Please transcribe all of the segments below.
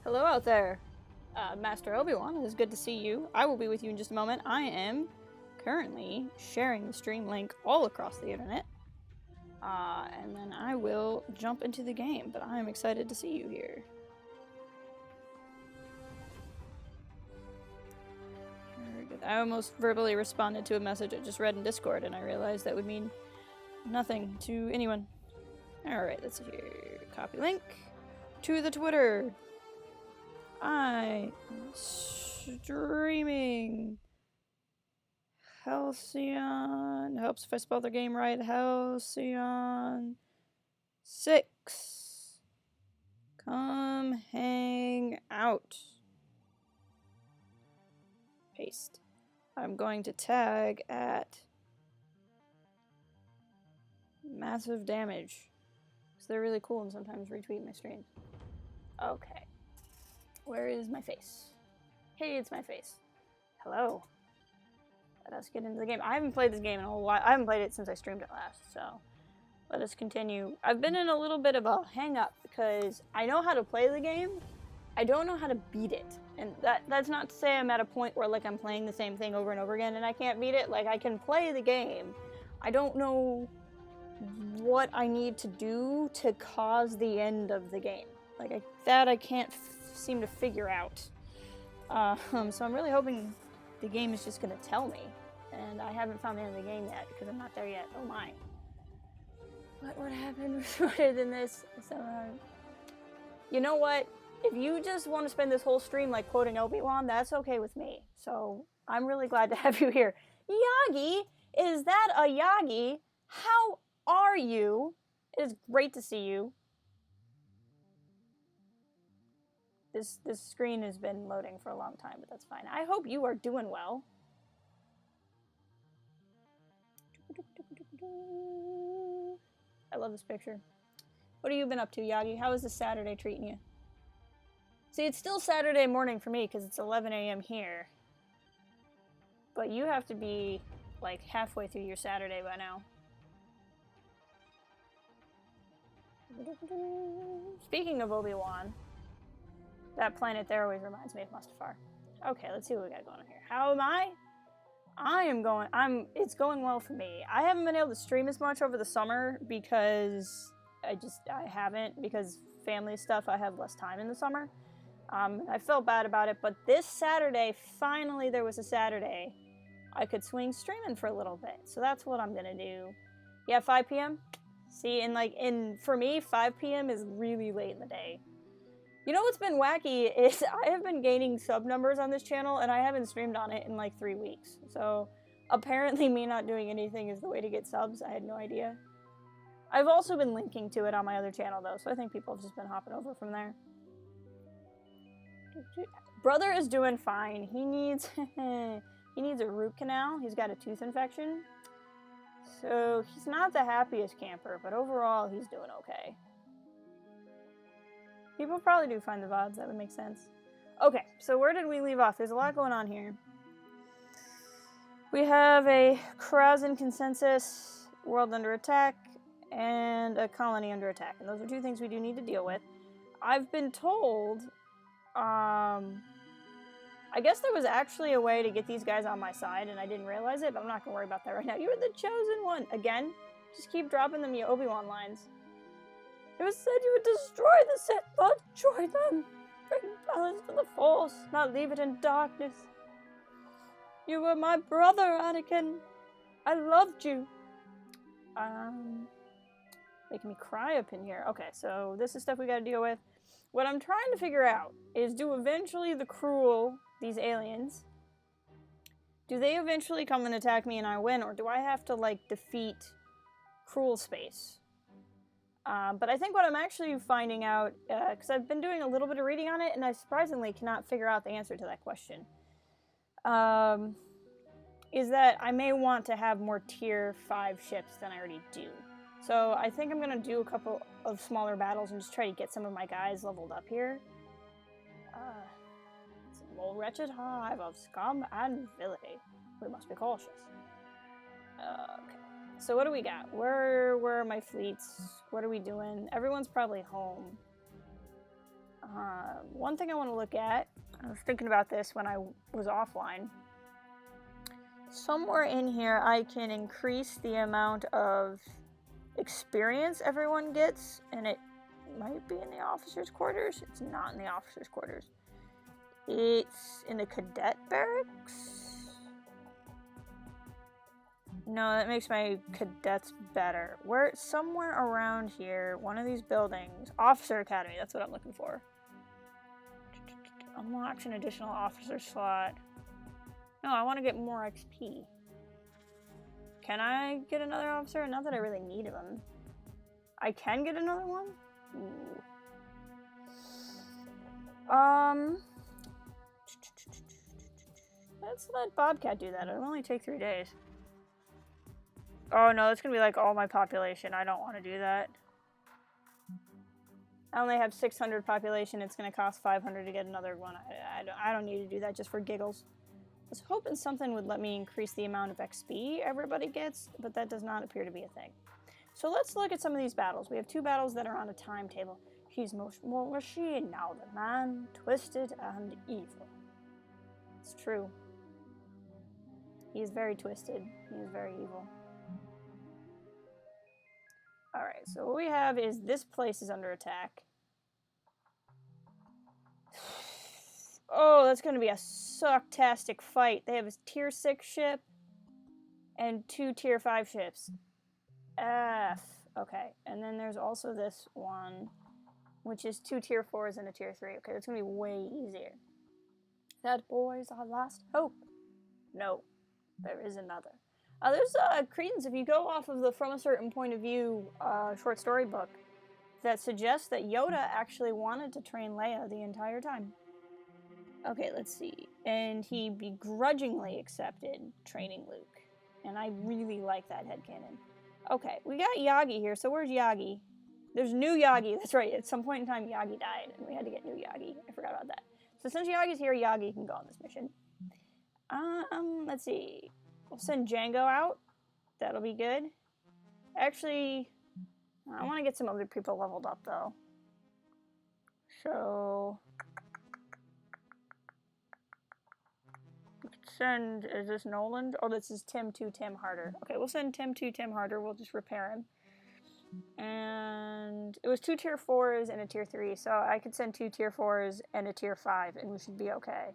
Hello out there, Master Obi-Wan. It is good to see you. I will be with you in just a moment. I am currently sharing the stream link all across the internet. And then I will jump into the game, but I am excited to see you here. Very good. I almost verbally responded to a message I just read in Discord, and I realized that would mean nothing to anyone. Alright, let's see here. Copy link to the Twitter. I am streaming Halcyon. Helps if I spell their game right. Halcyon 6. Come hang out. Paste. I'm going to tag at massive damage because they're really cool and sometimes retweet my streams. Okay. Where is my face? Hey, it's my face. Hello. Let us get into the game. I haven't played this game in a while. I haven't played it since I streamed it last, so let us continue. I've been in a little bit of a hang-up because I know how to play the game. I don't know how to beat it. And that's not to say I'm at a point where like I'm playing the same thing over and over again and I can't beat it. Like I can play the game. I don't know what I need to do to cause the end of the game. Like I can't seem to figure out. So I'm really hoping the game is just gonna tell me. And I haven't found the end of the game yet because I'm not there yet. Oh my. What would happen smarter than this? So, you know what? If you just want to spend this whole stream like quoting Obi-Wan, that's okay with me. So I'm really glad to have you here. Yagi, is that a Yagi? How are you? It is great to see you. This screen has been loading for a long time, but that's fine. I hope you are doing well. I love this picture. What have you been up to, Yagi? How is this Saturday treating you? See, it's still Saturday morning for me because it's 11 a.m. here. But you have to be like halfway through your Saturday by now. Speaking of Obi-Wan, that planet there always reminds me of Mustafar. Okay, let's see what we got going on here. How am I? It's going well for me. I haven't been able to stream as much over the summer because I haven't, because family stuff, I have less time in the summer. I felt bad about it, but this Saturday, finally there was a Saturday I could swing streaming for a little bit. So that's what I'm gonna do. Yeah, 5 p.m? See, for me, 5 p.m. is really late in the day. You know what's been wacky is I have been gaining sub numbers on this channel and I haven't streamed on it in like 3 weeks. So apparently me not doing anything is the way to get subs. I had no idea. I've also been linking to it on my other channel though, so I think people have just been hopping over from there. Brother is doing fine. He needs a root canal. He's got a tooth infection. So he's not the happiest camper, but overall he's doing okay. People probably do find the VODs, that would make sense. Okay, so where did we leave off? There's a lot going on here. We have a Krazen consensus, world under attack, and a colony under attack. And those are two things we do need to deal with. I've been told, I guess there was actually a way to get these guys on my side, and I didn't realize it, but I'm not going to worry about that right now. You're the chosen one. Again, just keep dropping them Obi-Wan lines. It was said you would destroy the Sith, but join them. Bring balance to the Force, not leave it in darkness. You were my brother, Anakin. I loved you. Making me cry up in here. Okay, so this is stuff we gotta deal with. What I'm trying to figure out is, do eventually the Cruel, these aliens, do they eventually come and attack me and I win, or do I have to, like, defeat Cruel Space? But I think what I'm actually finding out, because I've been doing a little bit of reading on it, and I surprisingly cannot figure out the answer to that question, is that I may want to have more tier 5 ships than I already do. So I think I'm going to do a couple of smaller battles and just try to get some of my guys leveled up here. It's a more wretched hive of scum and villainy. We must be cautious. Okay. So what do we got? Where are my fleets? What are we doing? Everyone's probably home. One thing I want to look at, I was thinking about this when I was offline. Somewhere in here I can increase the amount of experience everyone gets, and it might be in the officers' quarters. It's not in the officers' quarters. It's in the cadet barracks? No, that makes my cadets better. Where, somewhere around here, one of these buildings, Officer Academy, that's what I'm looking for. Unlocks an additional officer slot. No, I want to get more XP. Can I get another officer? Not that I really need them. I can get another one? Ooh. Let's let Bobcat do that. It'll only take 3 days. Oh no, it's gonna be like all my population. I don't want to do that. I only have 600 population. It's gonna cost 500 to get another one. I don't need to do that just for giggles. I was hoping something would let me increase the amount of XP everybody gets, but that does not appear to be a thing. So let's look at some of these battles. We have 2 battles that are on a timetable. He's most more machine now, the man, twisted and evil. It's true. He is very twisted. He is very evil. Alright, so what we have is this place is under attack. Oh, that's going to be a sucktastic fight. They have a tier 6 ship and 2 tier 5 ships. F. Okay, and then there's also this one, which is 2 tier 4s and a tier 3. Okay, that's going to be way easier. That boy's our last hope. No, there is another. There's credence if you go off of the From a Certain Point of View short story book that suggests that Yoda actually wanted to train Leia the entire time. Okay, let's see. And he begrudgingly accepted training Luke. And I really like that headcanon. Okay, we got Yagi here. So where's Yagi? There's new Yagi. That's right. At some point in time, Yagi died, and we had to get new Yagi. I forgot about that. So since Yagi's here, Yagi can go on this mission. Let's see. We'll send Django out. That'll be good. Actually, I want to get some other people leveled up, though. So... send, is this Noland? Oh, this is Tim 2 Tim Harder. Okay, we'll send Tim 2 Tim Harder. We'll just repair him. And it was 2 tier 4s and a tier 3, so I could send 2 tier 4s and a tier 5, and we should be okay.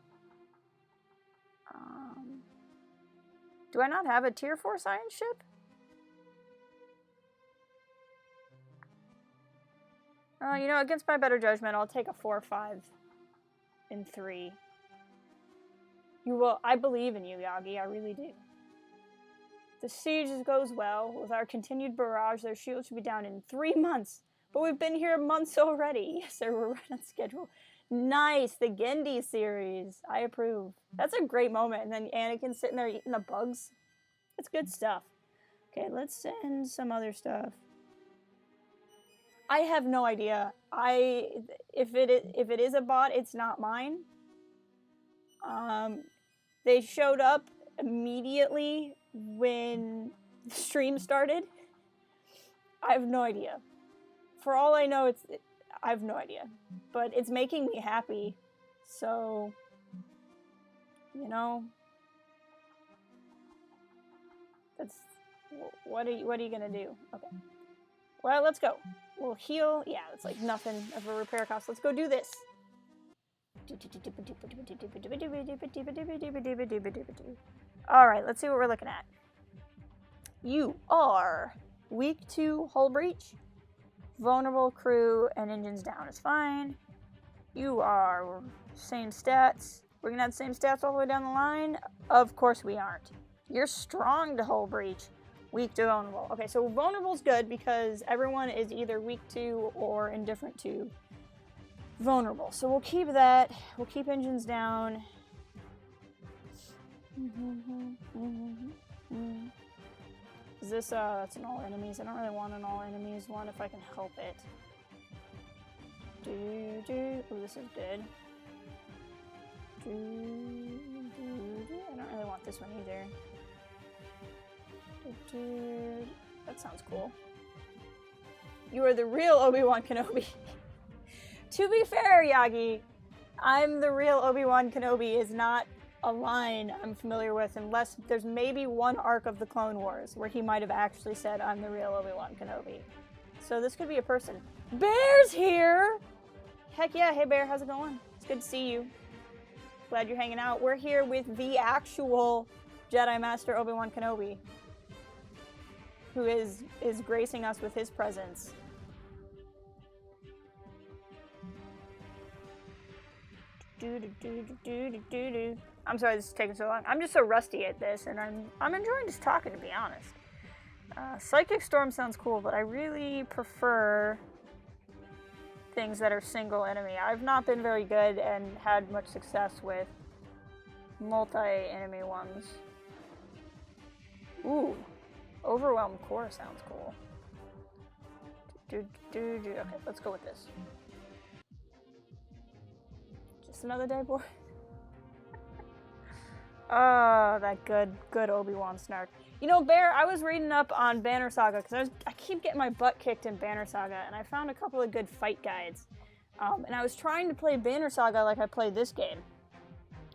Do I not have a tier 4 science ship? You know, against my better judgment, I'll take a 4, 5, and 3. You will. I believe in you, Yagi. I really do. The siege goes well. With our continued barrage, their shield should be down in 3 months. But we've been here months already. Yes, sir, we're right on schedule. Nice, the Gendy series. I approve. That's a great moment. And then Anakin sitting there eating the bugs. That's good stuff. Okay, let's send some other stuff. I have no idea. If it is a bot, it's not mine. They showed up immediately when the stream started. I have no idea. For all I know, I have no idea. But it's making me happy. So, you know, that's what are you gonna do? Okay. Well, let's go. We'll heal. Yeah, it's like nothing of a repair cost. Let's go do this. Alright, let's see what we're looking at. You are weak to hull breach, vulnerable, crew, and engines down is fine. You are same stats. We're gonna have the same stats all the way down the line? Of course we aren't. You're strong to hull breach, weak to vulnerable. Okay, so vulnerable's good because everyone is either weak to or indifferent to vulnerable. So we'll keep that. We'll keep engines down. Is this, that's an all enemies. I don't really want an all enemies one if I can help it. Ooh, this is good. I don't really want this one either. That sounds cool. You are the real Obi-Wan Kenobi. To be fair, Yagi, I'm the real Obi-Wan Kenobi is not a line I'm familiar with, unless there's maybe one arc of the Clone Wars where he might have actually said, I'm the real Obi-Wan Kenobi. So this could be a person. Bear's here! Heck yeah, hey Bear, how's it going? It's good to see you. Glad you're hanging out. We're here with the actual Jedi Master Obi-Wan Kenobi, who is gracing us with his presence. I'm sorry this is taking so long. I'm just so rusty at this, and I'm enjoying just talking, to be honest. Psychic Storm sounds cool, but I really prefer things that are single enemy. I've not been very good and had much success with multi-enemy ones. Ooh, Overwhelmed Core sounds cool. Okay, let's go with this. Just another day, boy. Oh, that good Obi-Wan snark. You know, Bear, I was reading up on Banner Saga because I keep getting my butt kicked in Banner Saga, and I found a couple of good fight guides. And I was trying to play Banner Saga like I played this game,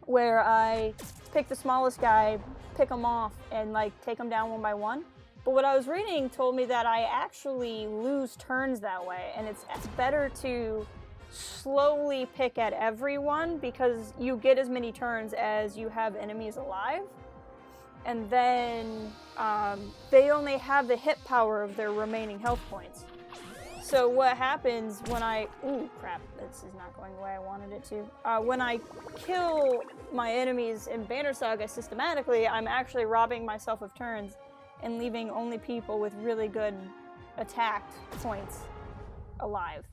where I pick the smallest guy, pick him off, and like take him down one by one. But what I was reading told me that I actually lose turns that way, and it's better to slowly pick at everyone because you get as many turns as you have enemies alive. And then they only have the hit power of their remaining health points. So what happens when ooh, crap, this is not going the way I wanted it to. When I kill my enemies in Banner Saga systematically, I'm actually robbing myself of turns and leaving only people with really good attack points alive.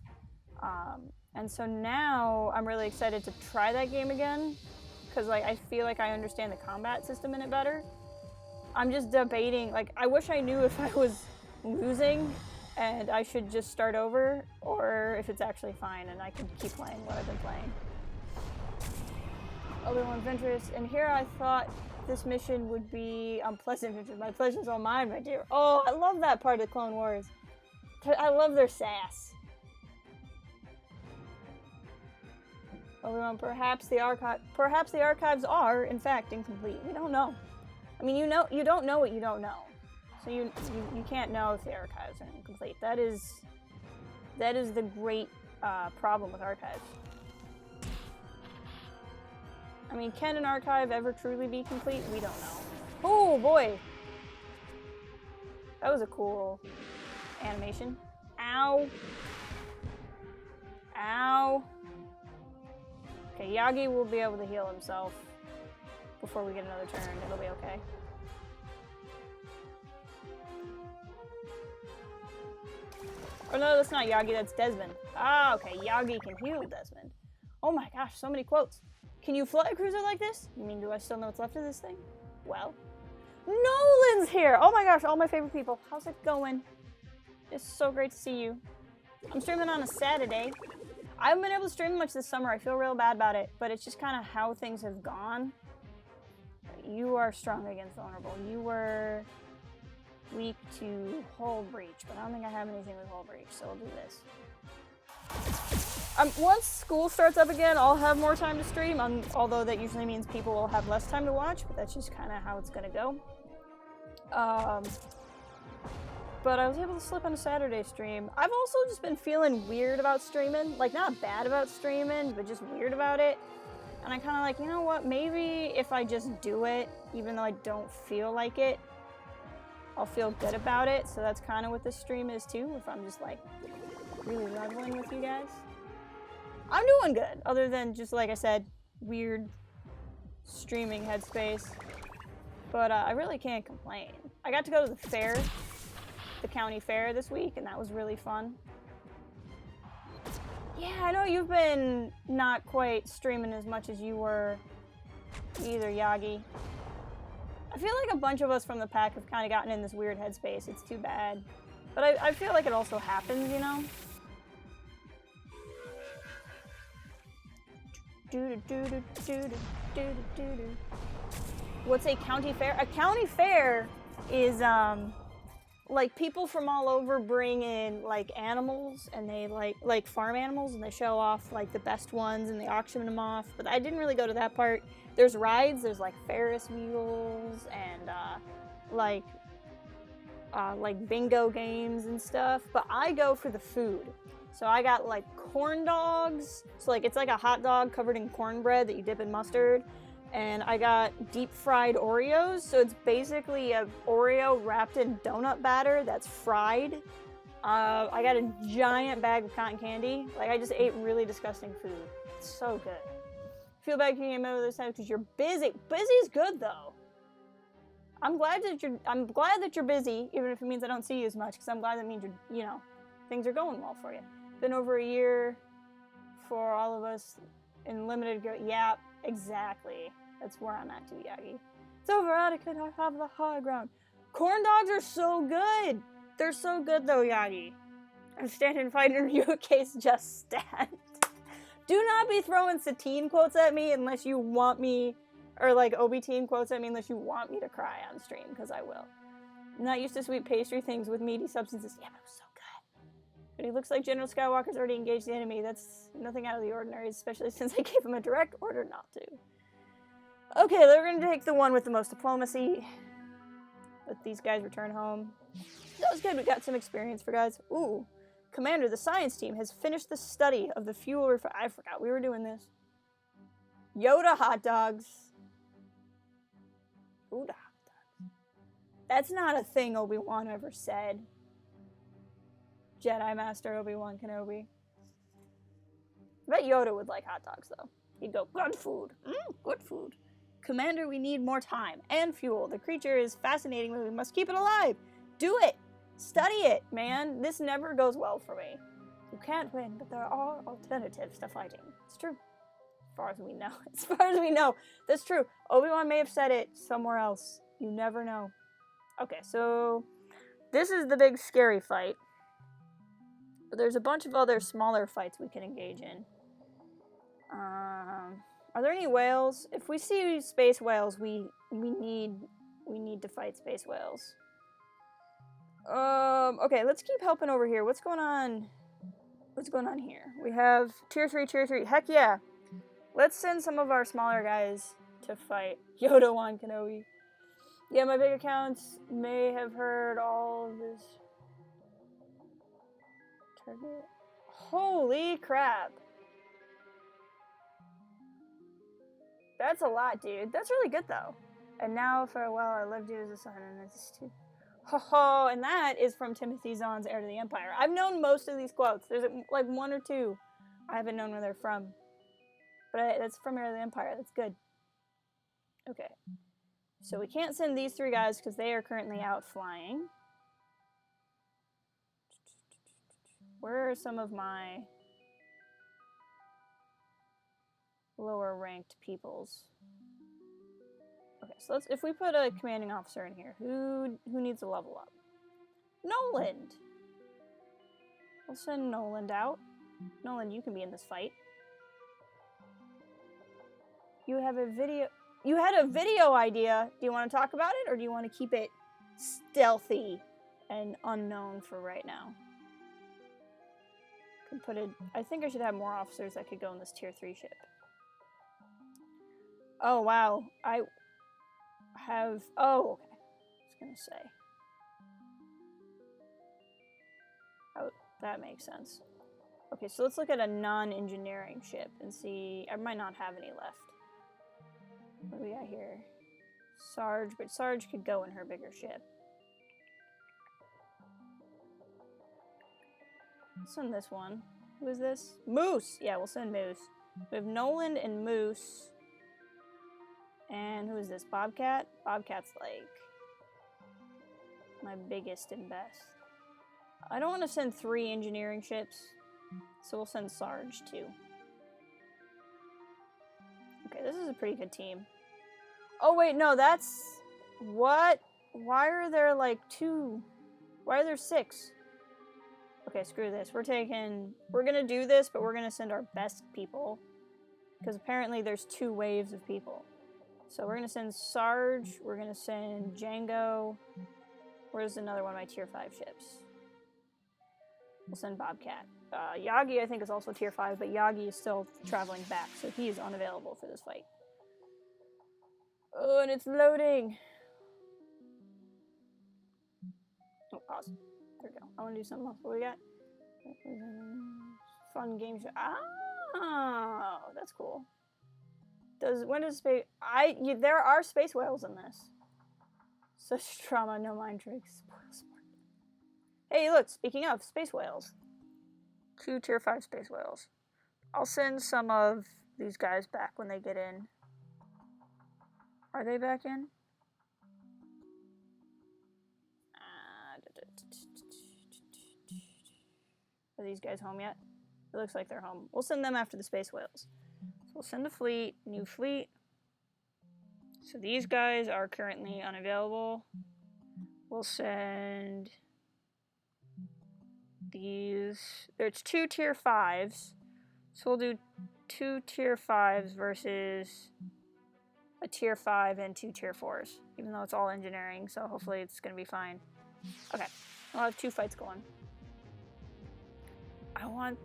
And so now I'm really excited to try that game again, because like I feel like I understand the combat system in it better. I'm just debating, like, I wish I knew if I was losing and I should just start over, or if it's actually fine and I can keep playing what I've been playing. Obi-Wan Ventress, and here I thought this mission would be unpleasant. My pleasure's all mine, my dear. Oh, I love that part of Clone Wars. I love their sass. Obi-Wan, perhaps the archives are, in fact, incomplete. We don't know. I mean, you don't know what you don't know. So you can't know if the archives are incomplete. That is the great problem with archives. I mean, can an archive ever truly be complete? We don't know. Oh boy! That was a cool animation. Ow! Ow! Okay, Yagi will be able to heal himself before we get another turn. It'll be okay. Oh no, that's not Yagi, that's Desmond. Ah, okay, Yagi can heal Desmond. Oh my gosh, so many quotes. Can you fly a cruiser like this? You mean, do I still know what's left of this thing? Well, Nolan's here! Oh my gosh, all my favorite people. How's it going? It's so great to see you. I'm streaming on a Saturday. I haven't been able to stream much this summer. I feel real bad about it, but it's just kind of how things have gone. You are strong against vulnerable. You were weak to hull breach, but I don't think I have anything with hull breach, so I'll do this. Once school starts up again, I'll have more time to stream, although that usually means people will have less time to watch, but that's just kind of how it's gonna go. But I was able to slip on a Saturday stream. I've also just been feeling weird about streaming. Like, not bad about streaming, but just weird about it. And I kind of like, you know what, maybe if I just do it, even though I don't feel like it, I'll feel good about it. So that's kind of what this stream is too, if I'm just like really leveling with you guys. I'm doing good, other than just, like I said, weird streaming headspace. But I really can't complain. I got to go to the fair, the county fair this week, and that was really fun. Yeah, I know you've been not quite streaming as much as you were either, Yagi. I feel like a bunch of us from the pack have kind of gotten in this weird headspace. It's too bad. But I feel like it also happens, you know? What's a county fair? A county fair is like people from all over bring in like animals, and they like farm animals, and they show off like the best ones, and they auction them off. But I didn't really go to that part. There's rides. There's like Ferris wheels and like bingo games and stuff. But I go for the food. So I got like corn dogs. So like it's like a hot dog covered in cornbread that you dip in mustard. And I got deep fried Oreos. So it's basically a Oreo wrapped in donut batter that's fried. I got a giant bag of cotton candy. Like I just ate really disgusting food. It's so good. Feel bad you came over this time because you're busy. Busy's good though. I'm glad that you're busy, even if it means I don't see you as much, because I'm glad that means things are going well for you. Been over a year for all of us in limited growth. Yeah, exactly. That's where I'm at too, Yagi. It's over, I could have the high ground. Corn dogs are so good. They're so good though, Yagi. I'm standing fighting you in case just stand. Do not be throwing Satine quotes at me unless you want me, or like Obi-Teen quotes at me unless you want me to cry on stream, because I will. I'm not used to sweet pastry things with meaty substances. Yeah, but it was so good. But he looks like General Skywalker's already engaged the enemy. That's nothing out of the ordinary, especially since I gave him a direct order not to. Okay, they're gonna take the one with the most diplomacy. Let these guys return home. That was good, we got some experience for guys. Ooh. Commander, the science team has finished the study of the fuel I forgot we were doing this. Yoda hot dogs. Yoda hot dogs. That's not a thing Obi-Wan ever said. Jedi Master Obi-Wan Kenobi. I bet Yoda would like hot dogs, though. He'd go, good food. Good food. Commander, we need more time and fuel. The creature is fascinating, but we must keep it alive. Do it. Study it, man. This never goes well for me. You can't win, but there are alternatives to fighting. It's true. As far as we know. As far as we know. That's true. Obi-Wan may have said it somewhere else. You never know. Okay, so this is the big scary fight. But there's a bunch of other smaller fights we can engage in. Are there any whales? If we see space whales, we need to fight space whales. Okay, let's keep helping over here. What's going on? What's going on here? We have tier 3. Heck yeah. Let's send some of our smaller guys to fight Yoda Wan Kenobi. Yeah, my big accounts may have heard all of this. Target. Holy crap. That's a lot, dude. That's really good, though. And now, farewell, I loved you as a son, and it's too... Ho ho, and that is from Timothy Zahn's Heir to the Empire. I've known most of these quotes. There's like one or two I haven't known where they're from. But that's from Heir to the Empire. That's good. Okay. So we can't send these 3 guys because they are currently out flying. Where are some of my lower ranked peoples? Okay, so if we put a commanding officer in here, who needs a level up? Noland! We'll send Noland out. Noland, you can be in this fight. You had a video idea. Do you want to talk about it, or do you want to keep it stealthy and unknown for right now? I think I should have more officers that could go in this tier 3 ship. Oh, wow. I okay. I was gonna say. Oh, that makes sense. Okay, so let's look at a non-engineering ship and see. I might not have any left. What do we got here? Sarge, but Sarge could go in her bigger ship. Let's send this one. Who is this? Moose! Yeah, we'll send Moose. We have Noland and Moose. And who is this? Bobcat? Bobcat's like my biggest and best. I don't want to send 3 engineering ships, so we'll send Sarge too. Okay, this is a pretty good team. Oh wait, no, that's... What? Why are there like 2? Why are there 6? Okay, screw this. We're gonna do this, but we're gonna send our best people. Because apparently there's 2 waves of people. So we're gonna send Sarge, we're gonna send Django, Where's another one of my tier 5 ships? We'll send Bobcat. Yagi, I think, is also tier 5, but Yagi is still traveling back, so he is unavailable for this fight. Oh, and it's loading! Oh, pause. There we go. I want to do something else. What do we got? Fun game show. Oh, that's cool. When does space... there are space whales in this. Such trauma, no mind tricks. Spoil sport. Hey, look, speaking of space whales. 2 tier 5 space whales. I'll send some of these guys back when they get in. Are they back in? Are these guys home yet? It looks like they're home. We'll send them after the space whales. So we'll send a fleet, new fleet. So these guys are currently unavailable. We'll send these. There's 2 tier 5s. So we'll do 2 tier 5s versus a tier 5 and 2 tier 4s. Even though it's all engineering, so hopefully it's going to be fine. Okay, I'll have 2 fights going. I want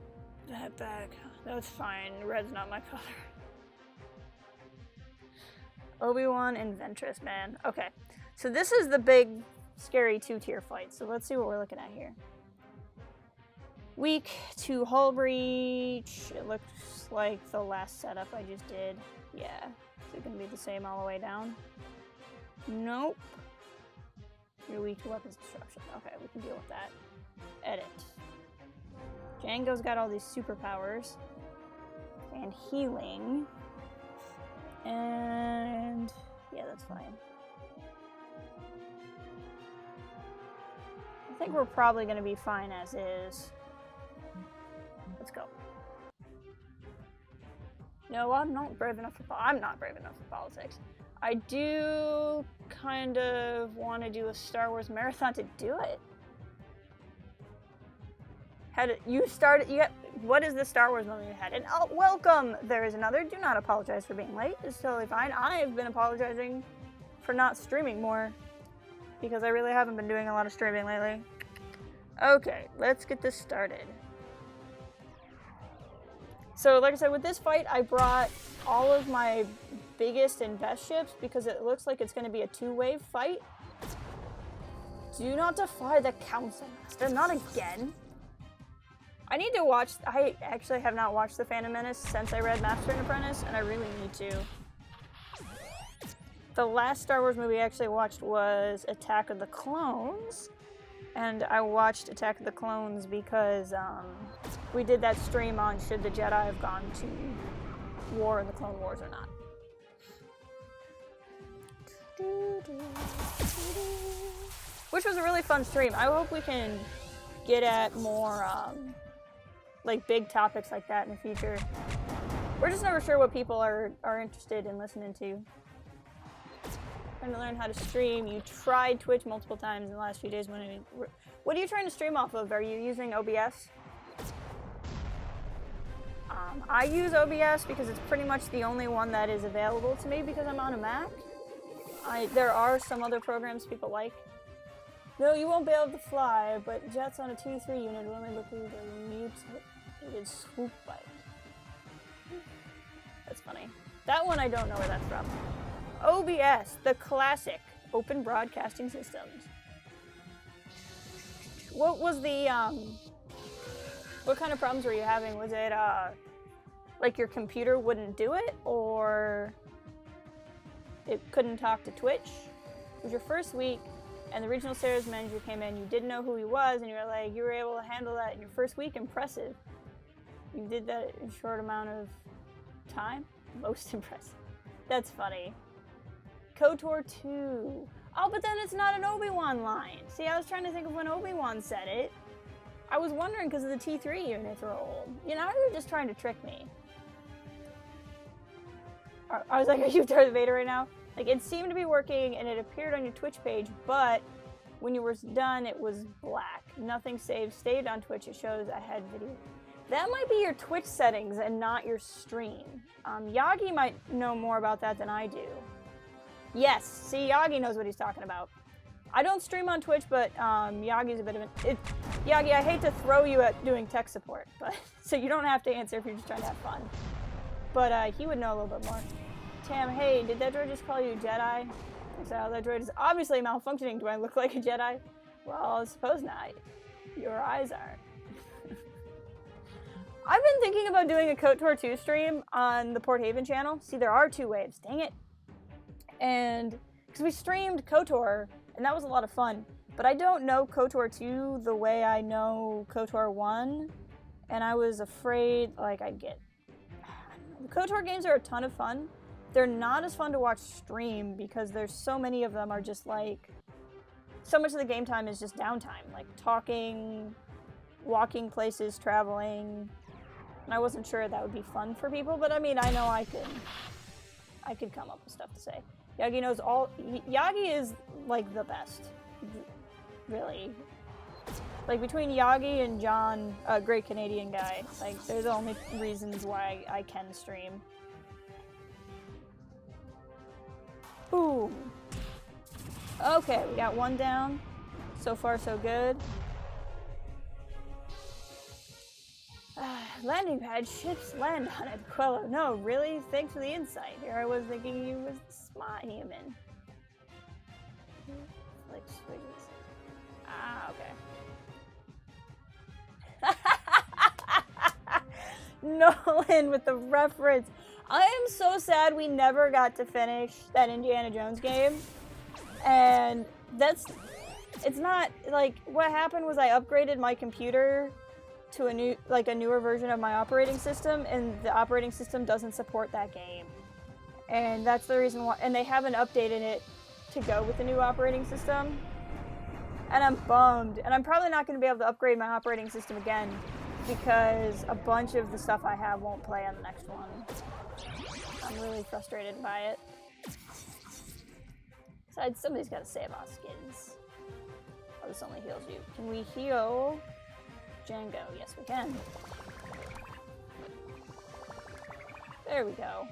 that back. That's fine. Red's not my color. Obi-Wan and Ventress, man. Okay, so this is the big, scary 2 tier fight. So let's see what we're looking at here. Weak to hull breach. It looks like the last setup I just did. Yeah. Is it going to be the same all the way down? Nope. You're weak to weapons destruction. Okay, we can deal with that. Edit. Django's got all these superpowers. And healing. And yeah, that's fine. I think we're probably going to be fine as is. Let's go. No, I'm not brave enough for politics. I do kind of want to do a Star Wars marathon to do it. What is the Star Wars movie you had? And oh, welcome! There is another. Do not apologize for being late. It's totally fine. I have been apologizing for not streaming more because I really haven't been doing a lot of streaming lately. Okay, let's get this started. So, like I said, with this fight, I brought all of my biggest and best ships because it looks like it's going to be a 2-wave fight. Do not defy the Council Master. Not again. I need to watch... I actually have not watched The Phantom Menace since I read Master and Apprentice, and I really need to. The last Star Wars movie I actually watched was Attack of the Clones. And I watched Attack of the Clones because we did that stream on should the Jedi have gone to war in the Clone Wars or not. Which was a really fun stream. I hope we can get at more like big topics like that in the future. We're just never sure what people are interested in listening to. Trying to learn how to stream. You tried Twitch multiple times in the last few days. What are you trying to stream off of? Are you using OBS? I use OBS because it's pretty much the only one that is available to me because I'm on a Mac. There are some other programs people like. No, you won't be able to fly, but jets on a 2-3 unit will only look like a mutated swoop bike. That's funny. That one I don't know where that's from. OBS, the classic open broadcasting systems. What was the, what kind of problems were you having? Was it, like your computer wouldn't do it, or it couldn't talk to Twitch? It was your first week, and the regional sales manager came in, you didn't know who he was, and you were like, you were able to handle that in your first week? Impressive. You did that in a short amount of time? Most impressive. That's funny. KOTOR 2. Oh, but then it's not an Obi-Wan line. See, I was trying to think of when Obi-Wan said it. I was wondering because of the T3 units are old. You know, you were just trying to trick me. I was like, are you Darth Vader right now? Like, it seemed to be working and it appeared on your Twitch page, but when you were done, it was black. Nothing saved. Stayed on Twitch. It shows I had video. That might be your Twitch settings and not your stream. Yagi might know more about that than I do. Yes, see, Yagi knows what he's talking about. I don't stream on Twitch, but Yagi's a bit of an... Yagi, I hate to throw you at doing tech support, but so you don't have to answer if you're just trying to have fun. But he would know a little bit more. Tam, hey, did that droid just call you Jedi? So that droid is obviously malfunctioning. Do I look like a Jedi? Well, I suppose not. Your eyes are. I've been thinking about doing a KOTOR 2 stream on the Port Haven channel. See, there are 2 waves. Dang it. And because we streamed KOTOR, and that was a lot of fun. But I don't know KOTOR 2 the way I know KOTOR 1. And I was afraid, like, I'd get... The KOTOR games are a ton of fun. They're not as fun to watch stream because there's so many of them are just like... So much of the game time is just downtime. Like, talking, walking places, traveling... And I wasn't sure that would be fun for people, but I mean, I know I could come up with stuff to say. Yagi knows all... Yagi is, like, the best. Really. Like, between Yagi and John, a great Canadian guy, like, they're the only reasons why I can stream. Boom. Okay, we got 1 down. So far, so good. Landing pad, ships land on it. Quello, no, really? Thanks for the insight. Here I was thinking you was a smart human. Like switches. Ah, okay. Nolan with the reference. I am so sad we never got to finish that Indiana Jones game. And it's not, like, what happened was I upgraded my computer to a newer version of my operating system, and the operating system doesn't support that game. And that's the reason why, and they haven't updated it to go with the new operating system. And I'm bummed, and I'm probably not going to be able to upgrade my operating system again because a bunch of the stuff I have won't play on the next one. I'm really frustrated by it. Besides, somebody's got to save our skins. Oh, this only heals you. Can we heal Django? Yes, we can. There we go.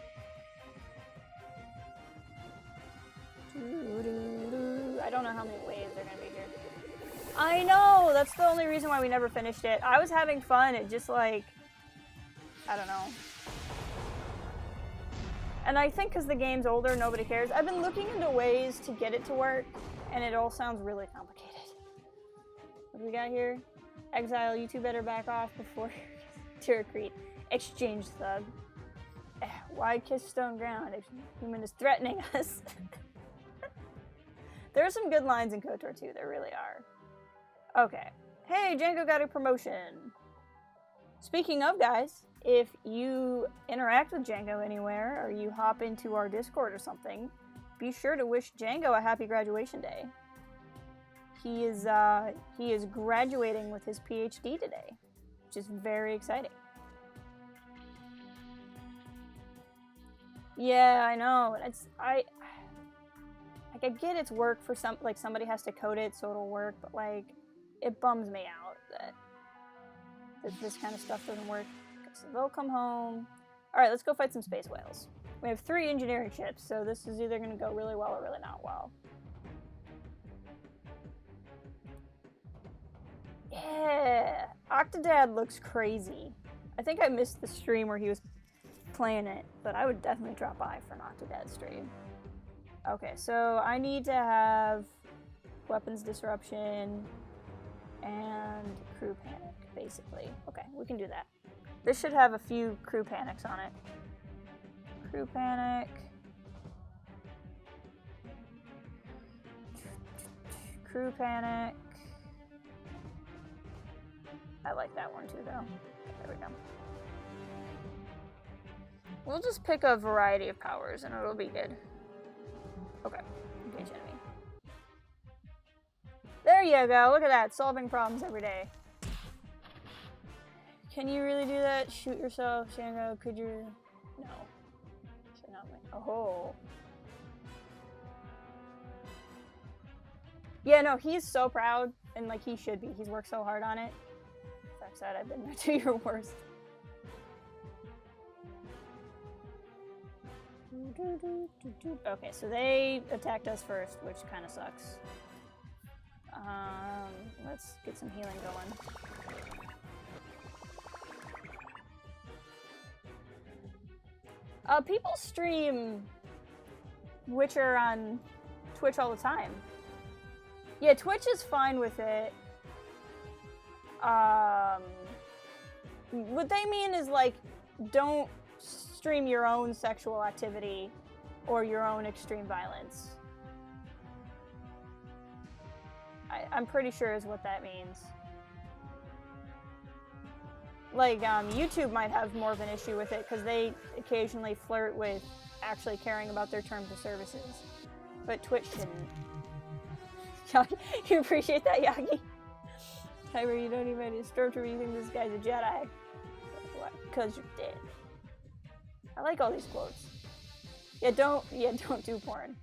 I don't know how many waves are going to be here. I know! That's the only reason why we never finished it. I was having fun, it just like... I don't know. And I think because the game's older, nobody cares. I've been looking into ways to get it to work, and it all sounds really complicated. What do we got here? Exile, you two better back off before Tyracrete. Exchange thug. Why kiss stone ground? Human is threatening us. There are some good lines in KOTOR 2, there really are. Okay. Hey, Django got a promotion. Speaking of, guys, if you interact with Django anywhere, or you hop into our Discord or something, be sure to wish Django a happy graduation day. He is graduating with his PhD today, which is very exciting. Yeah, I know. I get it's work for somebody has to code it so it'll work, but like it bums me out that this kind of stuff doesn't work. So they'll come home. All right, let's go fight some space whales. We have 3 engineering ships, so this is either going to go really well or really not well. Yeah, Octodad looks crazy. I think I missed the stream where he was playing it, but I would definitely drop by for an Octodad stream. Okay, so I need to have weapons disruption and crew panic, basically. Okay, we can do that. This should have a few crew panics on it. Crew panic. Crew panic. I like that one too, though. There we go. We'll just pick a variety of powers and it'll be good. Okay. Engage enemy. There you go. Look at that. Solving problems every day. Can you really do that? Shoot yourself, Django. Could you? No. Should not win. Oh. Yeah, no, he's so proud, and like he should be. He's worked so hard on it. That said, I've been there to your worst. Okay, so they attacked us first, which kind of sucks. Let's get some healing going. People stream Witcher on Twitch all the time. Yeah, Twitch is fine with it. What they mean is, like, don't stream your own sexual activity or your own extreme violence. I'm pretty sure is what that means. Like, YouTube might have more of an issue with it because they occasionally flirt with actually caring about their terms of services. But Twitch shouldn't. You appreciate that, Yagi? Timer, you don't even need a stormtrooper, you think this guy's a Jedi. What? Because you're dead. I like all these quotes. Yeah, don't do porn.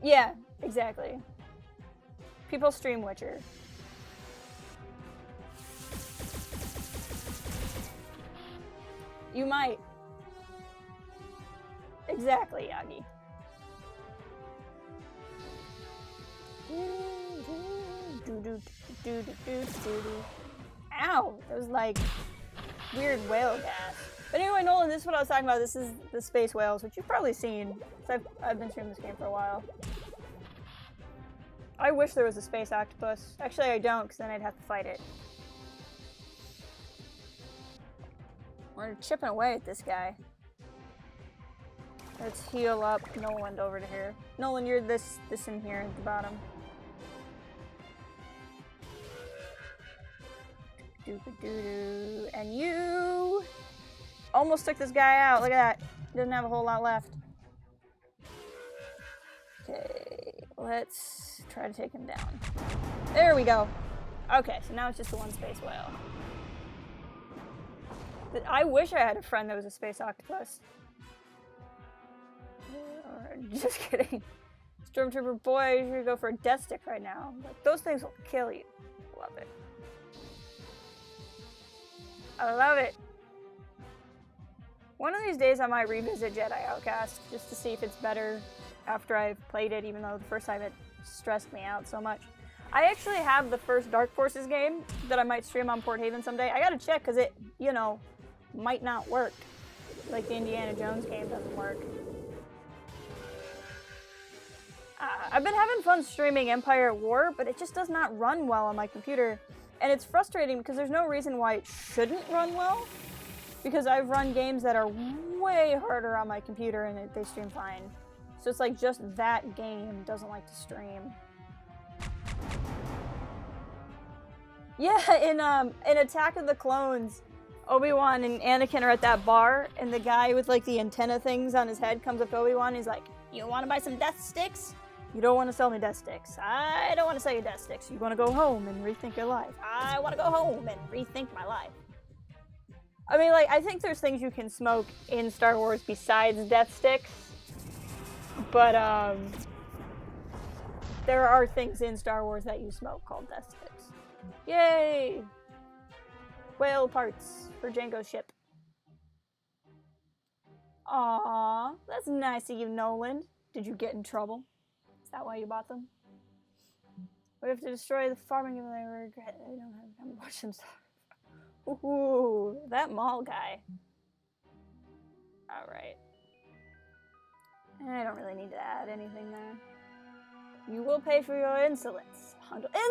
Yeah, exactly. People stream Witcher. You might. Exactly, Yagi. Ow! It was like weird whale gas. But anyway, Nolan, this is what I was talking about. This is the space whales, which you've probably seen. I've been streaming this game for a while. I wish there was a space octopus. Actually, I don't, because then I'd have to fight it. We're chipping away at this guy. Let's heal up Nolan over to here. Nolan, you're this in here at the bottom. Doo-doo-doo-doo. And you almost took this guy out. Look at that. He doesn't have a whole lot left. Okay, let's try to take him down. There we go. Okay, so now it's just the one space whale. I wish I had a friend that was a space octopus. Just kidding. Stormtrooper boy, you're gonna go for a death stick right now. Like, those things will kill you. Love it. I love it. One of these days I might revisit Jedi Outcast just to see if it's better after I've played it, even though the first time it stressed me out so much. I actually have the first Dark Forces game that I might stream on Port Haven someday. I gotta check because it, you know, might not work. Like the Indiana Jones game doesn't work. I've been having fun streaming Empire at War, but it just does not run well on my computer. And it's frustrating because there's no reason why it shouldn't run well. Because I've run games that are way harder on my computer and they stream fine. So it's like just that game doesn't like to stream. Yeah, in Attack of the Clones, Obi-Wan and Anakin are at that bar, and the guy with like the antenna things on his head comes up to Obi-Wan and he's like, "You want to buy some death sticks? You don't want to sell me death sticks. I don't want to sell you death sticks. You want to go home and rethink your life. I want to go home and rethink my life." I mean, like, I think there's things you can smoke in Star Wars besides death sticks, but there are things in Star Wars that you smoke called death sticks. Yay! Whale parts for Jango's ship. Aww, that's nice of you, Nolan. Did you get in trouble? Is that why you bought them? We have to destroy the farming and I regret that I don't have time to watch them stuff. Ooh, that mall guy. Alright. I don't really need to add anything there. You will pay for your insolence.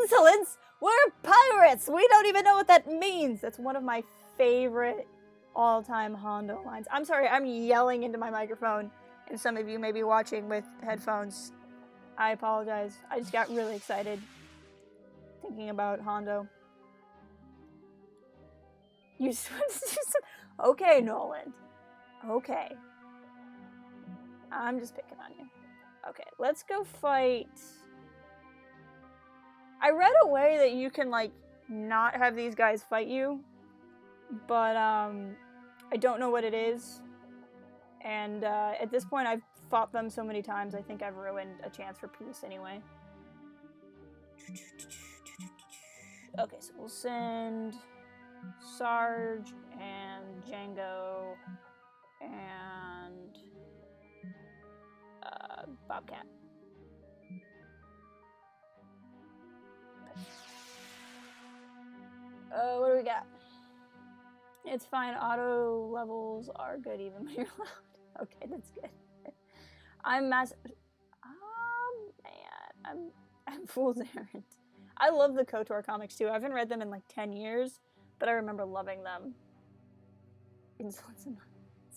Insolence? We're pirates! We don't even know what that means! That's one of my favorite all-time Hondo lines. I'm sorry, I'm yelling into my microphone, and some of you may be watching with headphones. I apologize. I just got really excited thinking about Hondo. You just want to do some... Okay, Nolan. Okay. I'm just picking on you. Okay, let's go fight... I read a way that you can, like, not have these guys fight you, but, I don't know what it is. And, at this point, I've fought them so many times, I think I've ruined a chance for peace anyway. Okay, so we'll send Sarge and Django and Bobcat. What do we got? It's fine. Auto levels are good even when you're loud. Okay, that's good. I'm massive. Oh man, I'm fool's errand. I love the KOTOR comics too. I haven't read them in like 10 years, but I remember loving them. It's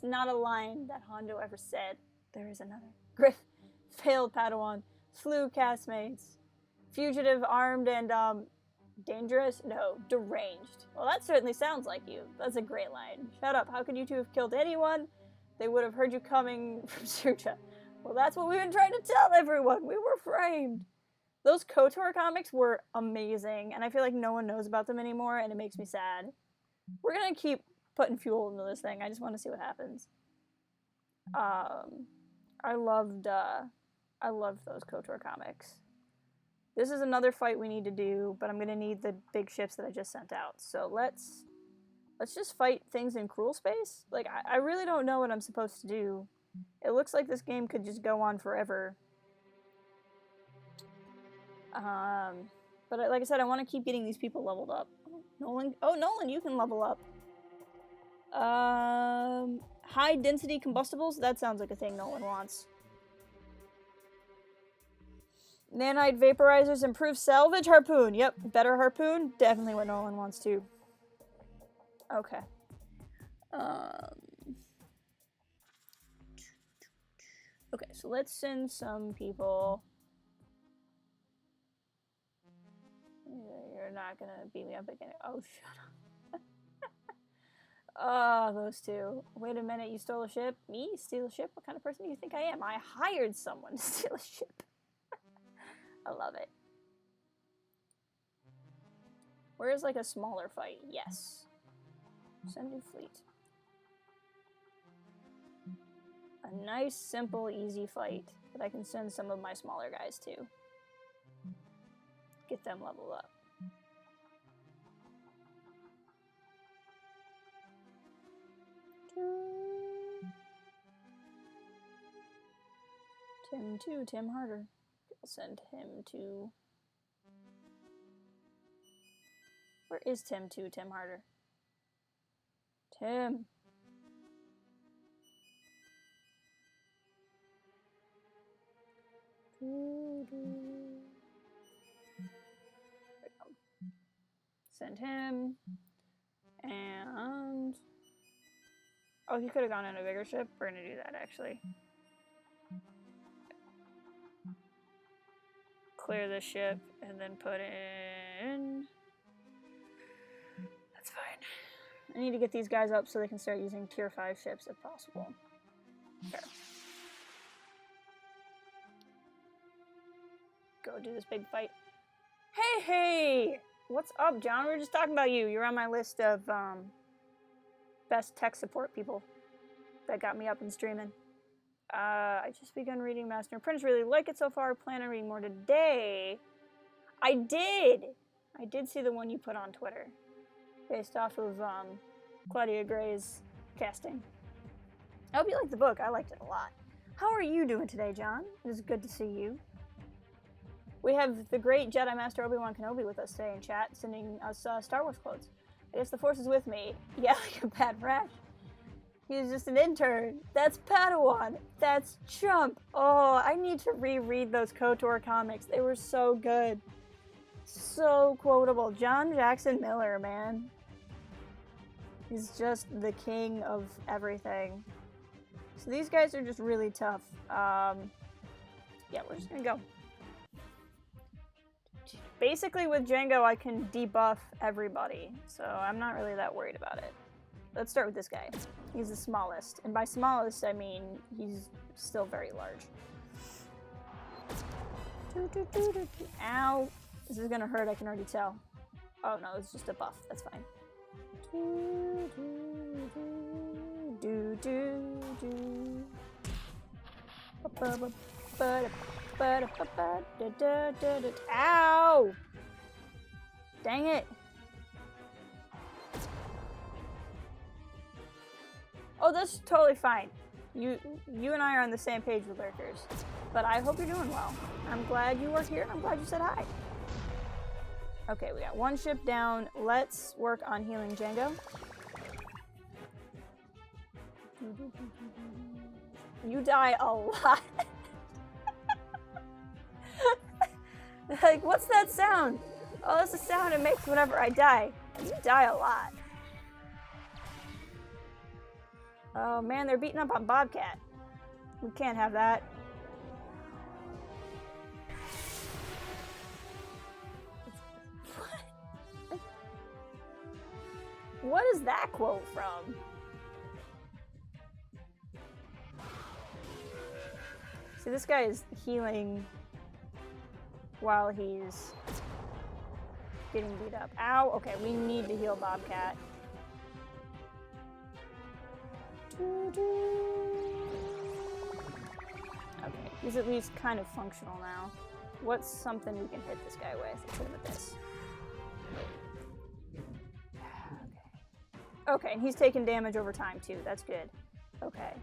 not a line that Hondo ever said. There is another. Griff, failed Padawan, slew castmates, fugitive, armed, and dangerous? No, deranged. Well, that certainly sounds like you. That's a great line. Shut up. How could you two have killed anyone? They would have heard you coming from Suja. Well, that's what we've been trying to tell everyone. We were framed. Those KOTOR comics were amazing, and I feel like no one knows about them anymore, and it makes me sad. We're gonna keep putting fuel into this thing. I just want to see what happens. I loved those KOTOR comics. This is another fight we need to do, but I'm gonna need the big ships that I just sent out. So let's just fight things in cruel space. Like, I really don't know what I'm supposed to do. It looks like this game could just go on forever. But like I said, I want to keep getting these people leveled up. Nolan, you can level up. High density combustibles? That sounds like a thing Nolan wants. Nanite vaporizers improve salvage harpoon. Yep, better harpoon. Definitely what Nolan wants too. Okay. Okay, so let's send some people. You're not gonna beat me up again. Oh, shut up. Oh, those two. Wait a minute, you stole a ship? Me? Steal a ship? What kind of person do you think I am? I hired someone to steal a ship. I love it. Where's like a smaller fight? Yes. Send new fleet. A nice, simple, easy fight that I can send some of my smaller guys to. Get them leveled up. Tim too, Tim Harder. I'll send him to... Where is Tim to, Tim Harder? Tim. Send him. And... Oh, he could have gone in a bigger ship. We're gonna do that, actually. Clear the ship, and then put in... That's fine. I need to get these guys up so they can start using tier 5 ships if possible. Sure. Go do this big fight. Hey! What's up, John? We were just talking about you. You're on my list of best tech support people that got me up and streaming. I just begun reading Master and Apprentice. Really like it so far. Plan on reading more today. I did see the one you put on Twitter, based off of Claudia Gray's casting. I hope you liked the book. I liked it a lot. How are you doing today, John? It is good to see you. We have the great Jedi Master Obi-Wan Kenobi with us today in chat, sending us Star Wars quotes. I guess the Force is with me. Yeah, like a bad rash. He's just an intern. That's Padawan. That's Chump. Oh, I need to reread those KOTOR comics. They were so good. So quotable. John Jackson Miller, man. He's just the king of everything. So these guys are just really tough. Yeah, we're just gonna go. Basically, with Django, I can debuff everybody, so I'm not really that worried about it. Let's start with this guy. He's the smallest, and by smallest, I mean he's still very large. Ow! This is gonna hurt, I can already tell. Oh no, it's just a buff, that's fine. Ow! Dang it! Oh, that's totally fine. You and I are on the same page with lurkers. But I hope you're doing well. I'm glad you are here, and I'm glad you said hi. Okay, we got one ship down. Let's work on healing Django. You die a lot. Like, what's that sound? Oh, that's the sound it makes whenever I die. You die a lot. Oh man, they're beating up on Bobcat. We can't have that. What is that quote from? See, this guy is healing while he's getting beat up. Ow! Okay, we need to heal Bobcat. Okay, he's at least kind of functional now. What's something we can hit this guy with? Let's hit him with this. Okay, and he's taking damage over time too. That's good. Okay.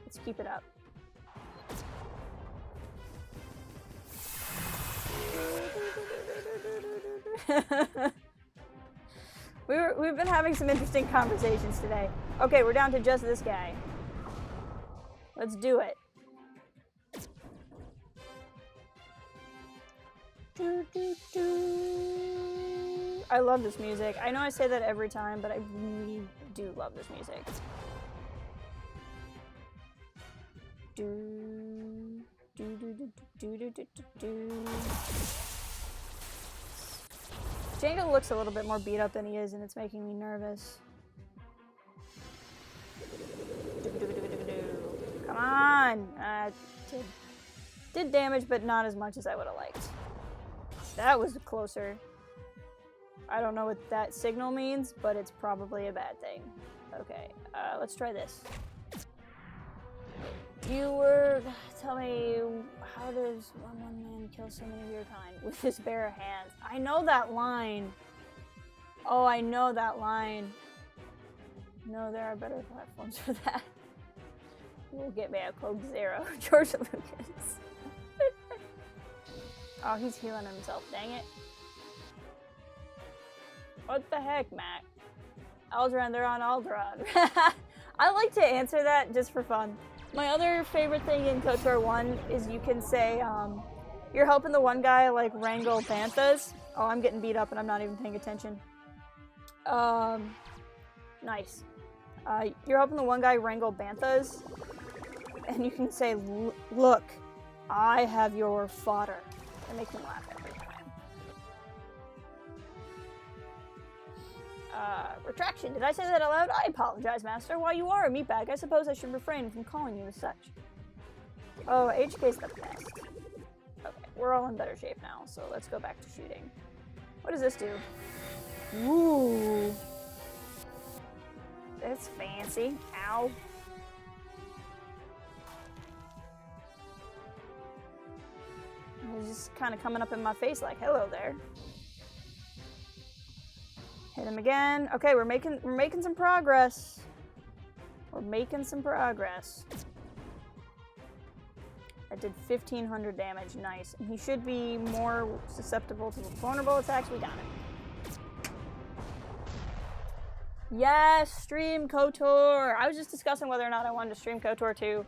Let's keep it up. We've been having some interesting conversations today. Okay, we're down to just this guy. Let's do it. I love this music. I know I say that every time, but I really do love this music. Django looks a little bit more beat up than he is, and it's making me nervous. Come on! Did damage, but not as much as I would have liked. That was closer. I don't know what that signal means, but it's probably a bad thing. Okay, let's try this. Tell me, how does one man kill so many of your kind with his bare hands? I know that line. Oh, I know that line. No, there are better platforms for that. We'll get me a Coke Zero, George Lucas. Oh, he's healing himself, dang it. What the heck, Matt? Alderaan, they're on Alderaan. I like to answer that just for fun. My other favorite thing in KOTOR 1 is you can say, you're helping the one guy, like, wrangle banthas. Oh, I'm getting beat up and I'm not even paying attention. Nice. You're helping the one guy wrangle banthas, and you can say, look, I have your fodder. It makes me laugh every time. Retraction. Did I say that aloud? I apologize, Master. While you are a meatbag, I suppose I should refrain from calling you as such. Oh, HK's the best. Okay, we're all in better shape now, so let's go back to shooting. What does this do? Ooh. That's fancy. Ow. He's just kind of coming up in my face like, hello there. Hit him again. Okay, we're making some progress. We're making some progress. I did 1,500 damage. Nice. And he should be more susceptible to vulnerable attacks. We got him. Yes, stream KOTOR. I was just discussing whether or not I wanted to stream KOTOR 2.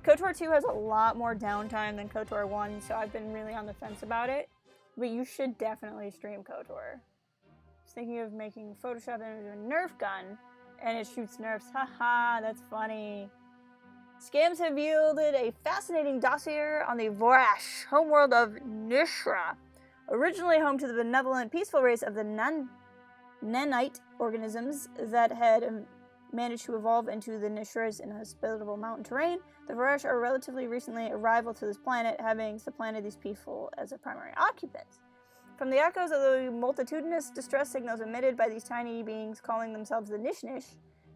KOTOR 2 has a lot more downtime than KOTOR 1, so I've been really on the fence about it. But you should definitely stream KOTOR. Thinking of making Photoshop into a Nerf gun, and it shoots Nerfs. Haha, that's funny. Scams have yielded a fascinating dossier on the Vorash, homeworld of Nishra. Originally home to the benevolent, peaceful race of the nanite organisms that had managed to evolve into the Nishra's inhospitable mountain terrain, the Vorash are relatively recently arrival to this planet, having supplanted these people as their primary occupants. From the echoes of the multitudinous distress signals emitted by these tiny beings calling themselves the Nish-Nish,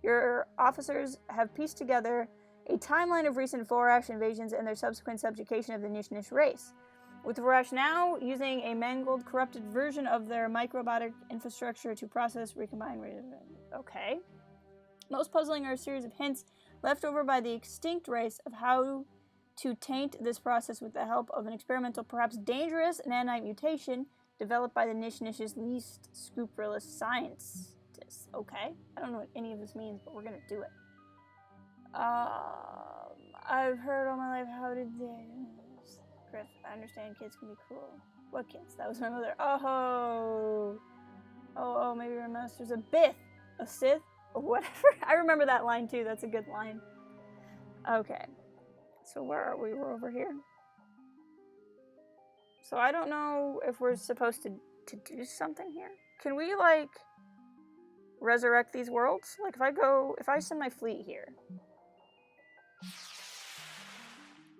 your officers have pieced together a timeline of recent Vorash invasions and their subsequent subjugation of the Nish-Nish race. With the Vorash now using a mangled, corrupted version of their microbiota infrastructure to process, recombine... Okay. Most puzzling are a series of hints left over by the extinct race of how to taint this process with the help of an experimental, perhaps dangerous, nanite mutation Developed by the Nish's least scrupulous scientists. Okay. I don't know what any of this means, but we're gonna do it. I've heard all my life, how did they... Griff, I understand kids can be cruel. What kids? That was my mother. Oh, maybe your master's a Bith. A Sith? Or whatever. I remember that line too. That's a good line. Okay. So where are we? We're over here. So I don't know if we're supposed to do something here. Can we, like, resurrect these worlds? Like, if I send my fleet here,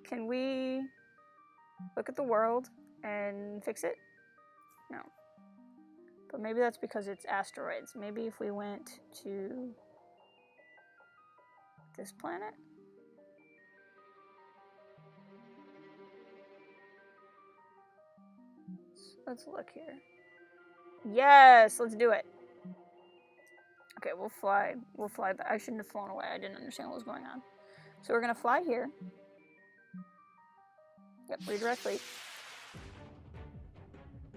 can we look at the world and fix it? No. But maybe that's because it's asteroids. Maybe if we went to this planet? Let's look here. Yes, let's do it. Okay, we'll fly. We'll fly back. I shouldn't have flown away. I didn't understand what was going on. So we're gonna fly here. Yep, redirect fleet.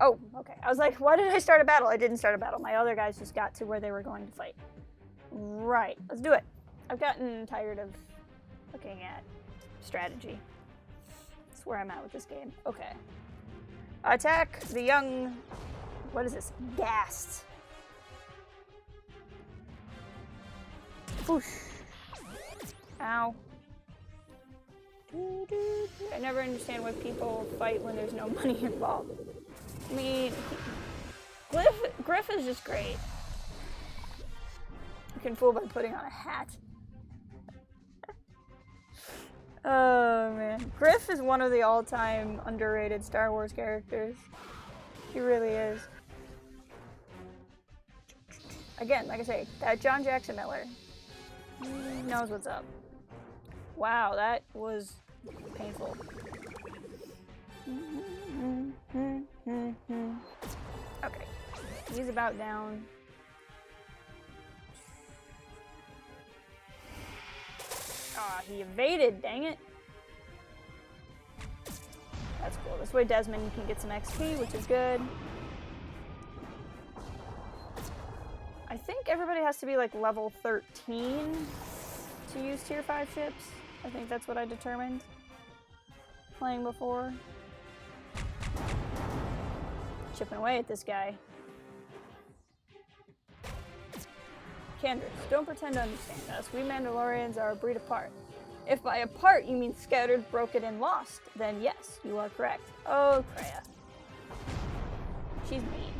Oh, okay. I was like, why did I start a battle? I didn't start a battle. My other guys just got to where they were going to fight. Right, let's do it. I've gotten tired of looking at strategy. That's where I'm at with this game. Okay. Attack the young... What is this? Ghast. Whoosh. Ow. I never understand why people fight when there's no money involved. I mean, Griff is just great. You can fool by putting on a hat. Oh man, Griff is one of the all-time underrated Star Wars characters. He really is. Again, like I say, that John Jackson Miller knows what's up. Wow, that was painful. Okay, he's about down. Aw, he evaded, dang it. That's cool. This way Desmond can get some XP, which is good. I think everybody has to be like level 13 to use tier 5 ships. I think that's what I determined playing before. Chipping away at this guy. Candace, don't pretend to understand us. We Mandalorians are a breed apart. If by apart you mean scattered, broken, and lost, then yes, you are correct. Oh, Kreia. She's mean.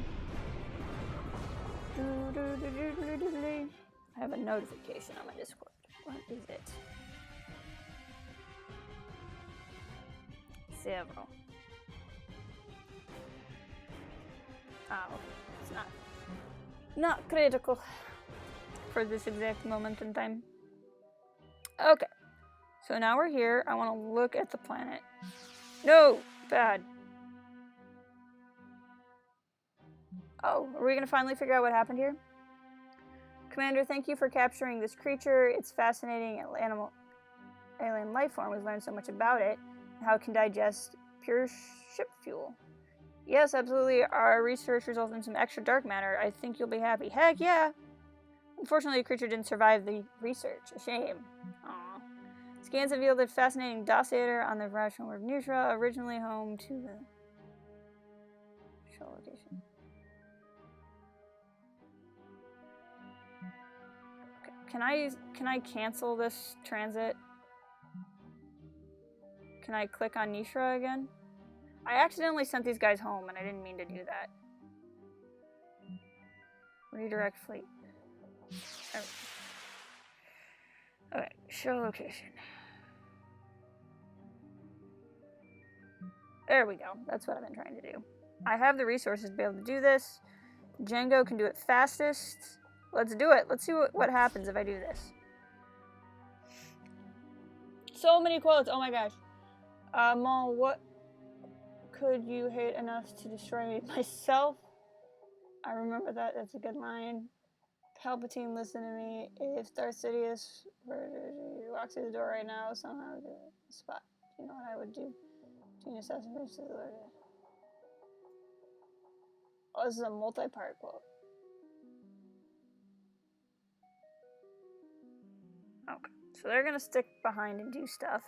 I have a notification on my Discord. What is it? Several. Oh, it's not critical for this exact moment in time. Okay, so now we're here. I want to look at the planet. No, bad. Oh, are we going to finally figure out what happened here? Commander, thank you for capturing this creature. It's fascinating alien life form. We've learned so much about it. How it can digest pure ship fuel. Yes, absolutely. Our research resulted in some extra dark matter. I think you'll be happy. Heck yeah! Unfortunately, the creature didn't survive the research. A shame. Aww. Scans have yielded fascinating dossier on the rational word Nutra, originally home to the show location. Okay. Can I cancel this transit? Can I click on Nishra again? I accidentally sent these guys home, and I didn't mean to do that. Redirect fleet. Okay, show location. There we go. That's what I've been trying to do. I have the resources to be able to do this. Django can do it fastest. Let's do it. Let's see what happens if I do this. So many quotes. Oh my gosh. Maul, what could you hate enough to destroy me? Myself? I remember that. That's a good line. Palpatine, listen to me. If Darth Sidious walks through the door right now, somehow the spot. You know what I would do? To an assassin versus the Lord. Oh, this is a multi-part quote. Okay, so they're gonna stick behind and do stuff.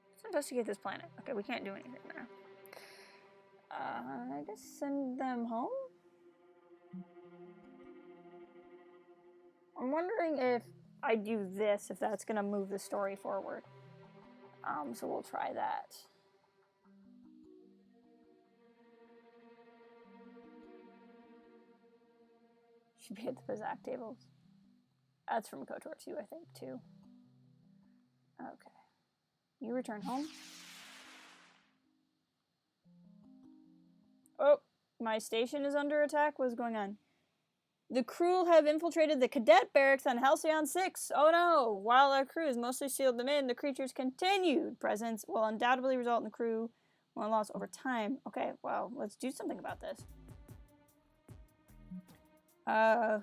Let's investigate this planet. Okay, we can't do anything there. I guess send them home? I'm wondering if I do this, if that's gonna move the story forward. So we'll try that. Should be at the Bazak tables. That's from KOTOR 2, I think, too. Okay. You return home. Oh, my station is under attack. What's going on? The crew have infiltrated the cadet barracks on Halcyon 6. Oh no! While our crew has mostly sealed them in, the creature's continued presence will undoubtedly result in the crew one loss over time. Okay, well, let's do something about this.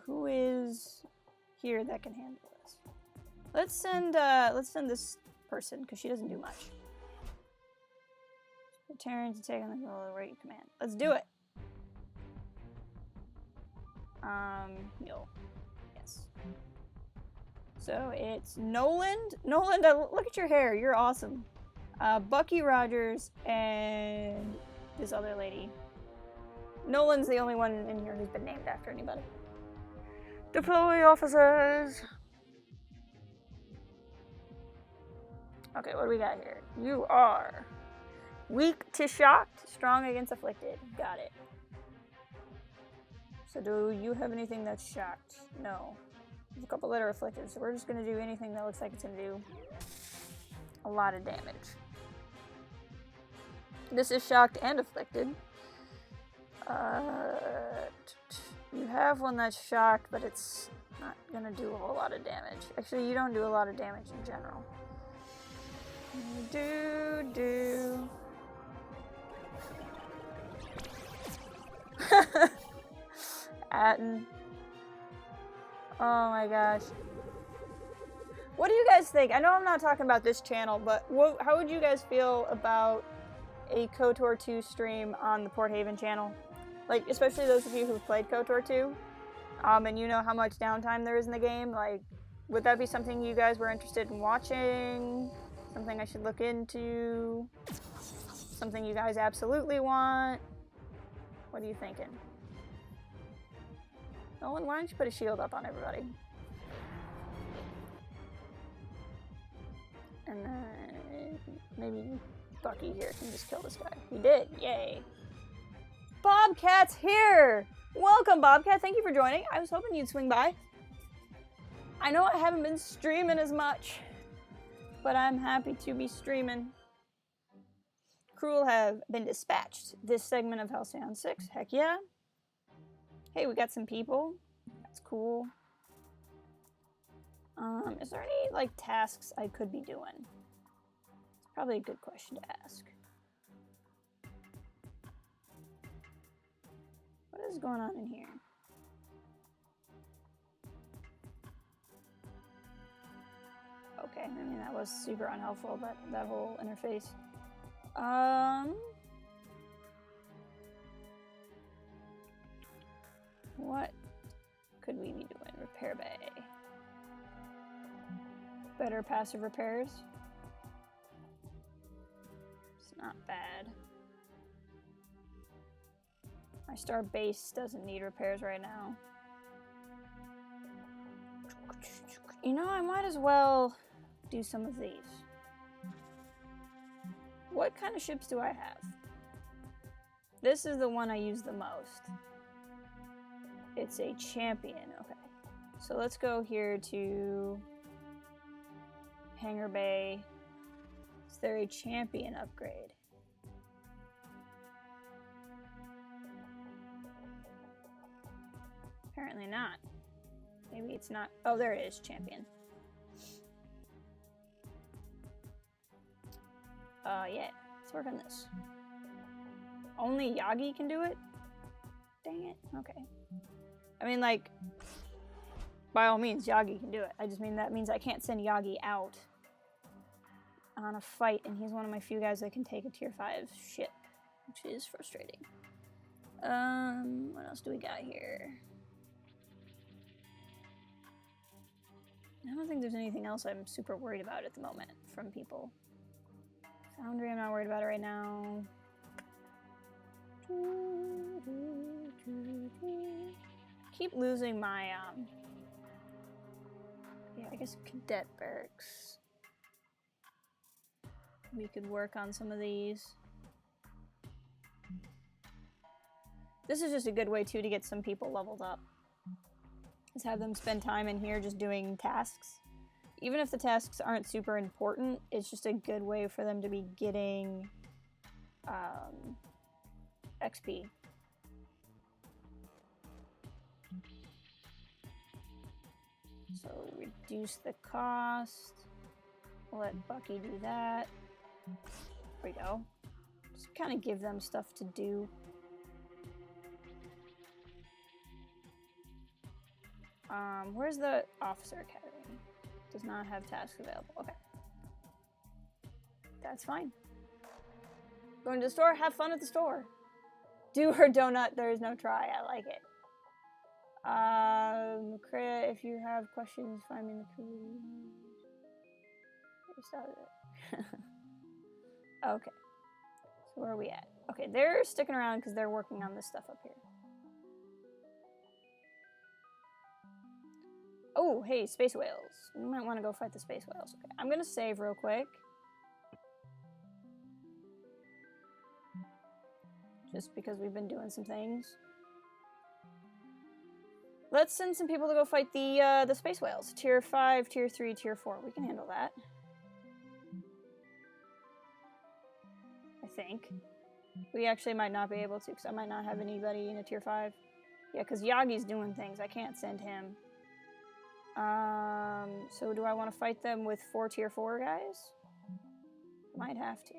Who is here that can handle this? Let's send this person, because she doesn't do much. Return to take on the role of right command. Let's do it. Heal. Yes. So it's Noland. Noland, look at your hair. You're awesome. Bucky Rogers and this other lady. Nolan's the only one in here who's been named after anybody. Deploy officers. Okay, what do we got here? You are weak to shocked, strong against afflicted. Got it. So do you have anything that's shocked? No. There's a couple that are afflicted, so we're just going to do anything that looks like it's going to do a lot of damage. This is shocked and afflicted. You have one that's shocked, but it's not going to do a whole lot of damage. Actually, you don't do a lot of damage in general. Do. Atten. Oh my gosh. What do you guys think? I know I'm not talking about this channel, but how would you guys feel about a KOTOR 2 stream on the Port Haven channel? Like, especially those of you who've played KOTOR 2, and you know how much downtime there is in the game. Like, would that be something you guys were interested in watching? Something I should look into? Something you guys absolutely want? What are you thinking? Nolan, why don't you put a shield up on everybody? And then maybe Bucky here can just kill this guy. He did, yay. Bobcat's here! Welcome, Bobcat, thank you for joining. I was hoping you'd swing by. I know I haven't been streaming as much, but I'm happy to be streaming. Crew have been dispatched. This segment of Halcyon 6, heck yeah. Hey, we got some people. That's cool. Is there any, like, tasks I could be doing? It's probably a good question to ask. What is going on in here? Okay, I mean, that was super unhelpful, that whole interface. What could we be doing? Repair bay. Better passive repairs. It's not bad. My star base doesn't need repairs right now. You know, I might as well do some of these. What kind of ships do I have? This is the one I use the most. It's a champion, okay. So let's go here to Hangar Bay. Is there a champion upgrade? Apparently not. Maybe it's not. Oh, there it is, champion. Yeah, let's work on this. Only Yagi can do it? Dang it, okay. I mean, like, by all means, Yagi can do it. I just mean that means I can't send Yagi out. on a fight, and he's one of my few guys that can take a tier 5 ship, which is frustrating. What else do we got here? I don't think there's anything else I'm super worried about at the moment from people. Foundry, I'm not worried about it right now. Keep losing my, yeah, I guess cadet barracks. We could work on some of these. This is just a good way, too, to get some people leveled up. Is have them spend time in here just doing tasks. Even if the tasks aren't super important, it's just a good way for them to be getting XP. So reduce the cost. We'll let Bucky do that. There we go. Just kind of give them stuff to do. Where's the officer academy? Does not have tasks available. Okay. That's fine. Going to the store? Have fun at the store. Do her donut. There is no try. I like it. Crea, if you have questions, find me in the community. Okay. So where are we at? Okay, they're sticking around because they're working on this stuff up here. Oh, hey, space whales. We might want to go fight the space whales. Okay, I'm gonna save real quick. Just because we've been doing some things. Let's send some people to go fight the space whales. Tier 5, Tier 3, Tier 4. We can handle that. I think. We actually might not be able to, because I might not have anybody in a Tier 5. Yeah, because Yagi's doing things. I can't send him. So do I want to fight them with 4 Tier 4 guys? Might have to.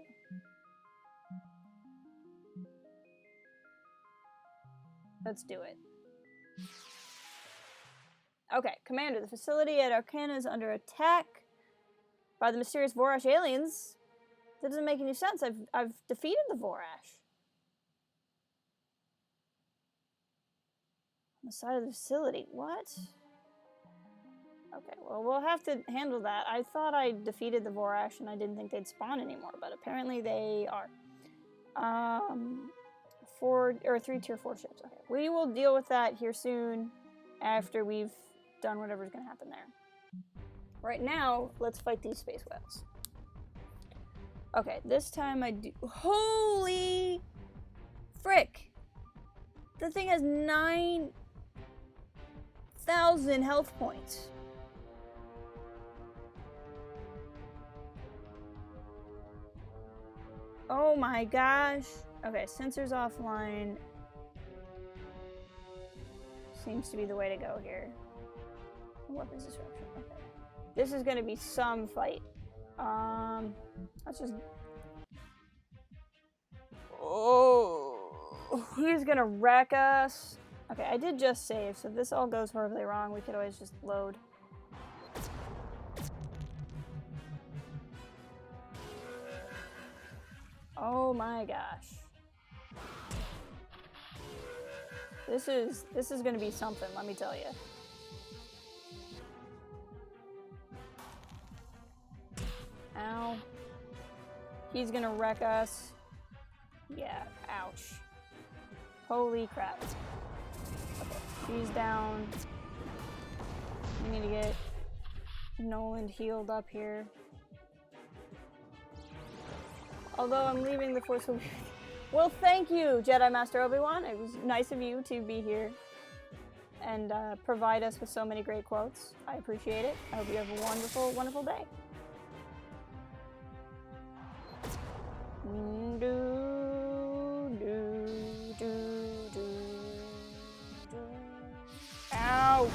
Let's do it. Okay, Commander, the facility at Arcana is under attack by the mysterious Vorash aliens. That doesn't make any sense. I've defeated the Vorash. On the side of the facility. What? Okay, well, we'll have to handle that. I thought I defeated the Vorash and I didn't think they'd spawn anymore, but apparently they are. 3 Tier 4 ships. Okay, we will deal with that here soon after we've done whatever's gonna happen there. Right now, let's fight these space whales. Okay, this time I do. Holy frick! The thing has 9,000 health points. Oh my gosh. Okay, sensors offline. Seems to be the way to go here. Weapons disruption. Okay. This is gonna be some fight. Let's just. Oh, he's gonna wreck us. Okay, I did just save, so if this all goes horribly wrong, we could always just load. Oh my gosh. This is gonna be something, let me tell you. Ow. He's gonna wreck us. Yeah, ouch. Holy crap. Okay, she's down. We need to get Nolan healed up here. Although I'm leaving the Force Awakens. Well, thank you, Jedi Master Obi-Wan. It was nice of you to be here and provide us with so many great quotes. I appreciate it. I hope you have a wonderful, wonderful day. Ow!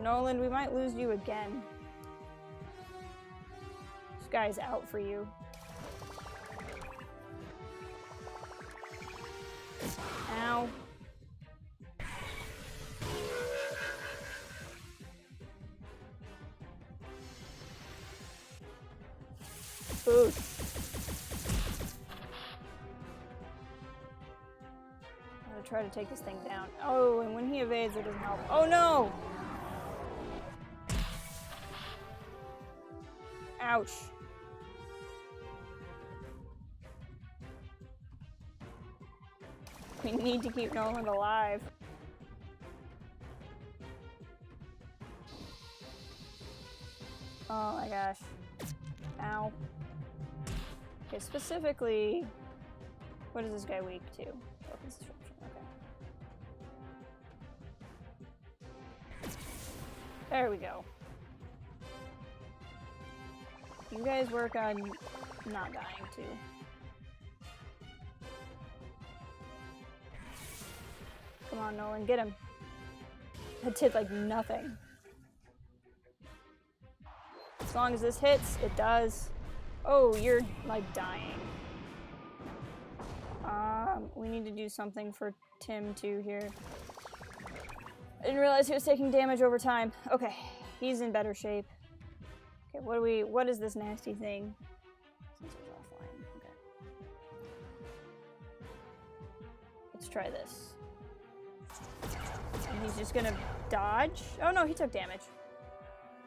Nolan, we might lose you again. This guy's out for you. Ow. Food. I'm gonna try to take this thing down. Oh, and when he evades, it doesn't help. Oh no! Ouch. We need to keep Nolan alive. Oh my gosh. Ow. Okay, specifically, what is this guy weak to? Weapons destruction, okay. There we go. You guys work on not dying too. Come on, Nolan, get him. That did like nothing. As long as this hits, it does. Oh, you're like dying. We need to do something for Tim too here. I didn't realize he was taking damage over time. Okay, he's in better shape. Okay, what is this nasty thing? Sensors offline. Okay. Let's try this. And he's just gonna dodge. Oh no, he took damage.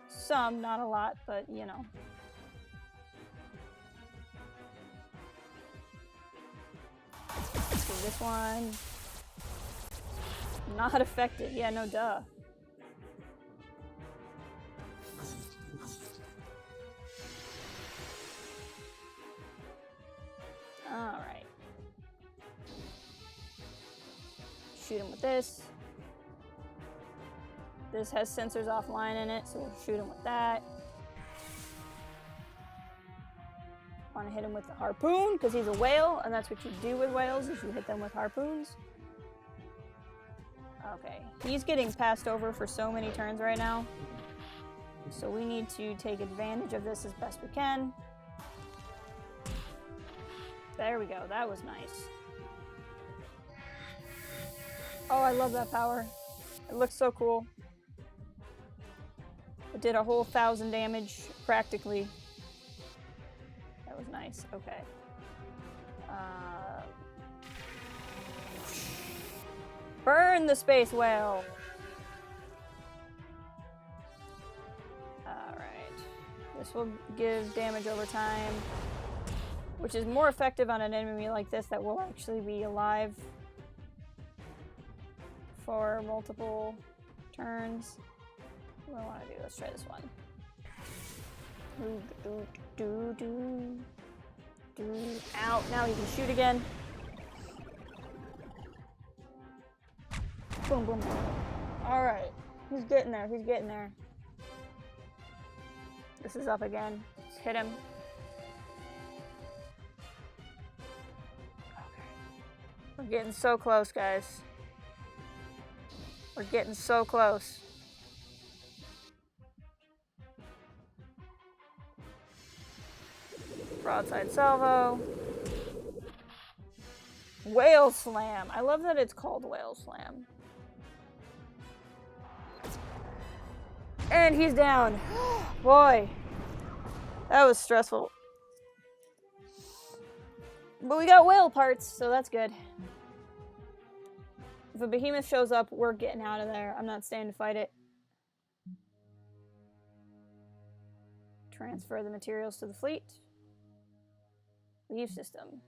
Some, not a lot, but you know. Let's do this one. Not affected. Yeah, no duh. Alright. Shoot him with this. This has sensors offline in it, so we'll shoot him with that. Want to hit him with the harpoon, because he's a whale, and that's what you do with whales, is you hit them with harpoons. Okay, he's getting passed over for so many turns right now. So we need to take advantage of this as best we can. There we go, that was nice. Oh, I love that power. It looks so cool. It did a whole 1,000 damage, practically. That was nice, okay. Burn the space whale! Alright. This will give damage over time, which is more effective on an enemy like this that will actually be alive for multiple turns. What do I want to do? Let's try this one. Ow, now he can shoot again. Boom, boom, boom. Alright. He's getting there, he's getting there. This is up again. Let's hit him. Okay. We're getting so close, guys. We're getting so close. Broadside salvo. Whale slam. I love that it's called whale slam. And he's down. Boy. That was stressful. But we got whale parts, so that's good. If a behemoth shows up, we're getting out of there. I'm not staying to fight it. Transfer the materials to the fleet. Leave system.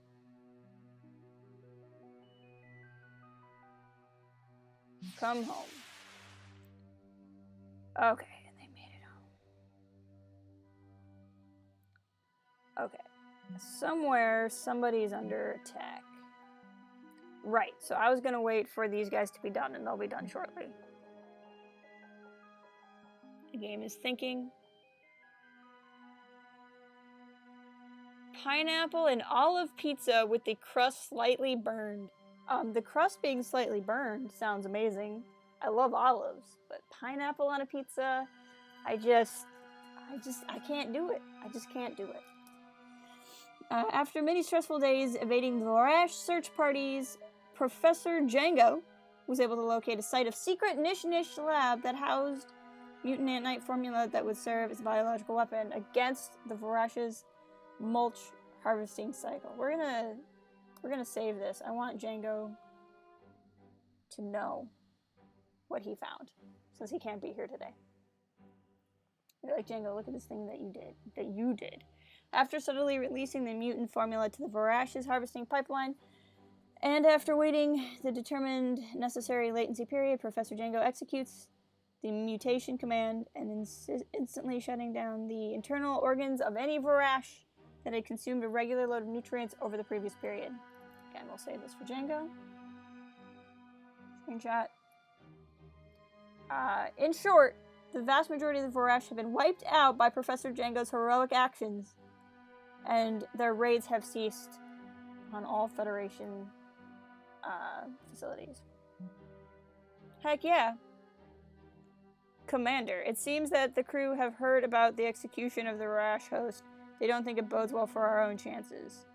Come home. Okay, they made it home. Okay. Somewhere, somebody's under attack. Right, so I was gonna wait for these guys to be done, and they'll be done shortly. The game is thinking. Pineapple and olive pizza with the crust slightly burned. The crust being slightly burned sounds amazing. I love olives, but pineapple on a pizza, I can't do it. I just can't do it. After many stressful days evading the Larash search parties, Professor Django was able to locate a site of secret Nish lab that housed mutant ant-night formula that would serve as a biological weapon against the Varash's mulch harvesting cycle. We're gonna save this. I want Django to know what he found, since he can't be here today. You're like, Django, look at this thing that you did. After subtly releasing the mutant formula to the Vorash's harvesting pipeline, and after waiting the determined necessary latency period, Professor Django executes the mutation command and instantly shutting down the internal organs of any Vorash that had consumed a regular load of nutrients over the previous period. Again, we'll save this for Django. Screenshot. In short, the vast majority of the Vorash have been wiped out by Professor Django's heroic actions, and their raids have ceased on all Federation facilities. Heck yeah. Commander, it seems that the crew have heard about the execution of the Vorash host. They don't think it bodes well for our own chances.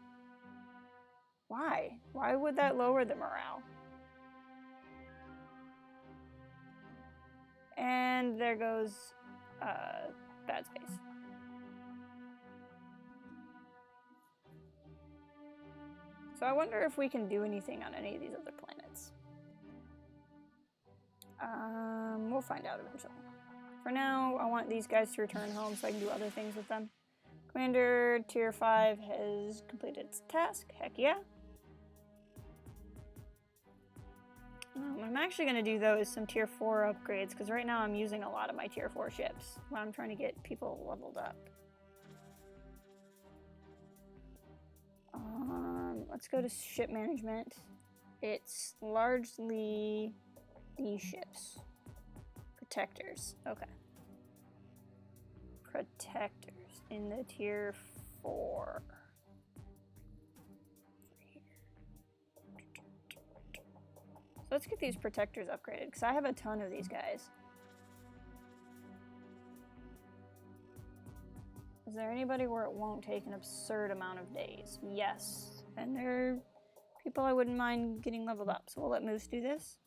Why? Why would that lower the morale? And there goes bad space. So I wonder if we can do anything on any of these other planets. We'll find out eventually. For now, I want these guys to return home so I can do other things with them. Commander Tier 5 has completed its task. Heck yeah. What I'm actually going to do, though, is some Tier 4 upgrades, because right now I'm using a lot of my Tier 4 ships when I'm trying to get people leveled up. Let's go to ship management. It's largely these ships. Protectors. Okay. Protectors in the Tier 4. So let's get these protectors upgraded, because I have a ton of these guys. Is there anybody where it won't take an absurd amount of days? Yes. And there are people I wouldn't mind getting leveled up, so we'll let Moose do this.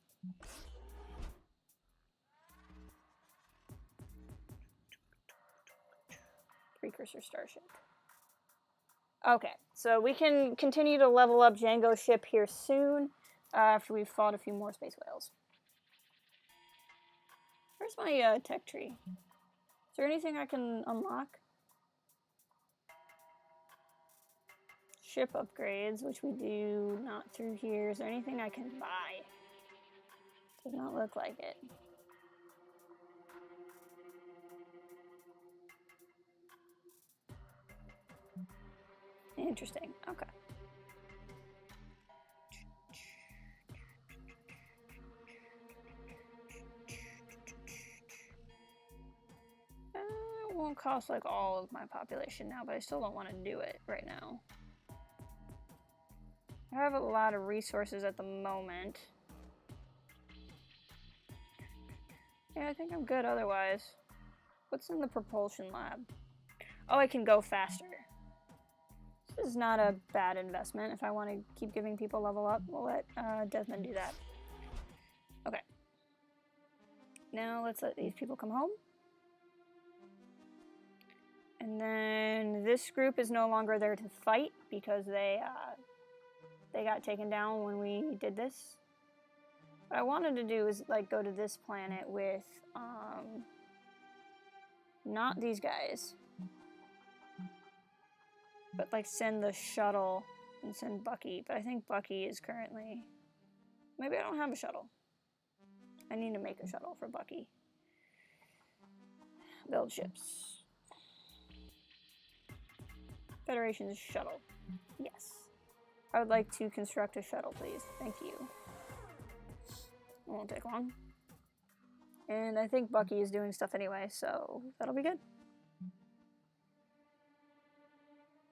Precursor starship. Okay, so we can continue to level up Django's ship here soon, after we've fought a few more space whales. Where's my tech tree? Is there anything I can unlock? Ship upgrades, which we do not through here. Is there anything I can buy? Does not look like it. Interesting. Okay. It won't cost like all of my population now, but I still don't want to do it right now. I have a lot of resources at the moment. Yeah, I think I'm good otherwise. What's in the propulsion lab? Oh, I can go faster. This is not a bad investment. If I want to keep giving people level up, we'll let Desmond do that. Okay. Now let's let these people come home. And then this group is no longer there to fight because they got taken down when we did this. What I wanted to do is like go to this planet with not these guys, but like send the shuttle and send Bucky. But I think Bucky is currently... Maybe I don't have a shuttle. I need to make a shuttle for Bucky. Build ships. Federation's shuttle. Yes. I would like to construct a shuttle, please. Thank you. It won't take long. And I think Bucky is doing stuff anyway, so that'll be good.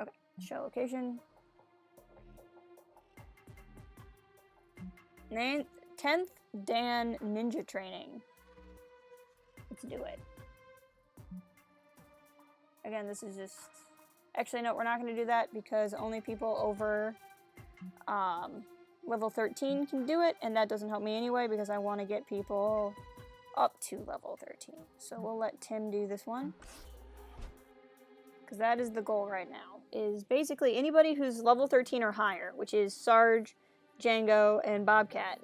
Okay, shell location. 10th Dan Ninja Training. Let's do it. Again, this is just... Actually, no, we're not going to do that because only people over level 13 can do it, and that doesn't help me anyway because I want to get people up to level 13. So we'll let Tim do this one. because that is the goal right now, is basically anybody who's level 13 or higher, which is Sarge, Django, and Bobcat,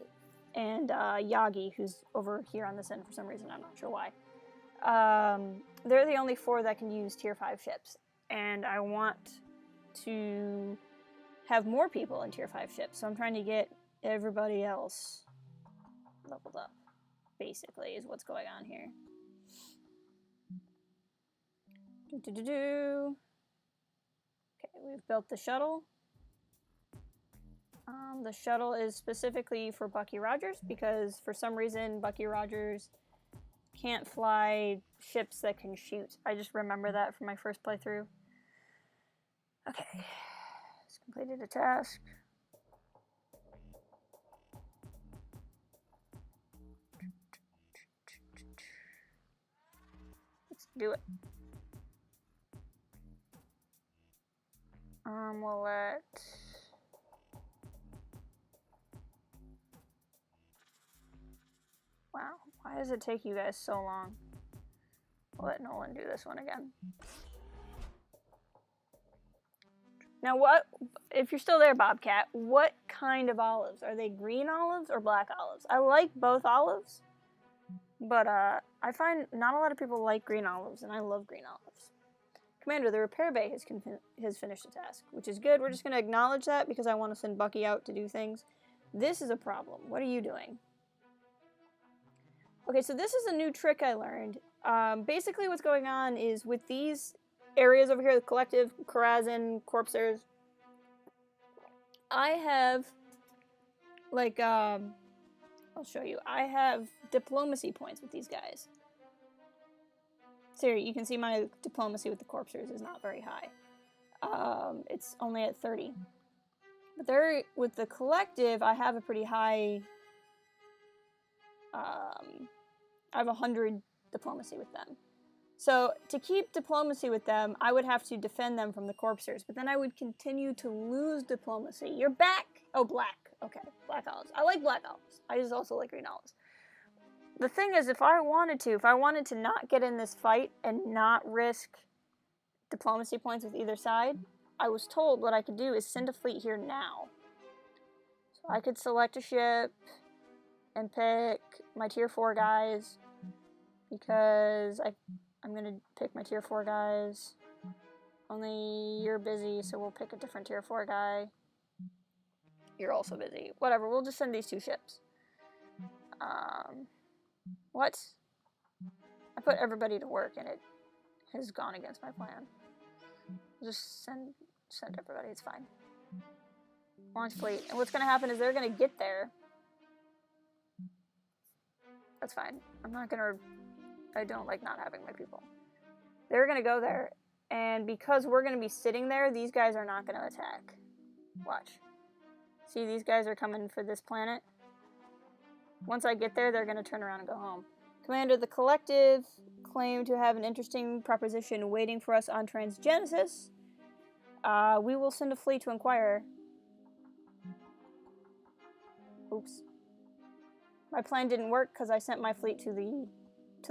and Yagi, who's over here on this end for some reason, I'm not sure why. They're the only 4 that can use tier 5 ships, and I want to have more people in tier 5 ships, so I'm trying to get everybody else leveled up, basically, is what's going on here. Okay, we've built the shuttle. The shuttle is specifically for Bucky Rogers, because for some reason Bucky Rogers can't fly ships that can shoot. I just remember that from my first playthrough. Okay, it's completed a task. Let's do it. We'll let... Wow, why does it take you guys so long? We'll let Nolan do this one again. Now what, if you're still there, Bobcat, what kind of olives? Are they green olives or black olives? I like both olives, but I find not a lot of people like green olives, and I love green olives. Commander, the repair bay has finished the task, which is good. We're just going to acknowledge that because I want to send Bucky out to do things. This is a problem. What are you doing? Okay, so this is a new trick I learned. Basically what's going on is with these areas over here, the Collective, Karazhan, Corpsers, I have, like, I'll show you. I have diplomacy points with these guys. So you can see my diplomacy with the Corpsers is not very high. It's only at 30. But there, with the Collective, I have a pretty high... I have 100 diplomacy with them. So to keep diplomacy with them, I would have to defend them from the Corpsers, but then I would continue to lose diplomacy. You're back! Oh, black. Okay, black olives. I like black olives. I just also like green olives. The thing is, if I wanted to not get in this fight and not risk diplomacy points with either side, I was told what I could do is send a fleet here now. So I could select a ship and pick my tier 4 guys, because I'm going to pick my tier 4 guys. Only you're busy, so we'll pick a different tier 4 guy. You're also busy. Whatever, we'll just send these 2 ships. What? I put everybody to work and it has gone against my plan. Just send everybody, it's fine. Launch fleet. And what's going to happen is they're going to get there. That's fine. I don't like not having my people. They're going to go there, and because we're going to be sitting there, these guys are not going to attack. Watch. See, these guys are coming for this planet. Once I get there, they're going to turn around and go home. Commander, the Collective claim to have an interesting proposition waiting for us on Transgenesis. We will send a fleet to inquire. Oops. My plan didn't work because I sent my fleet to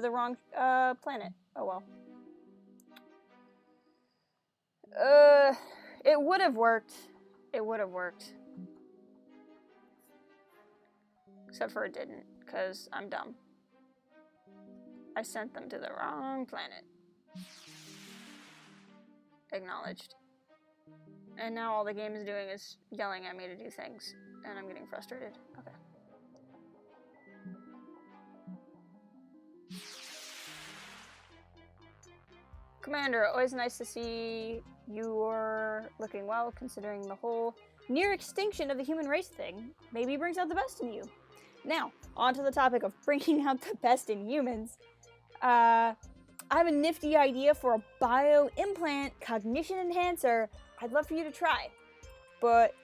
the wrong planet. Oh well. It would have worked. It would have worked. Except for it didn't, because I'm dumb. I sent them to the wrong planet. Acknowledged. And now all the game is doing is yelling at me to do things, and I'm getting frustrated. Okay. Commander, always nice to see you're looking well, considering the whole near extinction of the human race thing. Maybe brings out the best in you. Now, on to the topic of bringing out the best in humans. I have a nifty idea for a bio-implant cognition enhancer I'd love for you to try. But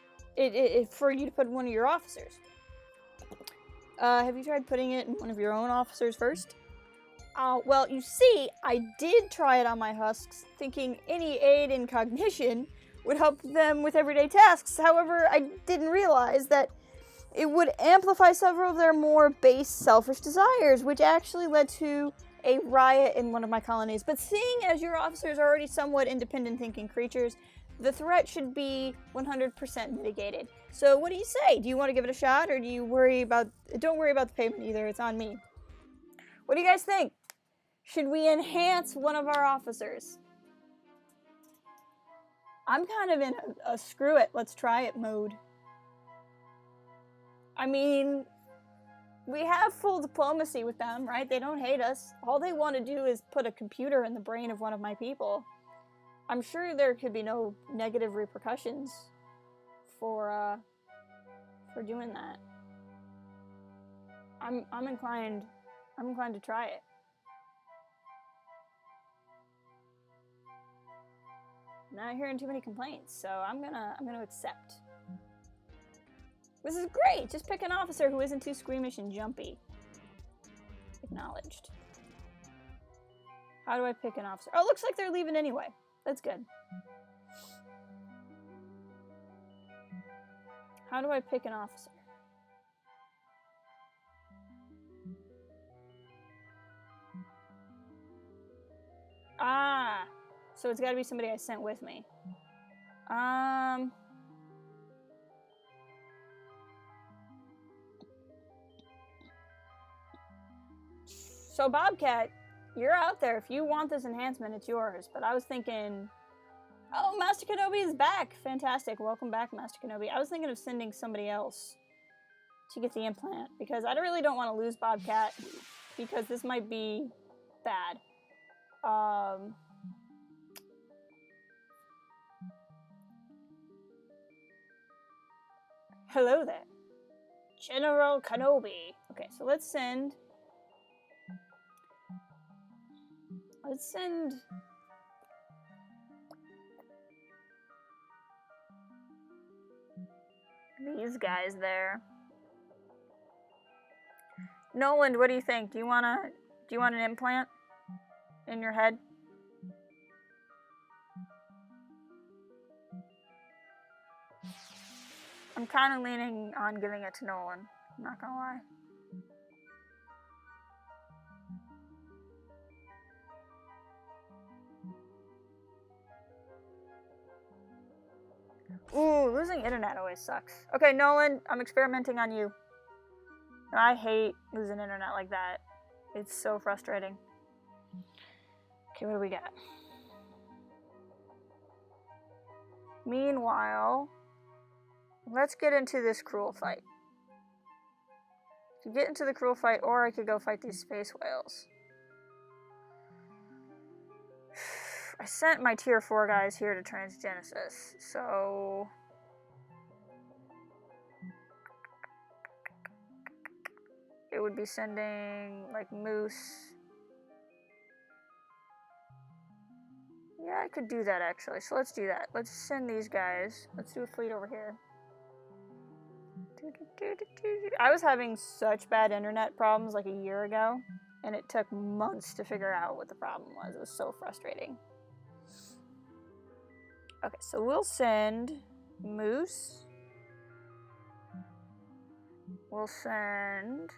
for you to put in one of your officers. Have you tried putting it in one of your own officers first? Well, you see, I did try it on my husks, thinking any aid in cognition would help them with everyday tasks. However, I didn't realize that it would amplify several of their more base, selfish desires, which actually led to a riot in one of my colonies. But seeing as your officers are already somewhat independent thinking creatures, the threat should be 100% mitigated. So what do you say? Do you want to give it a shot, or do you worry about... Don't worry about the payment either, it's on me. What do you guys think? Should we enhance one of our officers? I'm kind of in a screw it, let's try it mode. I mean, we have full diplomacy with them, right? They don't hate us. All they want to do is put a computer in the brain of one of my people. I'm sure there could be no negative repercussions for doing that. I'm inclined to try it. Not hearing too many complaints, so I'm gonna accept. This is great! Just pick an officer who isn't too squeamish and jumpy. Acknowledged. How do I pick an officer? Oh, looks like they're leaving anyway. That's good. How do I pick an officer? Ah! So it's gotta be somebody I sent with me. So Bobcat, you're out there. If you want this enhancement, it's yours. But I was thinking... Oh, Master Kenobi is back! Fantastic. Welcome back, Master Kenobi. I was thinking of sending somebody else to get the implant, because I really don't want to lose Bobcat, because this might be bad. Hello there. General Kenobi. Okay, so let's send these guys there. Nolan, what do you think? Do you want an implant in your head? I'm kind of leaning on giving it to Nolan. I'm not gonna lie. Ooh, losing internet always sucks. Okay, Nolan, I'm experimenting on you. I hate losing internet like that. It's so frustrating. Okay, what do we got? Meanwhile, let's get into this cruel fight. To get into the cruel fight, or I could go fight these space whales. I sent my tier 4 guys here to Transgenesis, so... It would be sending, like, Moose. Yeah, I could do that, actually, so let's do that. Let's send these guys. Let's do a fleet over here. I was having such bad internet problems, like, a year ago, and it took months to figure out what the problem was. It was so frustrating. Okay, so we'll send Moose. We'll send...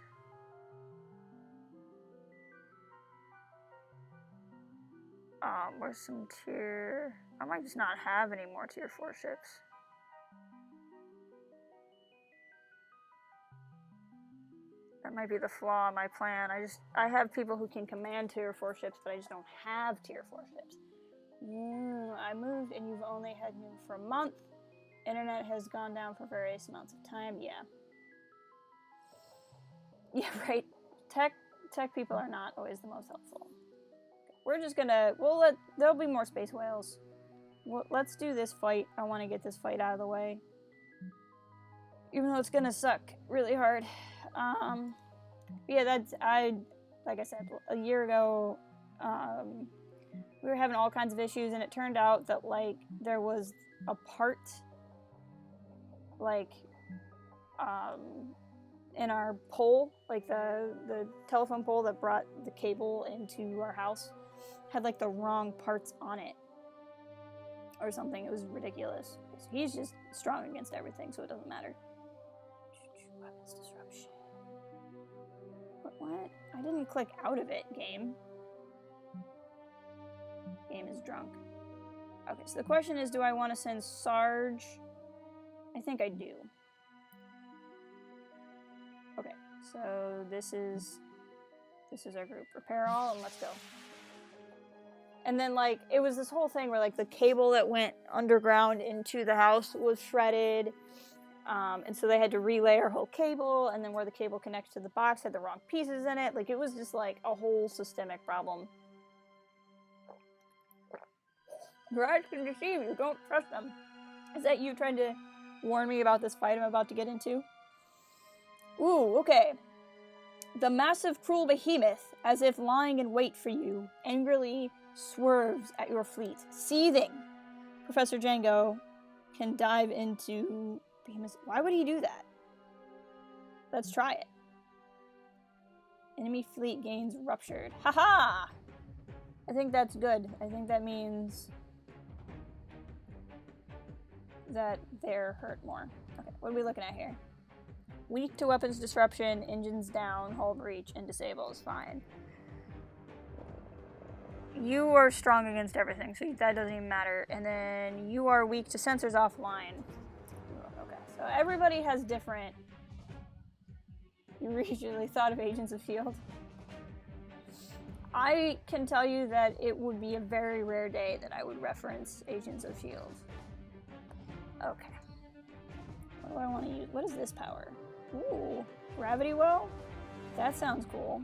where's some tier... I might just not have any more tier 4 ships. That might be the flaw in my plan. I have people who can command tier 4 ships, but I just don't have tier 4 ships. I moved and you've only had me for a month. Internet has gone down for various amounts of time. Yeah. Yeah, right. Tech people are not always the most helpful. We're just gonna, there'll be more space whales. Let's do this fight. I want to get this fight out of the way. Even though it's gonna suck really hard. Yeah, like I said, a year ago, we were having all kinds of issues, and it turned out that, like, there was a part, like, in our pole, like the telephone pole that brought the cable into our house, had, like, the wrong parts on it. Or something. It was ridiculous. He's just strong against everything, so it doesn't matter. Weapons disruption. What? I didn't click out of it, game. Game is drunk. Okay, so the question is, do I want to send Sarge? I think I do. Okay, so this is our group. Repair all and let's go. And then, like, it was this whole thing where, like, the cable that went underground into the house was shredded. And so they had to relay our whole cable, and then where the cable connects to the box had the wrong pieces in it. Like, it was just, like, a whole systemic problem. Your eyes can deceive you. Don't trust them. Is that you trying to warn me about this fight I'm about to get into? Ooh, okay. The massive, cruel behemoth, as if lying in wait for you, angrily swerves at your fleet, seething. Professor Django can dive into behemoth. Why would he do that? Let's try it. Enemy fleet gains ruptured. Haha! I think that's good. I think that means that they're hurt more. Okay, what are we looking at here? Weak to weapons disruption, engines down, hull breach, and disable is fine. You are strong against everything, so that doesn't even matter. And then you are weak to sensors offline. Okay, so everybody has different... You originally thought of Agents of S.H.I.E.L.D. I can tell you that it would be a very rare day that I would reference Agents of S.H.I.E.L.D. Okay. What do I want to use? What is this power? Ooh, gravity well? That sounds cool.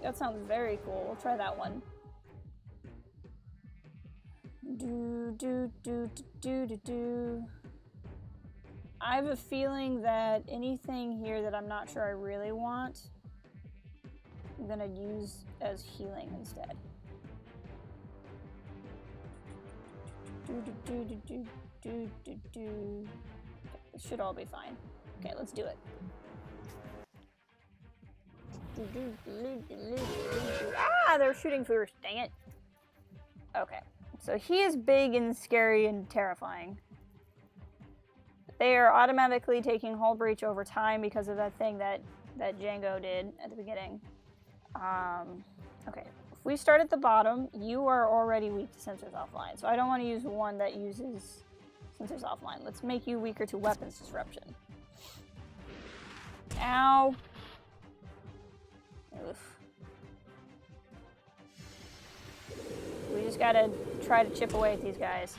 That sounds very cool. We'll try that one. I have a feeling that anything here that I'm not sure I really want, I'm gonna use as healing instead. It should all be fine. Okay, let's do it. Ah, they're shooting first. Dang it. Okay, so he is big and scary and terrifying. They are automatically taking hull breach over time because of that thing that Django did at the beginning. Okay, if we start at the bottom, you are already weak to sensors offline, so I don't want to use one that uses sensors offline. Let's make you weaker to weapons disruption. Ow. Oof. We just gotta try to chip away at these guys.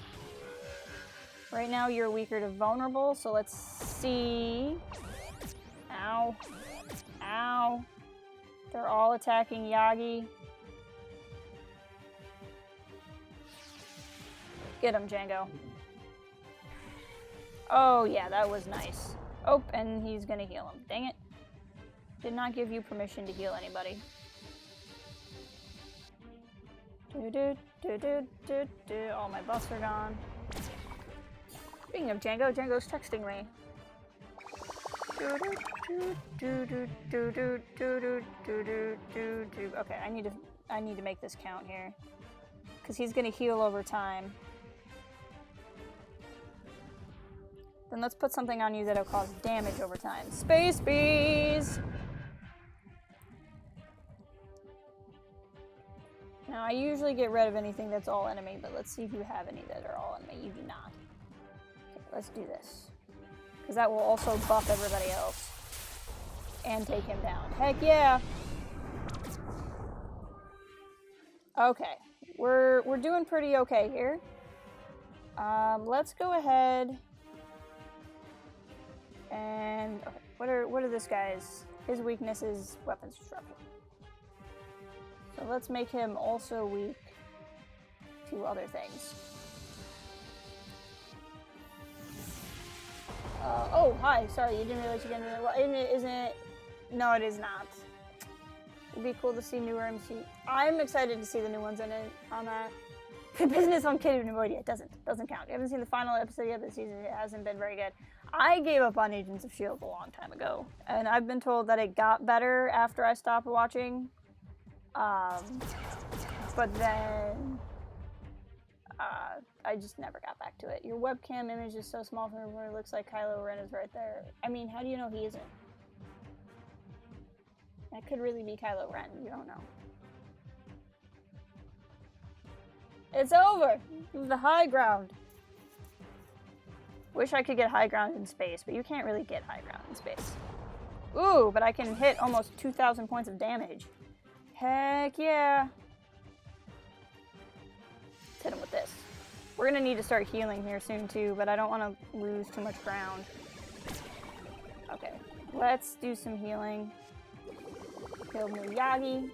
Right now you're weaker to vulnerable, so let's see. Ow. Ow. They're all attacking Yagi. Get him, Django. Oh yeah, that was nice. Oh, and he's gonna heal him. Dang it. Did not give you permission to heal anybody. All my buffs are gone. Speaking of Django, Django's texting me. Okay, I need to make this count here. Because he's gonna heal over time. Then let's put something on you that'll cause damage over time. Space bees! Now, I usually get rid of anything that's all enemy, but let's see if you have any that are all enemy. You do not. Okay, let's do this. Because that will also buff everybody else. And take him down. Heck yeah! Okay. We're doing pretty okay here. Let's go ahead and... Okay, what are this guy's... His weakness is weapons disruption. So let's make him also weak to other things. Oh, hi. Sorry, you didn't realize you didn't really... Isn't it? No, it is not. It'd be cool to see newer MC. I'm excited to see the new ones in it on that. Business on Kid Cambodia. It doesn't count. You haven't seen the final episode yet this season. It hasn't been very good. I gave up on Agents of S.H.I.E.L.D. a long time ago. And I've been told that it got better after I stopped watching. But then I just never got back to it. Your webcam image is so small from where it looks like Kylo Ren is right there. I mean, how do you know he isn't? That could really be Kylo Ren. You don't know. It's over! The high ground. Wish I could get high ground in space, but you can't really get high ground in space. Ooh, but I can hit almost 2,000 points of damage. Heck yeah. Let's hit him with this. We're gonna need to start healing here soon too, but I don't want to lose too much ground. Okay, let's do some healing. Kill Miyagi.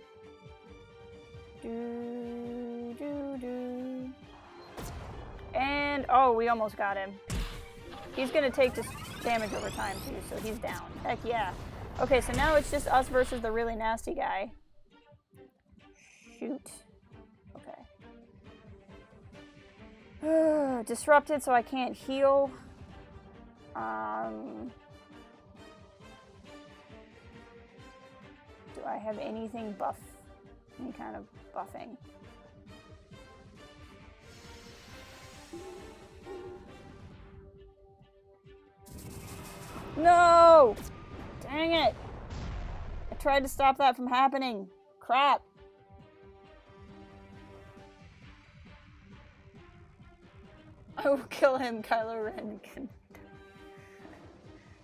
And, oh, we almost got him. He's gonna take this damage over time too, so he's down. Heck yeah. Okay, so now it's just us versus the really nasty guy. Shoot. Okay. Disrupted, so I can't heal. Do I have anything buff? Any kind of buffing? No! Dang it! I tried to stop that from happening. Crap. I will kill him, Kylo Ren.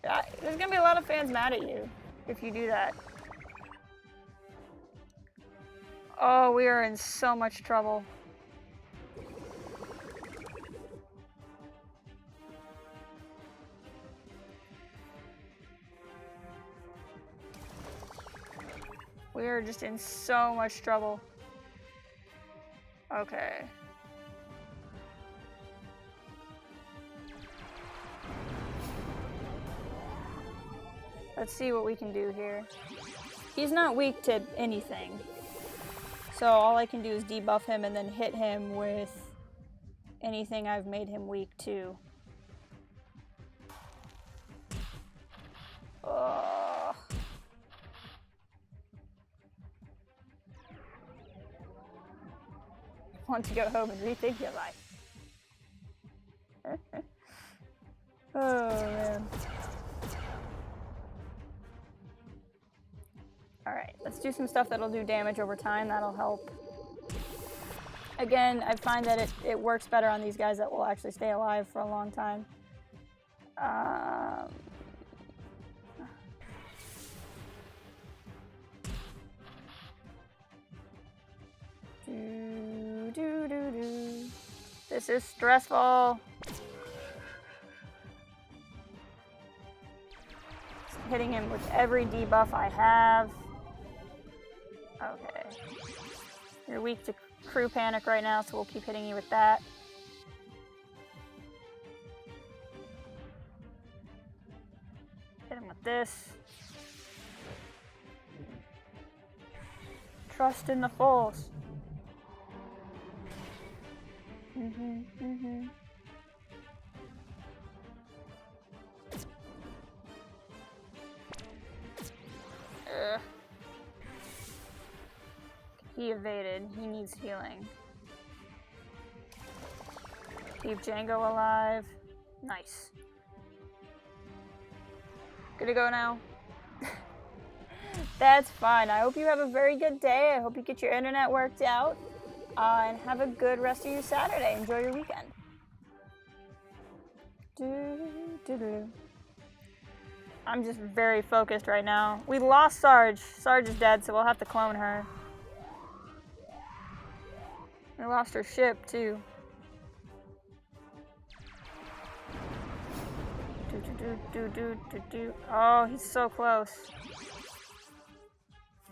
Yeah, there's gonna be a lot of fans mad at you if you do that. Oh, we are in so much trouble. We are just in so much trouble. Okay. Let's see what we can do here. He's not weak to anything. So all I can do is debuff him and then hit him with anything I've made him weak to. Ugh. Want to go home and rethink your life. Oh man. Alright, let's do some stuff that'll do damage over time. That'll help. Again, I find that it works better on these guys that will actually stay alive for a long time. This is stressful. Just hitting him with every debuff I have. Okay. You're weak to crew panic right now, so we'll keep hitting you with that. Hit him with this. Trust in the Force. Ugh. He evaded. He needs healing. Keep Django alive. Nice. Good to go now? That's fine. I hope you have a very good day. I hope you get your internet worked out. And have a good rest of your Saturday. Enjoy your weekend. I'm just very focused right now. We lost Sarge. Sarge is dead, so we'll have to clone her. We lost her ship, too. Oh, he's so close.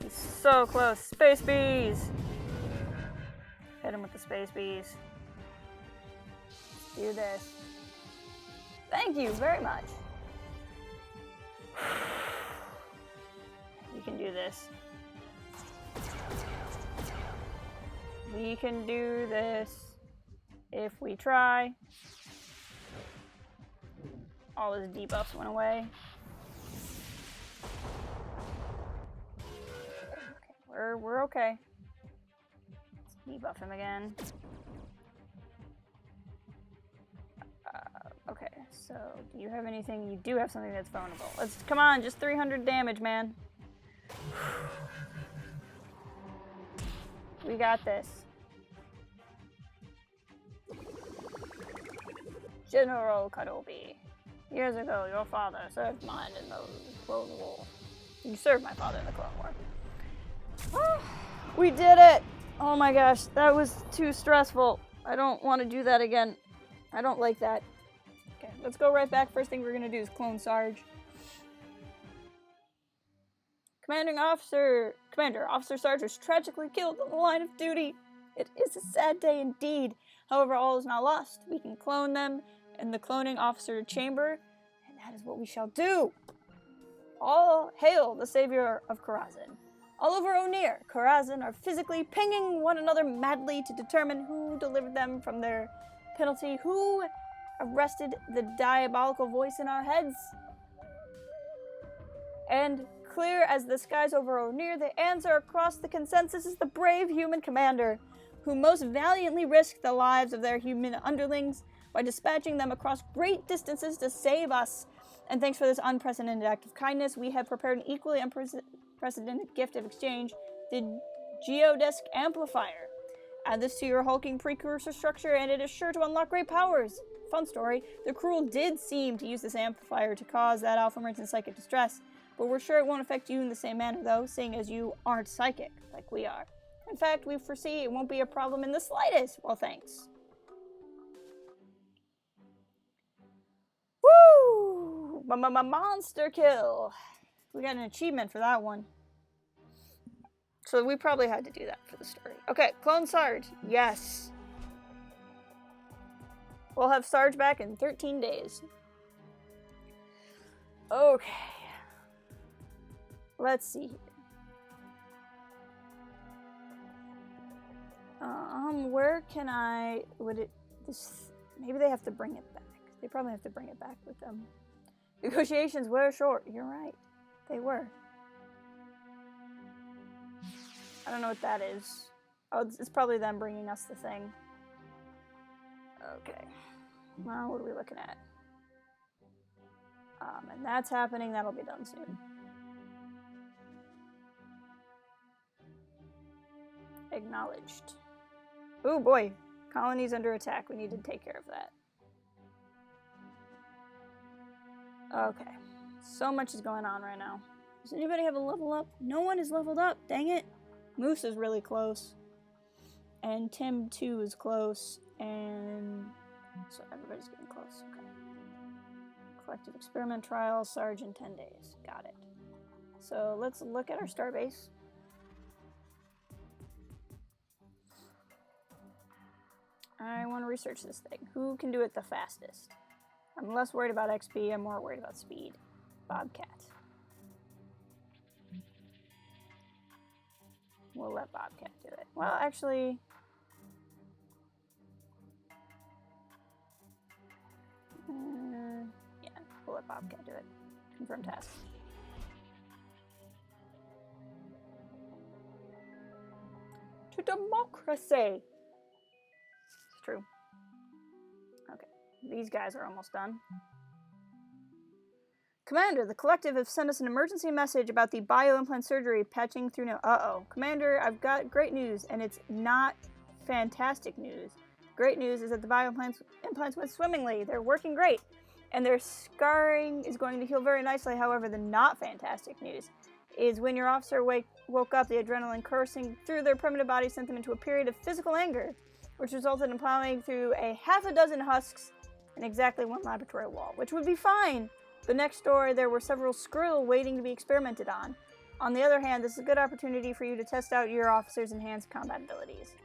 He's so close. Space bees! Hit him with the space bees. Do this. Thank you very much. You can do this. We can do this if we try. All his debuffs went away. Okay, we're okay. Let's debuff him again. Okay, so do you have anything? You do have something that's vulnerable. Let's come on, just 300 damage, man. We got this. General Kenobi. Years ago, your father served mine in the Clone War. You served my father in the Clone War. We did it! Oh my gosh, that was too stressful. I don't want to do that again. I don't like that. Okay, let's go right back. First thing we're gonna do is clone Sarge. Commander, Officer Sarge was tragically killed on the line of duty. It is a sad day indeed. However, all is not lost. We can clone them in the cloning officer chamber, and that is what we shall do. All hail the savior of Karazhan. All over O'Near, Karazhan are physically pinging one another madly to determine who delivered them from their penalty, who arrested the diabolical voice in our heads. And clear as the skies over O'Near, the answer across the consensus is the brave human commander, who most valiantly risked the lives of their human underlings by dispatching them across great distances to save us. And thanks for this unprecedented act of kindness, we have prepared an equally unprecedented gift of exchange, the Geodesic Amplifier. Add this to your hulking precursor structure and it is sure to unlock great powers. Fun story, the Cruel did seem to use this amplifier to cause that Alpha Merchant psychic distress, but we're sure it won't affect you in the same manner though, seeing as you aren't psychic, like we are. In fact, we foresee it won't be a problem in the slightest. Well, thanks. Woo! Monster kill! We got an achievement for that one. So we probably had to do that for the story. Okay, clone Sarge. Yes. We'll have Sarge back in 13 days. Okay. Let's see here. Where can I... maybe they have to bring it back. They probably have to bring it back with them. Negotiations were short. You're right. They were. I don't know what that is. Oh, it's probably them bringing us the thing. Okay. Well, what are we looking at? And that's happening. That'll be done soon. Acknowledged. Oh boy. Colony's under attack. We need to take care of that. Okay. So much is going on right now. Does anybody have a level up? No one is leveled up. Dang it. Moose is really close. And Tim 2 is close. And so everybody's getting close. Okay. Collective experiment trial. Sarge in 10 days. Got it. So let's look at our starbase. I want to research this thing. Who can do it the fastest? I'm less worried about XP, I'm more worried about speed. Bobcat. We'll let Bobcat do it. Well, actually... yeah, we'll let Bobcat do it. Confirm task. To democracy! It's true. Okay, these guys are almost done. Commander, the Collective have sent us an emergency message about the bioimplant surgery patching through now. Uh-oh. Commander, I've got great news, and it's not fantastic news. Great news is that the bioimplants went swimmingly. They're working great, and their scarring is going to heal very nicely. However, the not fantastic news is when your officer woke up, the adrenaline coursing through their primitive body sent them into a period of physical anger, which resulted in plowing through a half a dozen husks and exactly one laboratory wall, which would be fine. But next door, there were several Skrill waiting to be experimented on. On the other hand, this is a good opportunity for you to test out your officer's enhanced combat abilities.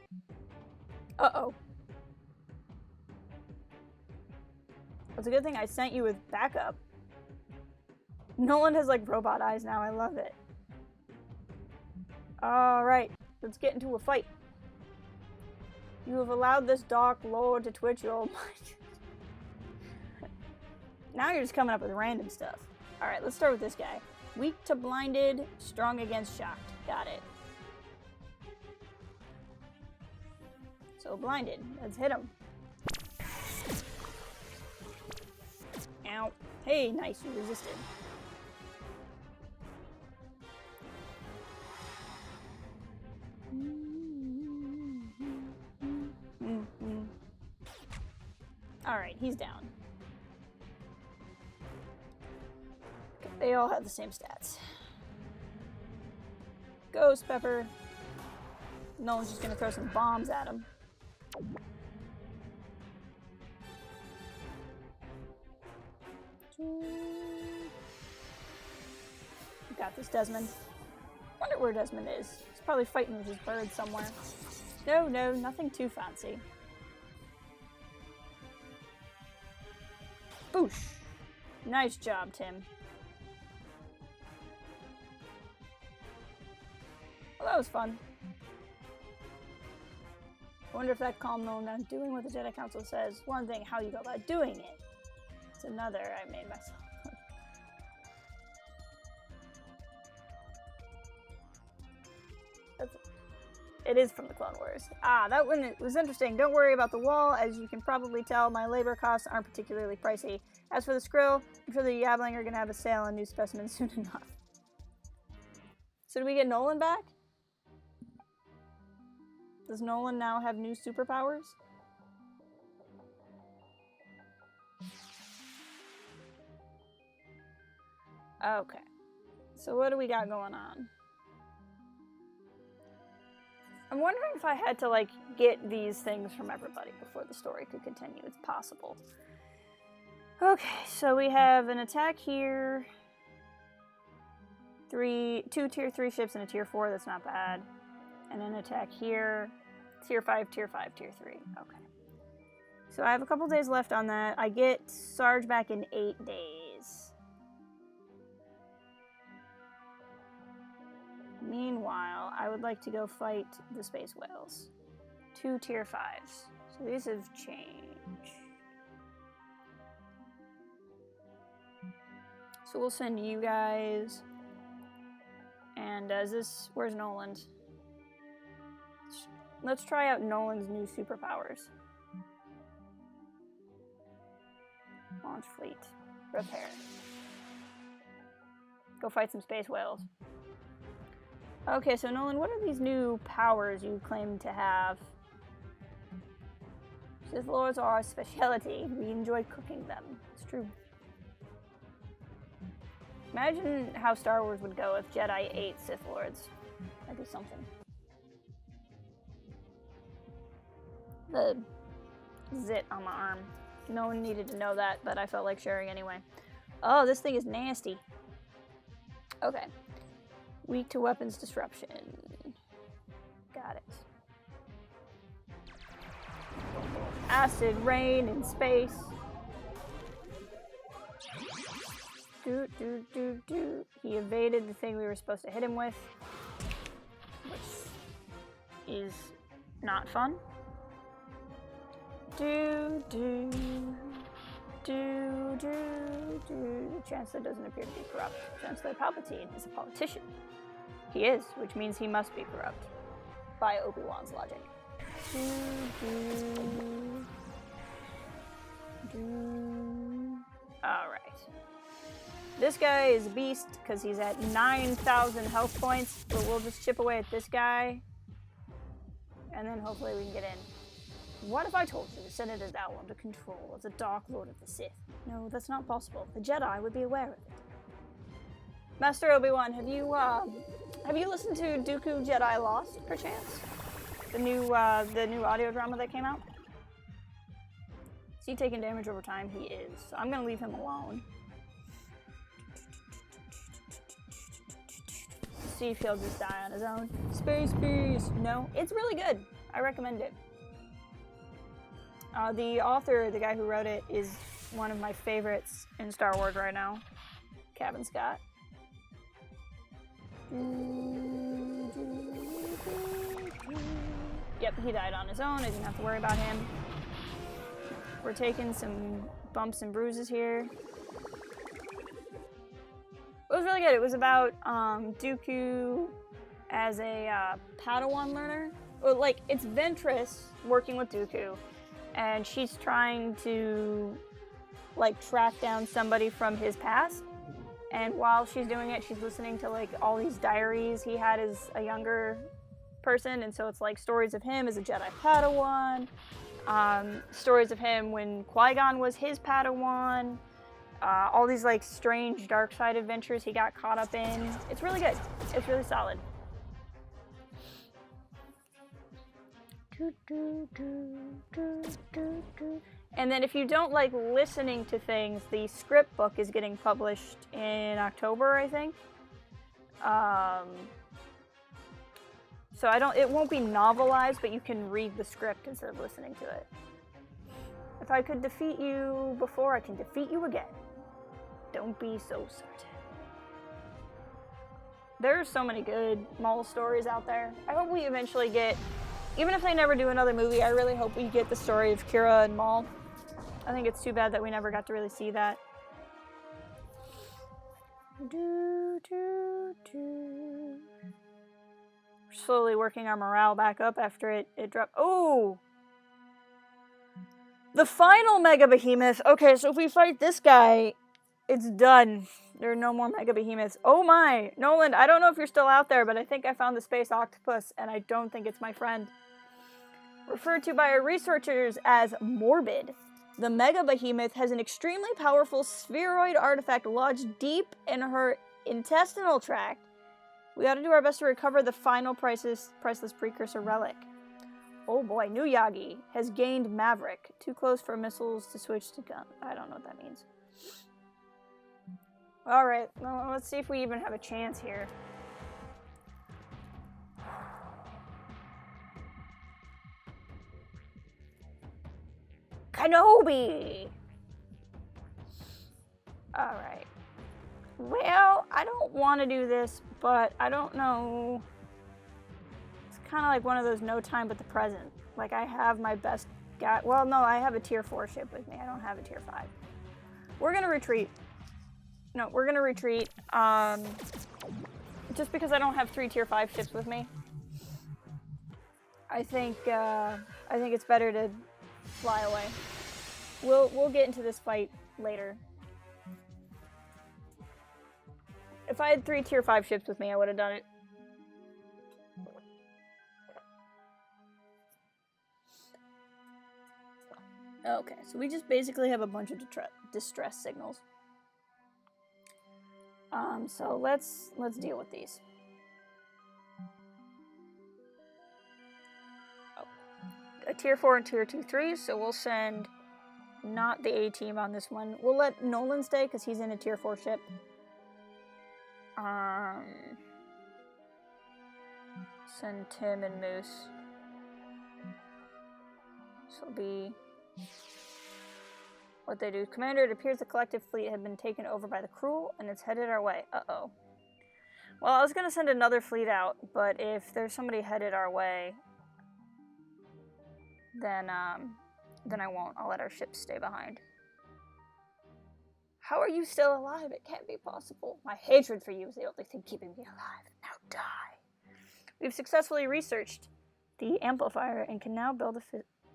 Uh-oh. It's a good thing I sent you with backup. Nolan has, like, robot eyes now. I love it. Alright, let's get into a fight. You have allowed this dark lord to twitch your mind. Now you're just coming up with random stuff. Alright, let's start with this guy. Weak to blinded, strong against shocked. Got it. So blinded. Let's hit him. Ow. Hey, nice, you resisted. Alright, he's down. They all have the same stats. Ghost Pepper. No one's just gonna throw some bombs at him. Got this, Desmond. Wonder where Desmond is. He's probably fighting with his bird somewhere. No, nothing too fancy. Boosh! Nice job, Tim. Well, that was fun. I wonder if that calm known I'm doing what the Jedi Council says. One thing, how you go about doing it. It's another I made myself. It is from the Clone Wars. Ah, that one was interesting. Don't worry about the wall. As you can probably tell, my labor costs aren't particularly pricey. As for the Skrill, I'm sure the Yabling are going to have a sale on new specimens soon enough. So do we get Nolan back? Does Nolan now have new superpowers? Okay. So what do we got going on? I'm wondering if I had to, like, get these things from everybody before the story could continue. It's possible. Okay, so we have an attack here. 2 tier 3 ships and a tier 4. That's not bad. And an attack here. Tier 5, tier 5, tier 3. Okay. So I have a couple days left on that. I get Sarge back in 8 days. Meanwhile, I would like to go fight the space whales. 2 tier 5s. So these have changed. So we'll send you guys. And where's Nolan? Let's try out Nolan's new superpowers. Launch fleet. Repair. Go fight some space whales. Okay, so Nolan, what are these new powers you claim to have? Sith Lords are our specialty. We enjoy cooking them. It's true. Imagine how Star Wars would go if Jedi ate Sith Lords. That'd be something. The zit on my arm. No one needed to know that, but I felt like sharing anyway. Oh, this thing is nasty. Okay. Weak to weapons disruption. Got it. Acid rain in space. He evaded the thing we were supposed to hit him with, which is not fun. The Chancellor doesn't appear to be corrupt. Chancellor Palpatine is a politician. He is, which means he must be corrupt. By Obi-Wan's logic. Alright. This guy is a beast because he's at 9,000 health points, but we'll just chip away at this guy. And then hopefully we can get in. What if I told you the Senate is now under control of the Dark Lord of the Sith? No, that's not possible. The Jedi would be aware of it. Master Obi-Wan, have you listened to Dooku Jedi Lost, perchance? The new audio drama that came out? Is he taking damage over time? He is. So I'm gonna leave him alone. See if he'll just die on his own. Space Beast! No, it's really good. I recommend it. The author, the guy who wrote it, is one of my favorites in Star Wars right now. Kevin Scott. Yep, he died on his own. I didn't have to worry about him. We're taking some bumps and bruises here. It was really good. It was about Dooku as a Padawan learner. Well, like, it's Ventress working with Dooku, and she's trying to, like, track down somebody from his past. And while she's doing it, she's listening to, like, all these diaries he had as a younger person, and so it's like stories of him as a Jedi Padawan, stories of him when Qui-Gon was his Padawan, all these like strange dark side adventures he got caught up in. It's really good. It's really solid. And then if you don't like listening to things, the script book is getting published in October, I think. So it won't be novelized, but you can read the script instead of listening to it. If I could defeat you before, I can defeat you again. Don't be so certain. There are so many good Maul stories out there. I hope we eventually get, even if they never do another movie, I really hope we get the story of Kira and Maul. I think it's too bad that we never got to really see that. We're slowly working our morale back up after it dropped. Oh! The final Mega Behemoth. Okay, so if we fight this guy, it's done. There are no more Mega Behemoths. Oh my! Nolan, I don't know if you're still out there, but I think I found the space octopus, and I don't think it's my friend. Referred to by our researchers as Morbid, the Mega Behemoth has an extremely powerful spheroid artifact lodged deep in her intestinal tract. We ought to do our best to recover the final priceless precursor relic. Oh boy, New Yagi has gained Maverick. Too close for missiles to switch to gun. I don't know what that means. Alright, well, let's see if we even have a chance here. Kenobi! Alright. Well, I don't want to do this, but I don't know. It's kind of like one of those no time but the present. Like, I have my best guy. Well, no, I have a tier 4 ship with me. I don't have a tier 5. We're going to retreat. No, we're going to retreat. Just because I don't have 3 tier 5 ships with me. I think it's better to fly away. We'll get into this fight later. If I had 3 tier 5 ships with me, I would have done it. Okay, so we just basically have a bunch of distress signals. So let's deal with these. Oh. A tier 4 and tier 2 3s, so we'll send not the A team on this one. We'll let Nolan stay because he's in a tier 4 ship. Send Tim and Moose. This will be what they do. Commander, it appears the collective fleet had been taken over by the Cruel, and it's headed our way. Uh-oh. Well, I was going to send another fleet out, but if there's somebody headed our way, then I won't. I'll let our ships stay behind. How are you still alive? It can't be possible. My hatred for you is the only thing keeping me alive. Now die. We've successfully researched the amplifier and can now build a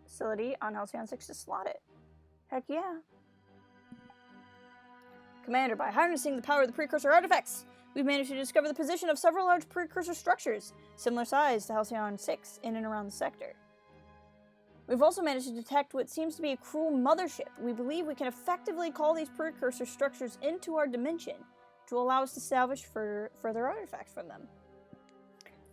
facility on Halcyon 6 to slot it. Heck yeah. Commander, by harnessing the power of the precursor artifacts, we've managed to discover the position of several large precursor structures, similar size to Halcyon 6, in and around the sector. We've also managed to detect what seems to be a cruel mothership. We believe we can effectively call these precursor structures into our dimension to allow us to salvage further artifacts from them.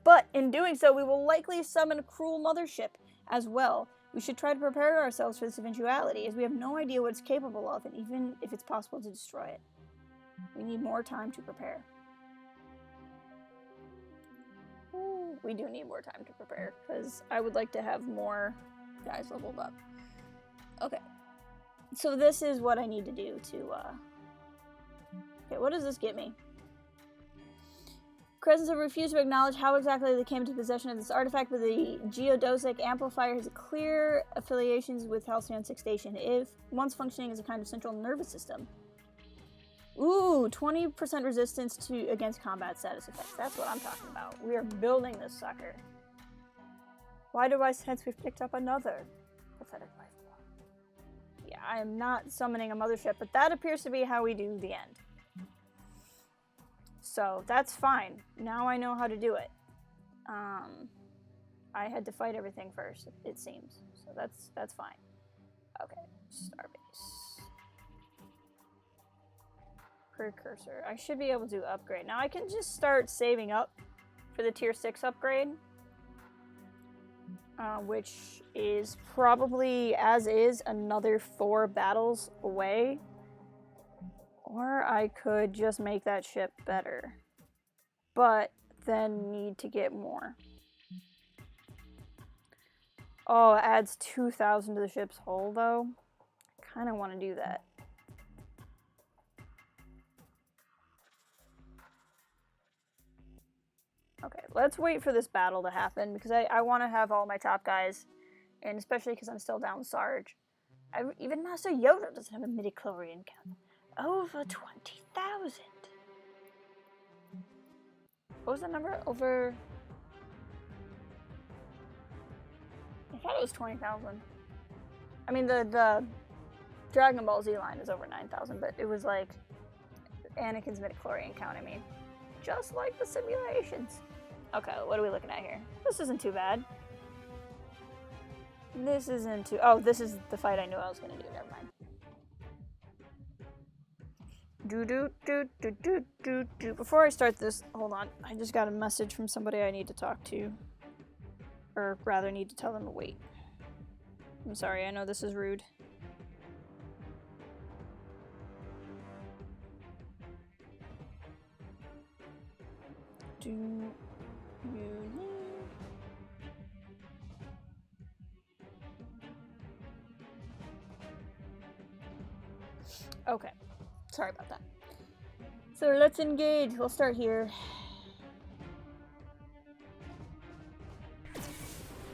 But in doing so, we will likely summon a cruel mothership as well. We should try to prepare ourselves for this eventuality, as we have no idea what it's capable of, and even if it's possible to destroy it. We need more time to prepare. Ooh, we do need more time to prepare, because I would like to have more guys leveled up. Okay. So this is what I need to do to, Okay, what does this get me? Crescents have refused to acknowledge how exactly they came into possession of this artifact, but the geodesic amplifier has clear affiliations with Halcyon 6 Station, if once functioning as a kind of central nervous system. Ooh, 20% resistance against combat status effects. That's what I'm talking about. We are building this sucker. Why do I sense we've picked up another pathetic life form? Yeah, I am not summoning a mothership, but that appears to be how we do the end. So, that's fine. Now I know how to do it. I had to fight everything first, it seems. So that's fine. Okay, Starbase. Precursor. I should be able to upgrade. Now I can just start saving up for the tier 6 upgrade. Which is probably, as is, another 4 battles away. Or I could just make that ship better. But then need to get more. Oh, it adds 2,000 to the ship's hull, though. I kind of want to do that. Okay, let's wait for this battle to happen, because I want to have all my top guys, and especially because I'm still down Sarge. Even Master Yoda doesn't have a midichlorian count. Over 20,000. What was the number? Over... I thought it was 20,000. I mean, the Dragon Ball Z line is over 9,000, but it was like Anakin's midichlorian count, I mean. Just like the simulations. Okay, what are we looking at here? This isn't too bad. This isn't too... Oh, this is the fight I knew I was going to do. Never mind. Do. Before I start this, hold on. I just got a message from somebody I need to talk to. Or rather, need to tell them to wait. I'm sorry, I know this is rude. Do you need... Okay. Sorry about that. So let's engage. We'll start here.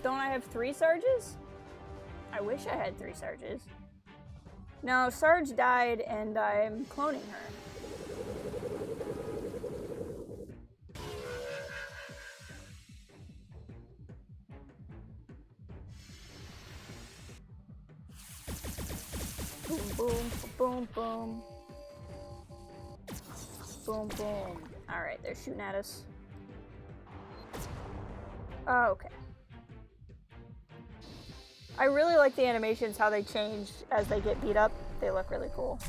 Don't I have 3 Sarges? I wish I had 3 Sarges. No, Sarge died and I'm cloning her. Boom, boom, boom. Boom, boom. Alright, they're shooting at us. Okay. I really like the animations, how they change as they get beat up. They look really cool.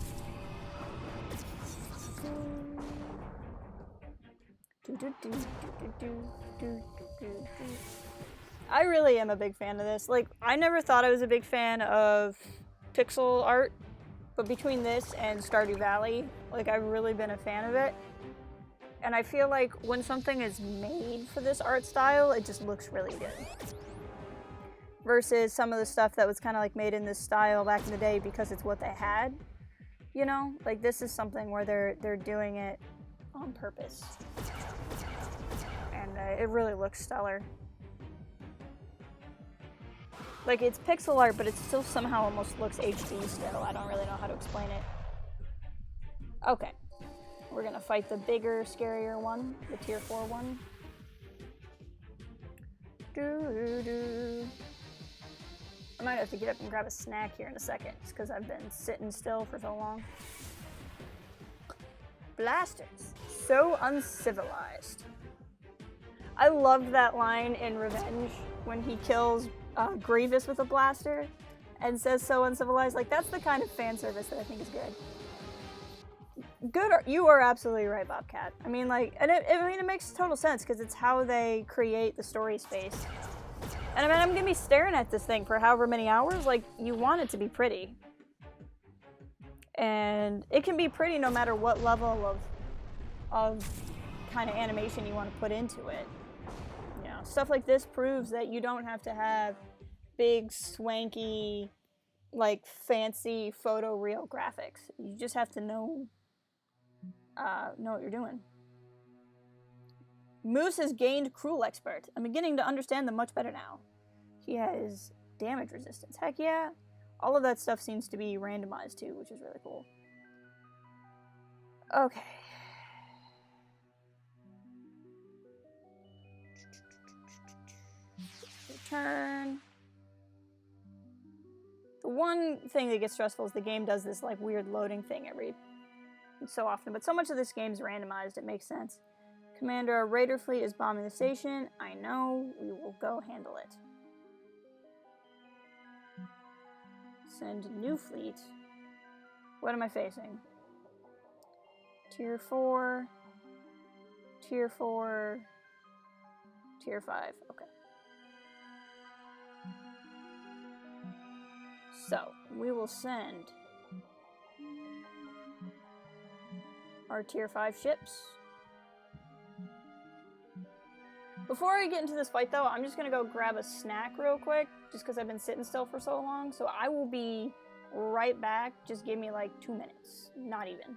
I really am a big fan of this. Like, I never thought I was a big fan of pixel art, but between this and Stardew Valley, like, I've really been a fan of it. And I feel like when something is made for this art style, it just looks really good. Versus some of the stuff that was kind of like made in this style back in the day because it's what they had. You know? Like, this is something where they're doing it on purpose. And it really looks stellar. Like, it's pixel art, but it still somehow almost looks HD still. I don't really know how to explain it. Okay. We're gonna fight the bigger, scarier one. The tier 4 one. Doo-doo-doo. I might have to get up and grab a snack here in a second, just because I've been sitting still for so long. Blasters. So uncivilized. I love that line in Revenge when he kills Grievous with a blaster and says so uncivilized. Like, that's the kind of fan service that I think is good. You are absolutely right, Bobcat. I mean, like, and it makes total sense because it's how they create the story space. And I mean, I'm gonna be staring at this thing for however many hours. Like, you want it to be pretty, and it can be pretty no matter what level of kind of animation you want to put into it. You know, stuff like this proves that you don't have to have big, swanky, like, fancy photoreal graphics. You just have to know what you're doing. Moose has gained Cruel Expert. I'm beginning to understand them much better now. He has damage resistance. Heck yeah. All of that stuff seems to be randomized too, which is really cool. Okay. Return. The one thing that gets stressful is the game does this like weird loading thing every so often, but so much of this game's randomized, it makes sense. Commander, our raider fleet is bombing the station. I know. We will go handle it. Send new fleet. What am I facing? Tier 4. Tier 4. Tier 5. Okay. So, we will send our Tier 5 ships. Before I get into this fight, though, I'm just going to go grab a snack real quick, just because I've been sitting still for so long. So I will be right back. Just give me like 2 minutes. Not even.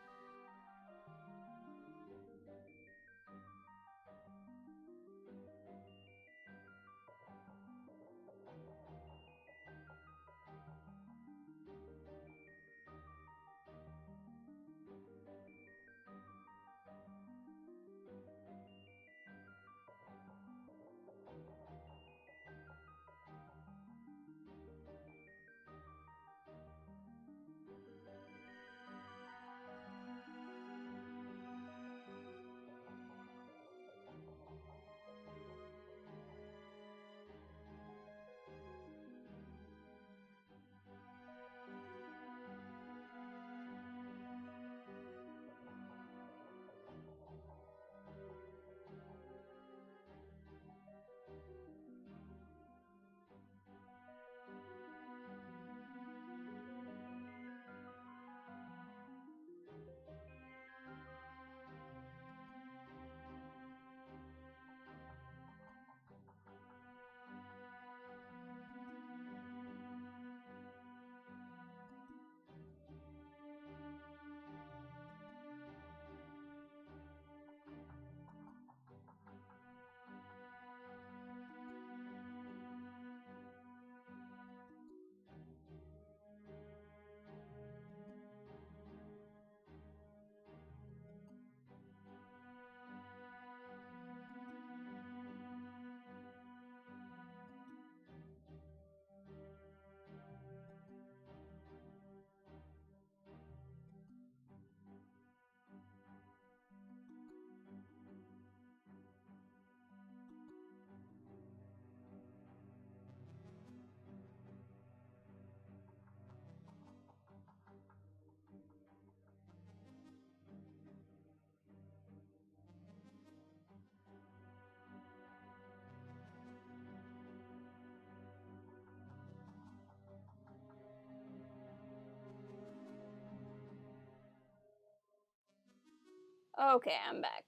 Okay, I'm back.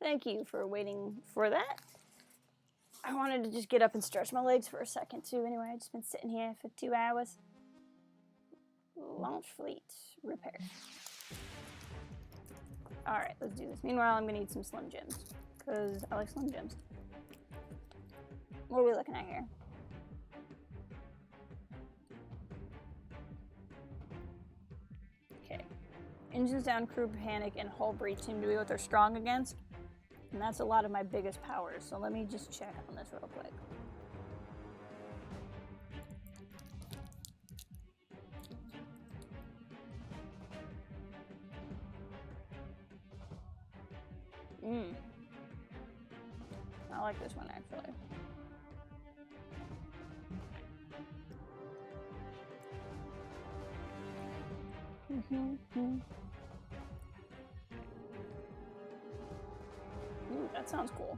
Thank you for waiting for that. I wanted to just get up and stretch my legs for a second too. Anyway, I've just been sitting here for 2 hours. Launch fleet repair. Alright, let's do this. Meanwhile, I'm gonna need some Slim Jims, because I like Slim Jims. What are we looking at here? Okay. Engines down, crew panic, and hull breach seem to be what they're strong against. And that's a lot of my biggest powers, so let me just check on this real quick. I like this one, actually. Ooh, that sounds cool.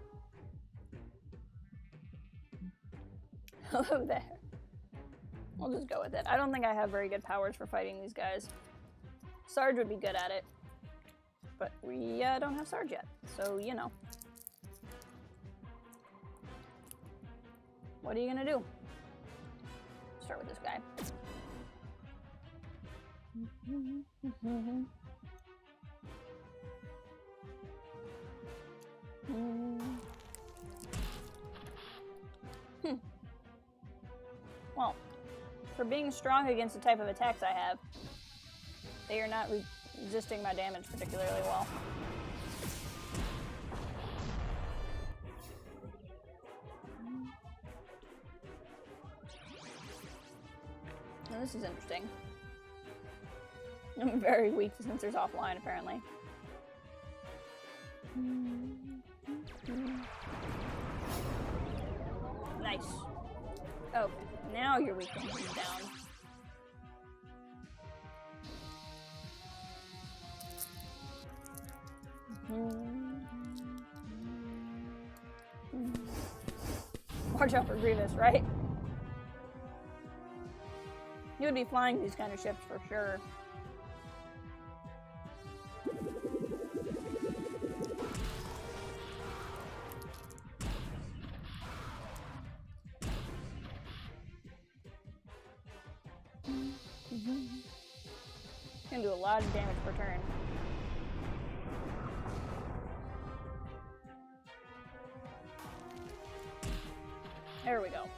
Hello there. We'll just go with it. I don't think I have very good powers for fighting these guys. Sarge would be good at it. But we don't have Sarge yet, so you know. What are you gonna do? Start with this guy. Well, for being strong against the type of attacks I have, they are not resisting my damage particularly well. Now this is interesting. I'm very weak to sensors offline, apparently. now your weak point is down. Watch out for Grievous, right? You would be flying these kind of ships for sure. Can do a lot of damage per turn. There we go.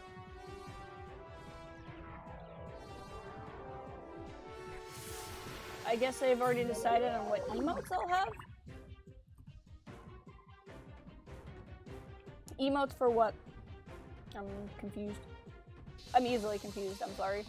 I guess they've already decided on what emotes they'll have. Emotes for what? I'm confused. I'm easily confused, I'm sorry.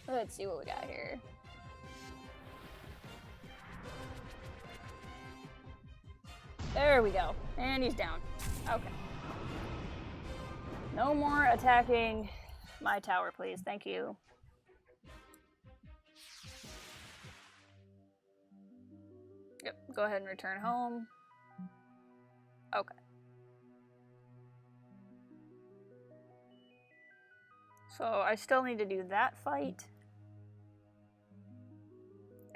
Let's see what we got here. There we go. And he's down. Okay. No more attacking my tower, please. Thank you. Yep, go ahead and return home. Okay. So I still need to do that fight.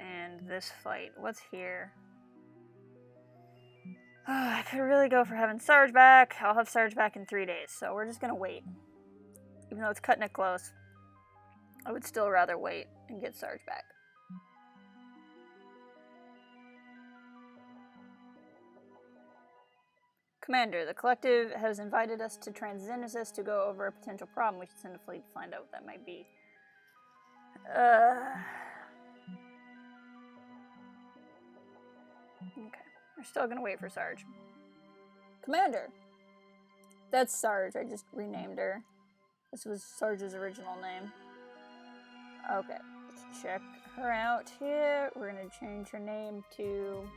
And this fight. What's here? Oh, I could really go for having Sarge back. I'll have Sarge back in 3 days, so we're just gonna wait. Even though it's cutting it close, I would still rather wait and get Sarge back. Commander, the Collective has invited us to Transgenesis to go over a potential problem. We should send a fleet to find out what that might be. Okay. We're still gonna wait for Sarge. Commander! That's Sarge, I just renamed her. This was Sarge's original name. Okay, let's check her out here. We're gonna change her name to...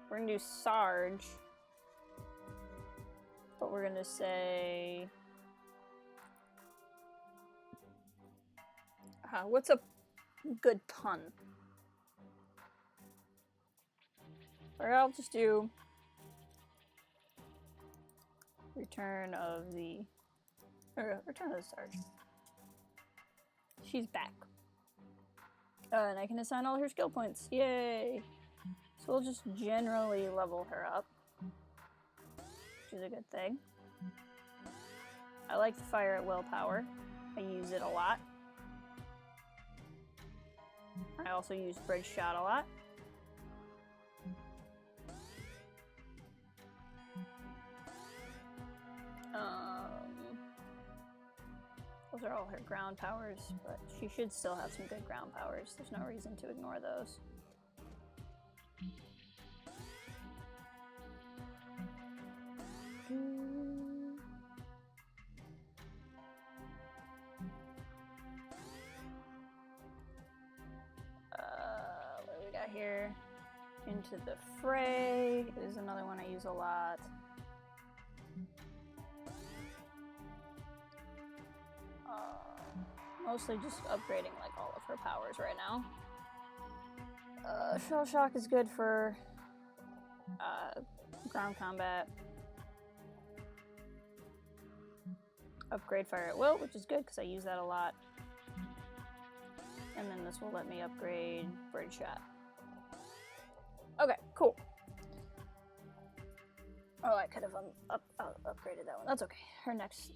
We're gonna do Sarge. But we're gonna say... what's a good pun? Or I'll just do Return of the Sarge. She's back. And I can assign all her skill points. Yay! So we'll just generally level her up, which is a good thing. I like the fire at willpower. I use it a lot. I also use bridge shot a lot. Those are all her ground powers, but she should still have some good ground powers. There's no reason to ignore those. What do we got here? Into the Fray is another one I use a lot. Mostly just upgrading like all of her powers right now. Shell Shock is good for ground combat. Upgrade Fire at Will, which is good because I use that a lot. And then this will let me upgrade Bridge Shot. Okay, cool. Oh, I could have upgraded that one. That's okay. Her next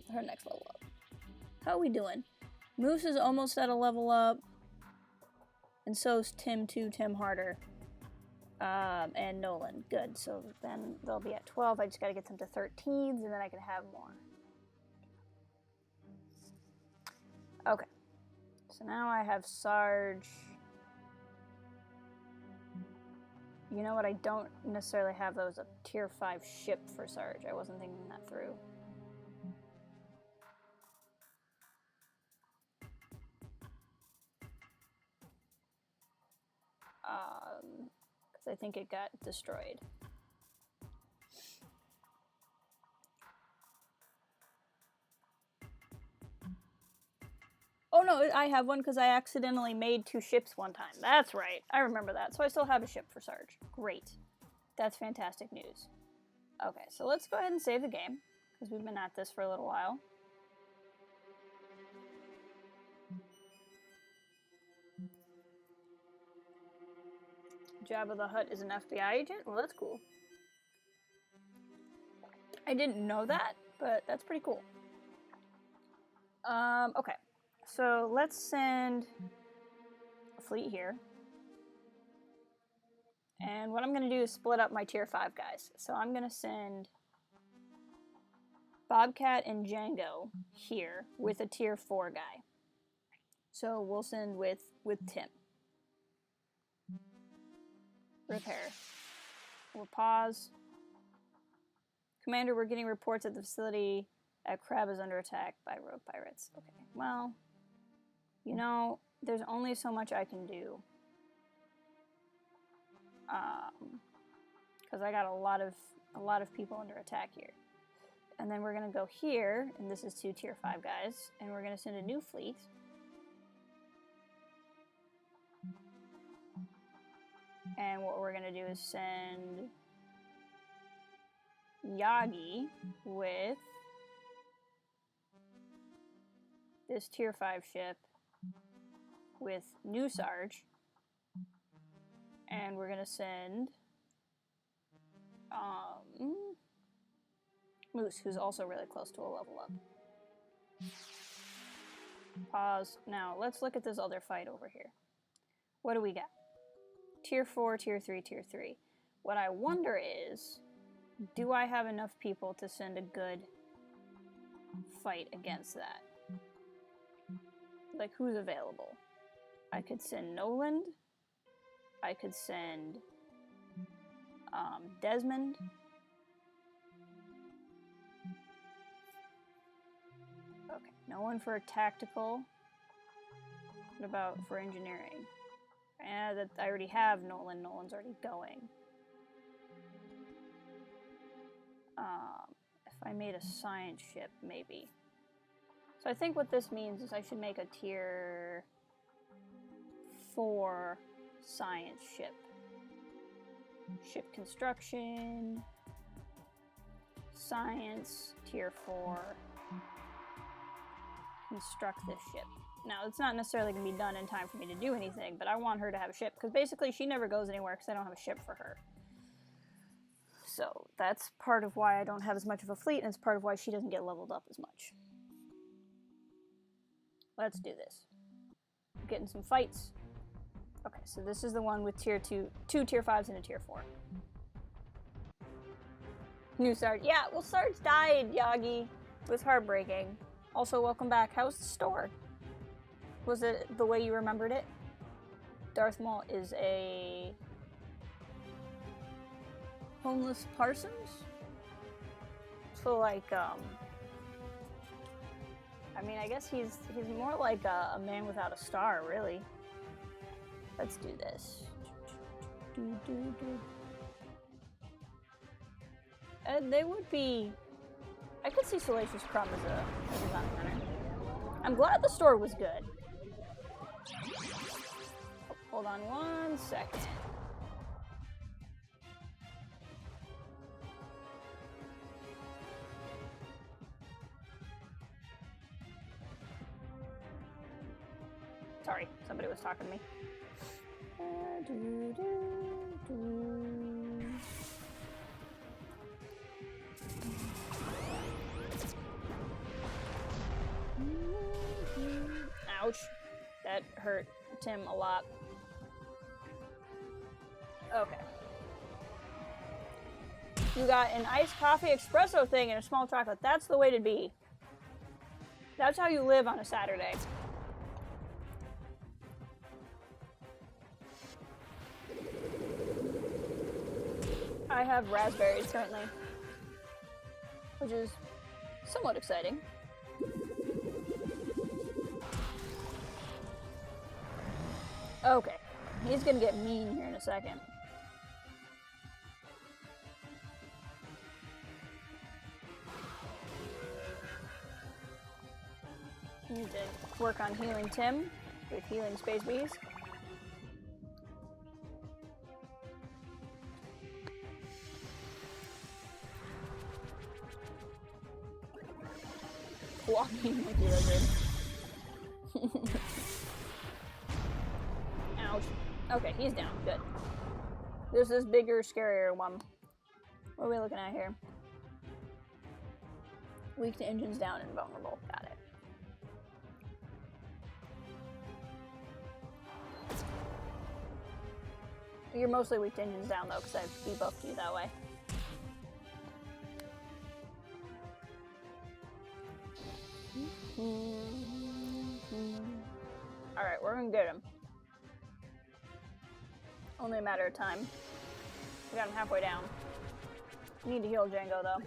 level up. How are we doing? Moose is almost at a level up. And so's Tim too, Tim Harder. And Nolan. Good. So then they'll be at 12. I just gotta get them to 13s and then I can have more. Okay. So now I have Sarge. You know what? I don't necessarily have those a tier 5 ship for Sarge. I wasn't thinking that through. Because I think it got destroyed. Oh no, I have one because I accidentally made 2 ships one time. That's right. I remember that. So I still have a ship for Sarge. Great. That's fantastic news. Okay, so let's go ahead and save the game because we've been at this for a little while. Jabba the Hutt is an FBI agent? Well, that's cool. I didn't know that, but that's pretty cool. Okay. So let's send a fleet here. And what I'm going to do is split up my tier 5 guys. So I'm going to send Bobcat and Django here with a tier 4 guy. So we'll send with Tim. Repair. We'll pause. Commander, we're getting reports that the facility at Crab is under attack by rogue pirates. Okay, well, you know, there's only so much I can do. Because I got a lot of people under attack here. And then we're gonna go here, and this is 2 tier 5 guys, and we're gonna send a new fleet. And what we're gonna do is send Yagi with this tier 5 ship with new Sarge. And we're gonna send Moose, who's also really close to a level up. Pause. Now, let's look at this other fight over here. What do we got? Tier 4, Tier 3, Tier 3. What I wonder is, do I have enough people to send a good fight against that? Like, who's available? I could send Noland. I could send Desmond. Okay, no one for tactical. What about for engineering? That I already have Nolan. Nolan's already going. If I made a science ship, maybe. So I think what this means is I should make a tier 4 science ship. Ship construction, science, tier 4. Construct this ship. Now, it's not necessarily going to be done in time for me to do anything, but I want her to have a ship, because basically she never goes anywhere because I don't have a ship for her. So that's part of why I don't have as much of a fleet, and it's part of why she doesn't get leveled up as much. Let's do this. Getting some fights. Okay, so this is the one with tier 2 tier 5s and a tier 4. New Sarge. Yeah, well, Sarge died, Yagi. It was heartbreaking. Also, welcome back. How's the store? Was it the way you remembered it? Darth Maul is a homeless Parsons? So, like, I mean, I guess he's more like a man without a star, really. Let's do this. They would be... I could see Salacious Crumb as a design hunter. I'm glad the store was good. Oh, hold on 1 second. Sorry, somebody was talking to me. Ouch. That hurt Tim a lot. Okay. You got an iced coffee espresso thing and a small chocolate. That's the way to be. That's how you live on a Saturday. I have raspberries currently, which is somewhat exciting. Okay, he's gonna get mean here in a second. Need to work on healing Tim with healing space bees. Walking like you lizard. Ouch. Okay, he's down. Good. There's this bigger, scarier one. What are we looking at here? Weak to engines down and vulnerable. Got it. You're mostly weak to engines down, though, because I've debuffed you that way. Alright, we're gonna get him. Only a matter of time. We got him halfway down. We need to heal Django, though.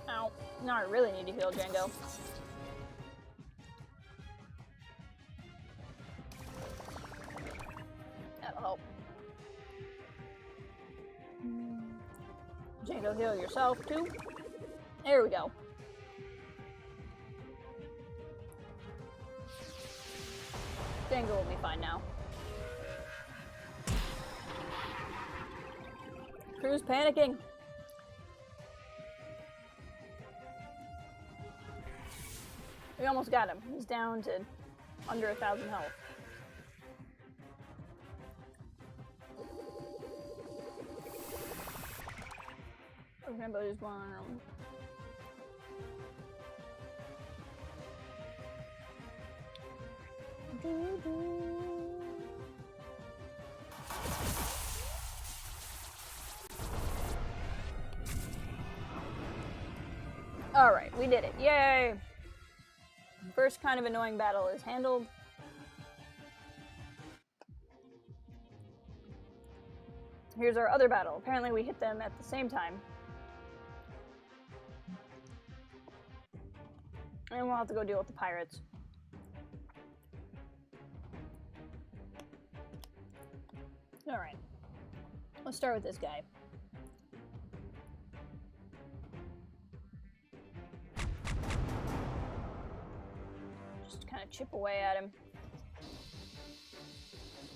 Ow. No, I really need to heal Django. That'll help. Django, heal yourself, too. There we go. Django will be fine now. Crew's panicking. We almost got him. He's down to under 1,000 health. Remember this one. Alright, we did it. Yay! First kind of annoying battle is handled. Here's our other battle. Apparently we hit them at the same time. And we'll have to go deal with the pirates. Alright. Let's start with this guy. Just kind of chip away at him.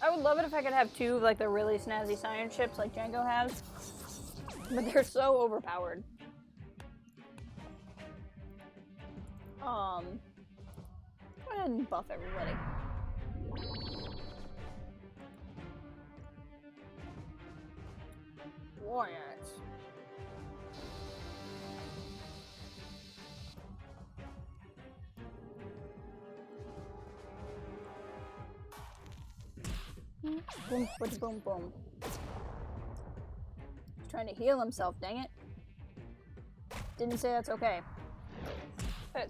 I would love it if I could have two of like the really snazzy science ships like Django has. But they're so overpowered. Go ahead and buff everybody. Warriors. Boom, boom, boom, boom. He's trying to heal himself, dang it. Didn't say that's okay.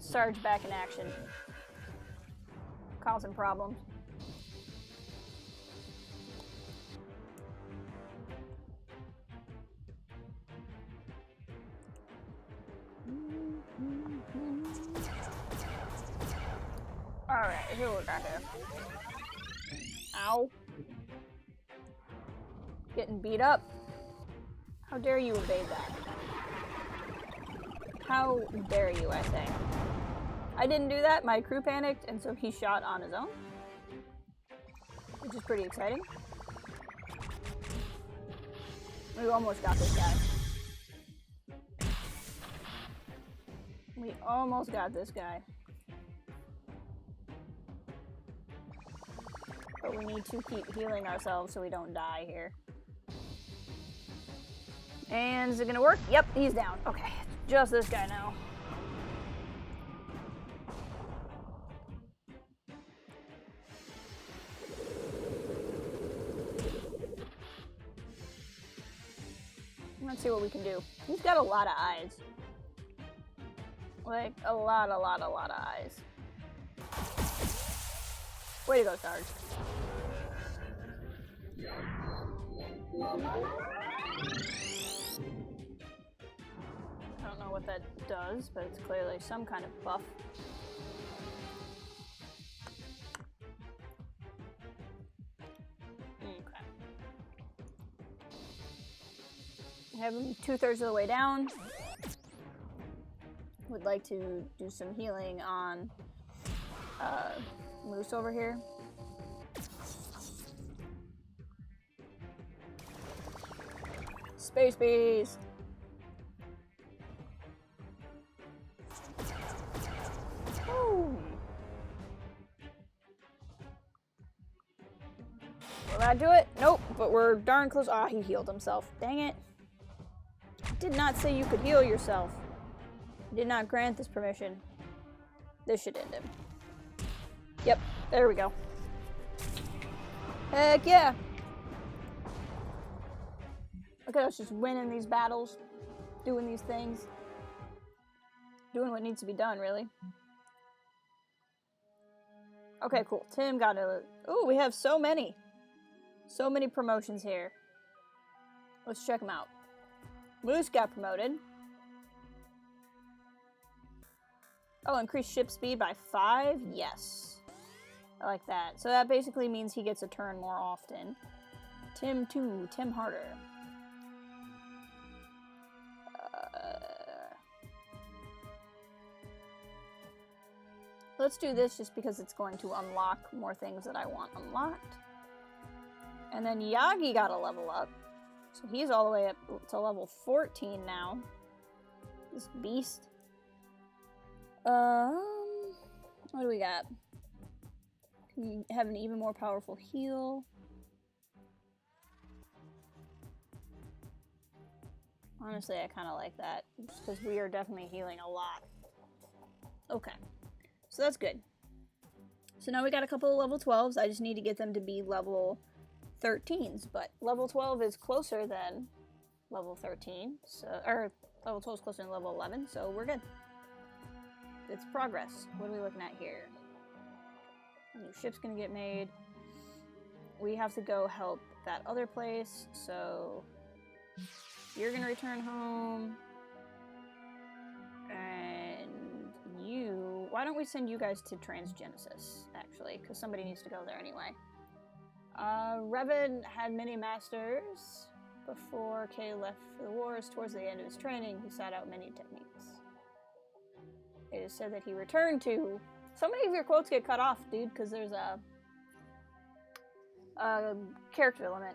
Sarge back in action. Causing problems. Alright, here we got here. Ow. Getting beat up. How dare you evade that? How dare you, I say. I didn't do that, my crew panicked, and so he shot on his own. Which is pretty exciting. We almost got this guy. We almost got this guy. But we need to keep healing ourselves so we don't die here. And is it gonna work? Yep, he's down. Okay, it's just this guy now. Let's see what we can do. He's got a lot of eyes. Like, a lot of eyes. Way to go, Sarge. I don't know what that does, but it's clearly some kind of buff. Okay. I have him 2/3 of the way down. Would like to do some healing on Moose over here. Space bees! Woo. Will that do it? Nope, but we're darn close. Ah, he healed himself. Dang it. I did not say you could heal yourself. I did not grant this permission. This should end him. Yep, there we go. Heck yeah! Look at us just winning these battles, doing these things. Doing what needs to be done, really. Okay, cool. Tim got a... Ooh, we have so many. So many promotions here. Let's check them out. Moose got promoted. Oh, increased ship speed by 5? Yes. I like that. So that basically means he gets a turn more often. Tim 2. Tim harder. Let's do this just because it's going to unlock more things that I want unlocked. And then Yagi got a level up. So he's all the way up to level 14 now. This beast. What do we got? Can you have an even more powerful heal? Honestly, I kind of like that. Just because we are definitely healing a lot. Okay. So that's good. So now we got a couple of level 12s. I just need to get them to be level 13s. But level 12 is closer than level 13. So, or level 12 is closer than level 11. So we're good. It's progress. What are we looking at here? A new ship's gonna get made. We have to go help that other place. So you're gonna return home. And you... Why don't we send you guys to Transgenesis, actually? Because somebody needs to go there anyway. Revan had many masters. Before Kay left for the wars, towards the end of his training, he sought out many techniques. It is said that he returned to... So many of your quotes get cut off, dude, because there's a character limit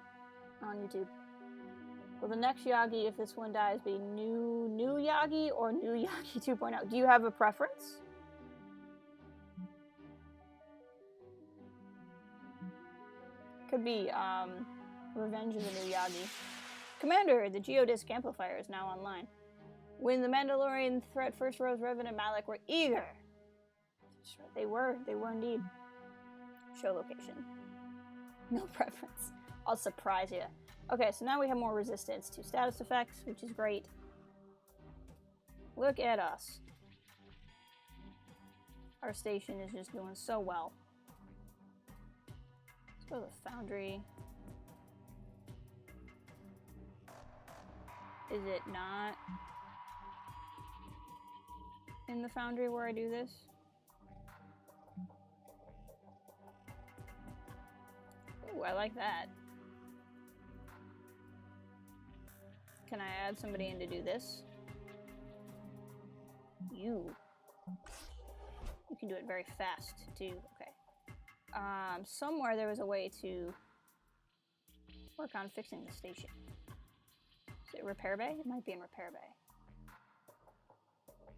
on YouTube. Will the next Yagi, if this one dies, be new Yagi or new Yagi 2.0? Do you have a preference? Could be Revenge of the New Yagi. Commander, the Geodisc amplifier is now online. When the Mandalorian threat first rose, Revan and Malak were eager. They were indeed. Show location. No preference. I'll surprise you. Okay, so now we have more resistance to status effects, which is great. Look at us. Our station is just doing so well. Let's go to the foundry. Is it not in the foundry where I do this? Ooh, I like that. Can I add somebody in to do this? You can do it very fast, too. Okay. Somewhere there was a way to work on fixing the station. Is it Repair Bay? It might be in Repair Bay.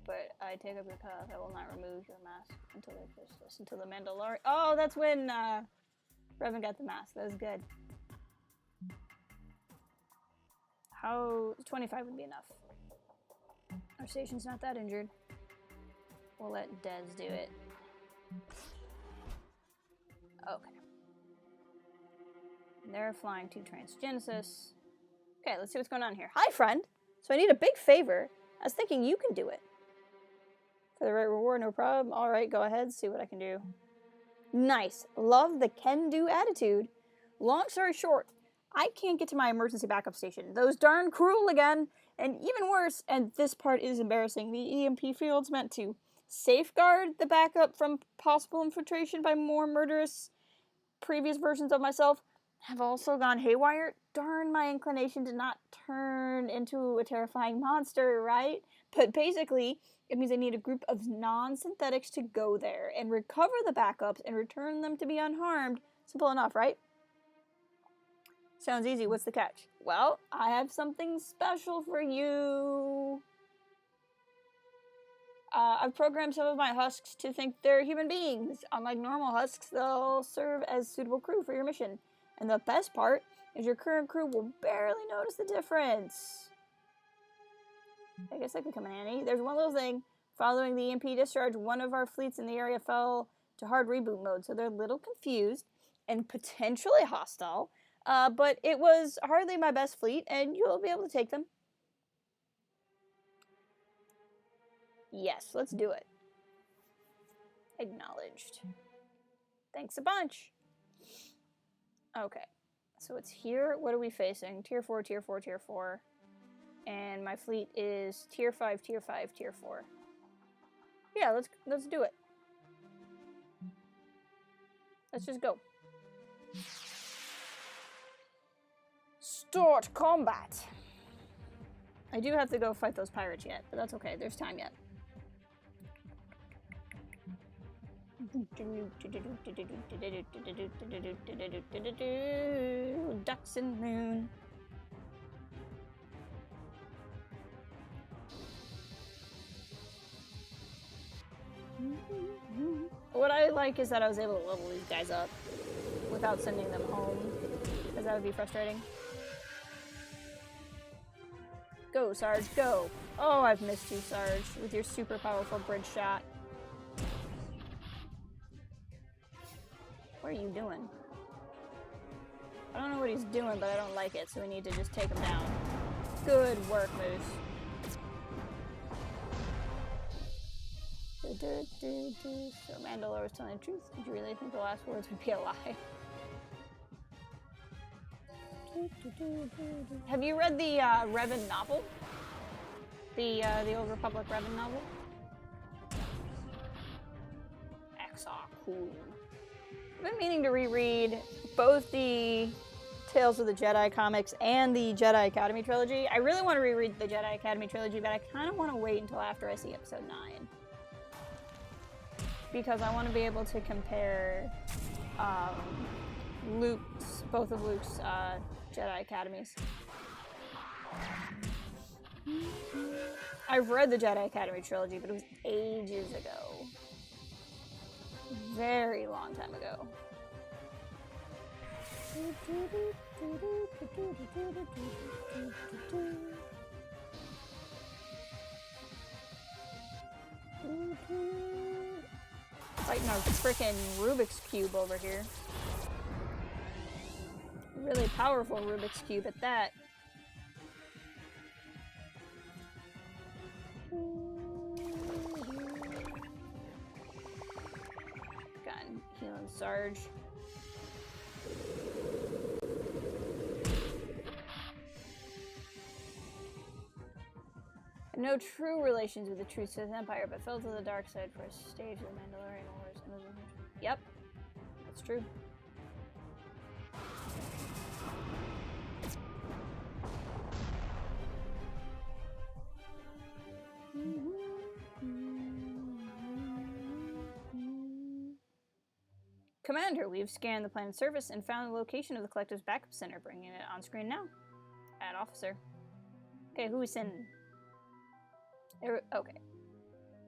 But I take up your cuff. I will not remove your mask until they fix this. Until the Mandalorian... Oh, that's when Revan got the mask. That was good. How... 25 would be enough. Our station's not that injured. We'll let Dez do it. Okay. They're flying to Transgenesis. Okay, let's see what's going on here. Hi, friend! So I need a big favor. I was thinking you can do it. For the right reward, no problem. Alright, go ahead, see what I can do. Nice. Love the can-do attitude. Long story short, I can't get to my emergency backup station. Those darn cruel again. And even worse, and this part is embarrassing, the EMP field's meant to safeguard the backup from possible infiltration by more murderous previous versions of myself have also gone haywire. Darn my inclination to not turn into a terrifying monster, right? But basically, it means I need a group of non-synthetics to go there and recover the backups and return them to be unharmed. Simple enough, right? Sounds easy. What's the catch? Well, I have something special for you. I've programmed some of my husks to think they're human beings. Unlike normal husks, they'll serve as suitable crew for your mission. And the best part is your current crew will barely notice the difference. I guess that could come in handy. There's one little thing. Following the EMP discharge, one of our fleets in the area fell to hard reboot mode, so they're a little confused and potentially hostile. But it was hardly my best fleet, and you'll be able to take them. Yes, let's do it. Acknowledged. Thanks a bunch. Okay, so it's here. What are we facing? Tier 4, Tier 4, Tier 4. And my fleet is Tier 5, Tier 5, Tier 4. Yeah, let's do it. Let's just go. Start combat. I do have to go fight those pirates yet, but that's okay. There's time yet. Ducks in the moon. What I like is that I was able to level these guys up without sending them home, because that would be frustrating. Go, Sarge, go! Oh, I've missed you, Sarge, with your super powerful bridge shot. What are you doing? I don't know what he's doing, but I don't like it, so we need to just take him down. Good work, Moose. So Mandalore was telling the truth. Did you really think the last words would be a lie? Have you read the Revan novel? The Old Republic Revan novel? XCOM, cool. I've been meaning to reread both the Tales of the Jedi comics and the Jedi Academy trilogy. I really want to reread the Jedi Academy trilogy, but I kind of want to wait until after I see episode 9. Because I want to be able to compare both of Luke's Jedi Academies. I've read the Jedi Academy trilogy, but it was ages ago. Very long time ago. Fighting our frickin' Rubik's Cube over here. Really powerful Rubik's Cube at that. Gun, healing Sarge. I have no true relations with the True Sith Empire, but fell to the dark side for a stage of the Mandalorian Wars. Yep, that's true. Commander, we've scanned the planet's surface and found the location of the Collective's backup center, bringing it on screen now. Add officer. Okay, who we sending? Okay.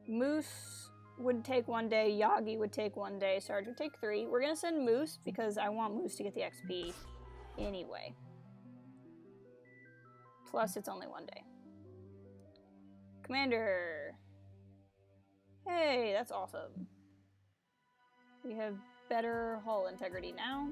Moose would take 1 day, Yagi would take 1 day, Sarge would take 3. We're gonna send Moose because I want Moose to get the XP anyway. Plus, it's only 1 day. Commander. Hey, that's awesome. We have better hull integrity now.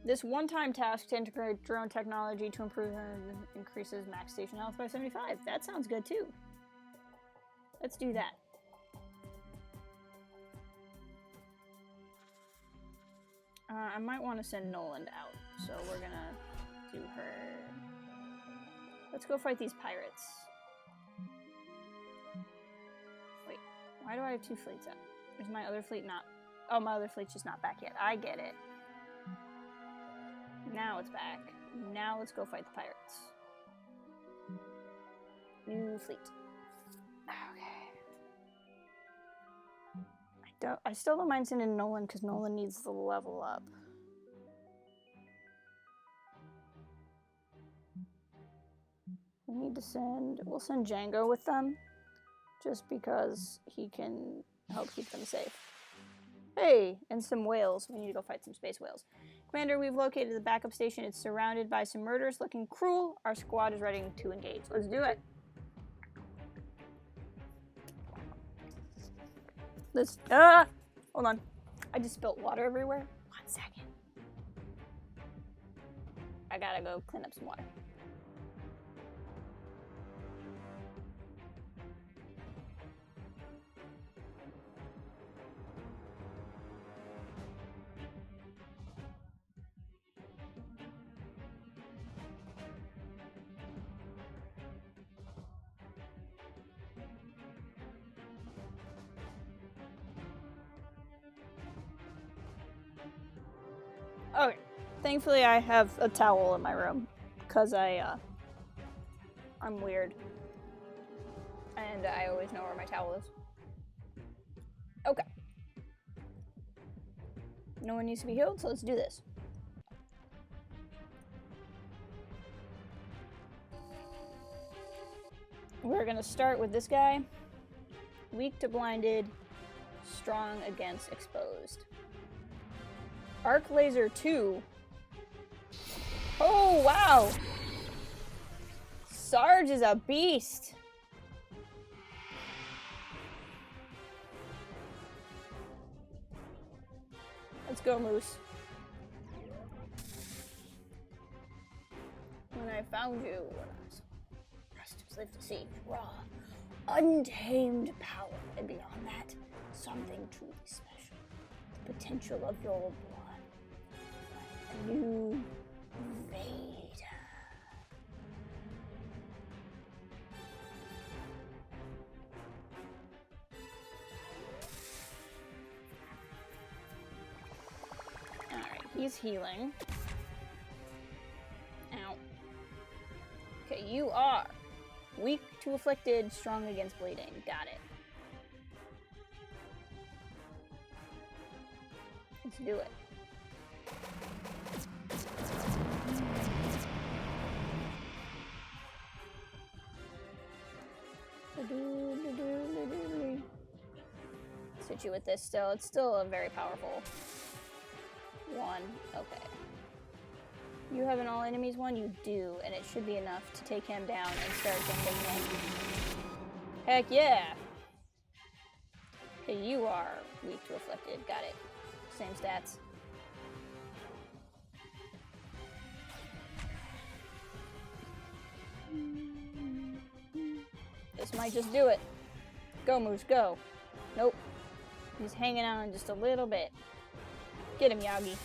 This one-time task to integrate drone technology to improve and increases max station health by 75. That sounds good too. Let's do that. I might want to send Noland out, so we're gonna do her. Let's go fight these pirates. Wait, why do I have two fleets up? Is my other fleet not? Oh, my other fleet's just not back yet. I get it. Now it's back. Now let's go fight the pirates. New fleet. Okay. I still don't mind sending Nolan because Nolan needs to level up. We need to send. We'll send Django with them, just because he can help keep them safe. Hey, and some whales. We need to go fight some space whales. Commander, we've located the backup station. It's surrounded by some murderers looking cruel. Our squad is ready to engage. Let's do it. Let's, hold on. I just spilt water everywhere. 1 second. I gotta go clean up some water. Okay. Thankfully, I have a towel in my room, because I'm weird. And I always know where my towel is. Okay. No one needs to be healed, so let's do this. We're gonna start with this guy. Weak to blinded, strong against exposed. Arc Laser 2. Oh, wow! Sarge is a beast! Let's go, Moose. When I found you, when I was restless, lived to see raw, untamed power, and beyond that, something truly special. The potential of your blood. A new Vader. Alright, he's healing. Ow. Okay, you are weak to afflicted, strong against bleeding. Got it. Let's do it. Hit you with this still. It's still a very powerful one. Okay. You have an all enemies one? You do, and it should be enough to take him down and start getting him. Heck yeah! Okay, you are weak to afflicted. Got it. Same stats. This might just do it. Go, Moose, go. Nope. He's hanging on just a little bit. Get him, Yagi.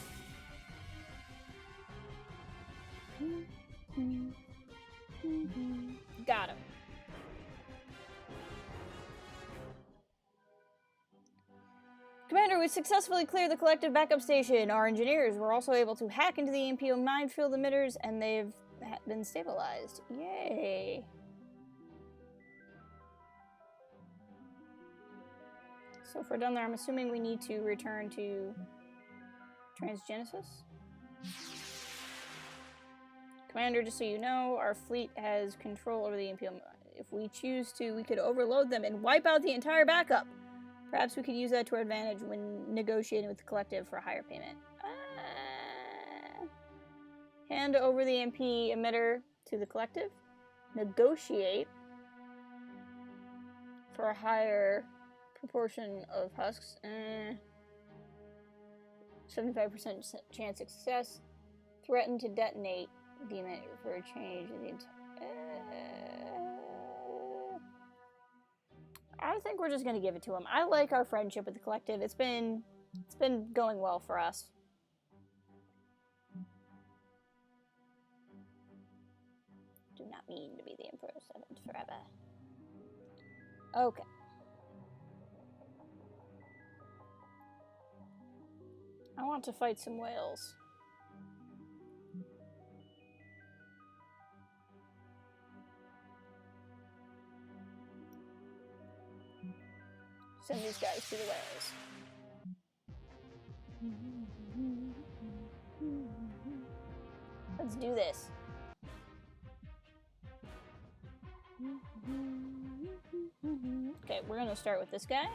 Got him. Commander, we successfully cleared the collective backup station. Our engineers were also able to hack into the EMPO minefield emitters, and they've been stabilized. Yay. So if we're done there, I'm assuming we need to return to Transgenesis. Commander, just so you know, our fleet has control over the EMPO. If we choose to, we could overload them and wipe out the entire backup. Perhaps we could use that to our advantage when negotiating with the collective for a higher payment. Hand over the MP emitter to the collective. Negotiate for a higher proportion of husks. 75% chance success. Threaten to detonate. Deem it for a change in the I think we're just gonna give it to him. I like our friendship with the collective. It's been going well for us. Do not mean to be the Emperor's servant forever. Okay. I want to fight some whales. Send these guys to the whales. Let's do this. Okay, we're gonna start with this guy.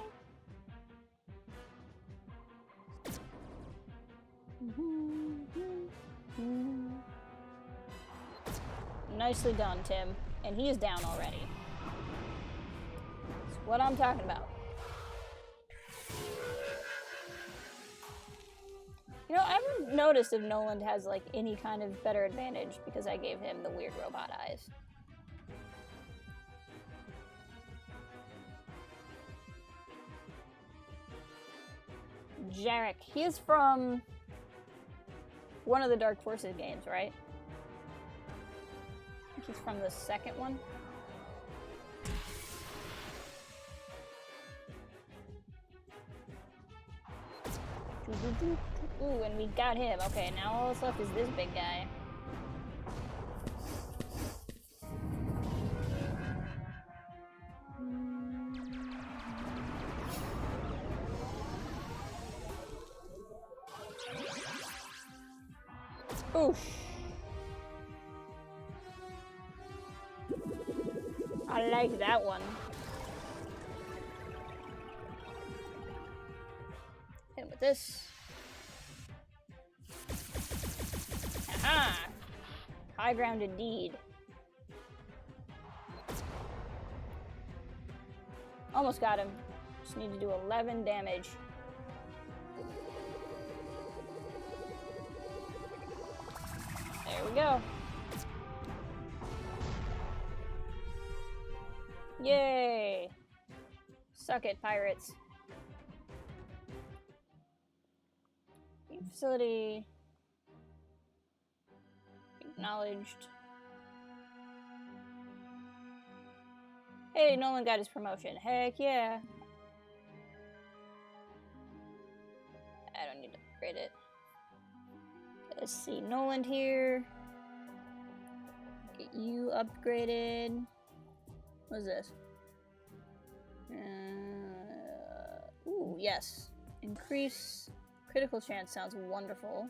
Nicely done, Tim. And he is down already. That's what I'm talking about. You know, I haven't noticed if Nolan has, like, any kind of better advantage because I gave him the weird robot eyes. Jarek. He is from one of the Dark Forces games, right? I think he's from the second one. Ooh, and we got him. Okay, now all that's left is this big guy. Oof. I like that one. Hit him with this. Aha! High ground indeed. Almost got him. Just need to do 11 damage. There we go. Yay! Suck it, pirates. New facility. Acknowledged. Hey, Nolan got his promotion. Heck yeah. I don't need to upgrade it. Let's see, Nolan here. Get you upgraded. What is this? Ooh, yes. Increase critical chance sounds wonderful.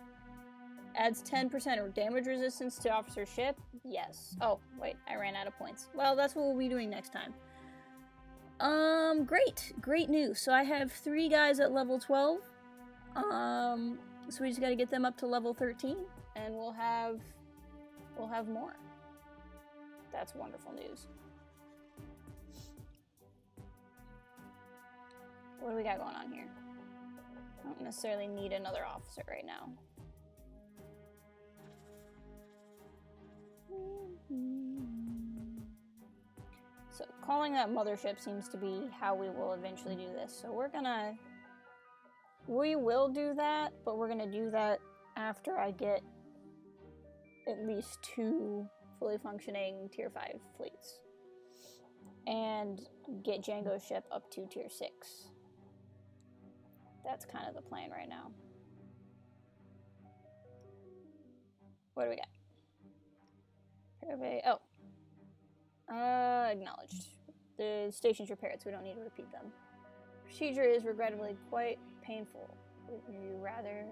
Adds 10% damage resistance to officer ship. Yes. Oh, wait, I ran out of points. Well, that's what we'll be doing next time. Great news. So I have 3 guys at level 12. So we just gotta get them up to level 13, and we'll have more. That's wonderful news. What do we got going on here? I don't necessarily need another officer right now. So calling that mothership seems to be how we will eventually do this. So we will do that, but we're gonna do that after I get at least 2 fully functioning tier 5 fleets. And get Django's ship up to tier 6. That's kind of the plan right now. What do we got? Survey. Oh. Acknowledged. The station's repaired, so we don't need to repeat them. Procedure is regrettably quite painful. Would you rather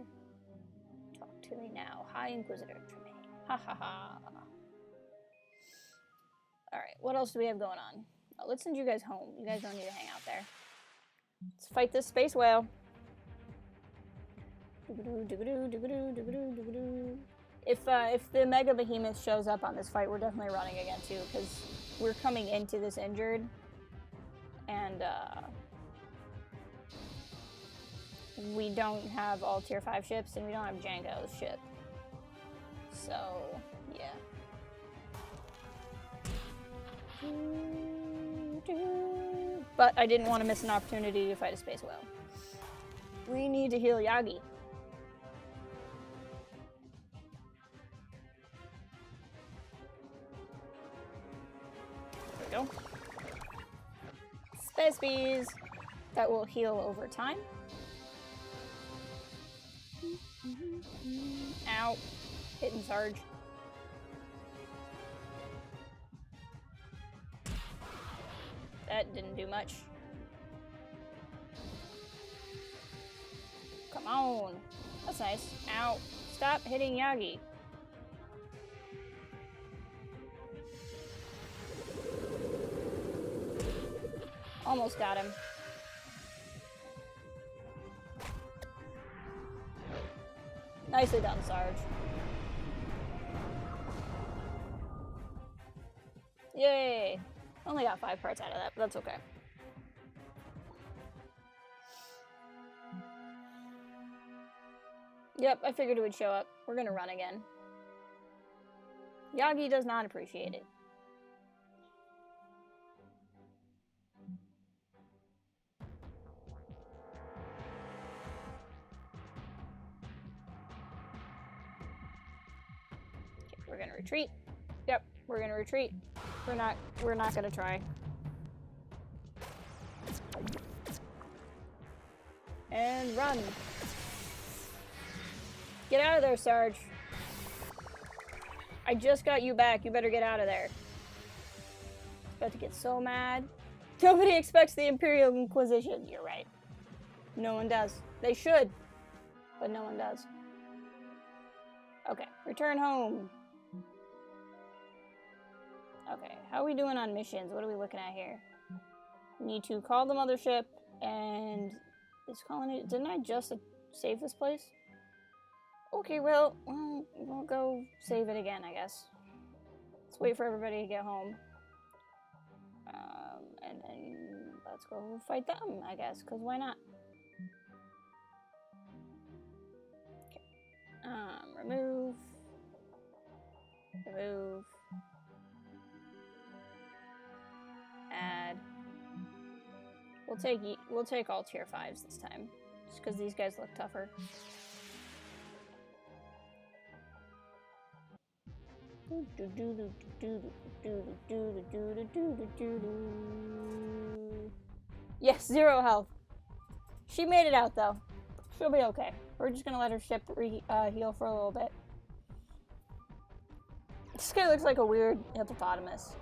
talk to me now? High Inquisitor Tremaine. Ha ha ha. Alright, what else do we have going on? Oh, let's send you guys home. You guys don't need to hang out there. Let's fight this space whale. If the Mega Behemoth shows up on this fight, we're definitely running again too, because we're coming into this injured, and we don't have all tier 5 ships, and we don't have Django's ship. So, yeah. But I didn't want to miss an opportunity to fight a space whale. We need to heal Yagi. There we go. Space bees! That will heal over time. Ow. Hitting Sarge. That didn't do much. Come on. That's nice. Ow. Stop hitting Yagi. Almost got him. Nicely done, Sarge. Yay! Only got 5 parts out of that, but that's okay. Yep, I figured it would show up. We're gonna run again. Yagi does not appreciate it. Okay, we're gonna retreat. Yep, we're gonna retreat. We're not gonna try. And run. Get out of there, Sarge. I just got you back. You better get out of there. About to get so mad. Nobody expects the Imperial Inquisition. You're right. No one does. They should, but no one does. Okay, return home. Okay, how are we doing on missions? What are we looking at here? We need to call the mothership, and is calling it. Didn't I just save this place? Okay, well, we'll go save it again, I guess. Let's wait for everybody to get home. And then let's go fight them, I guess, because why not? Okay. Remove. Remove. Add. We'll take all tier 5s this time, just because these guys look tougher. Yes, 0 health. She made it out though. She'll be okay. We're just gonna let her ship heal for a little bit. This guy looks like a weird hippopotamus.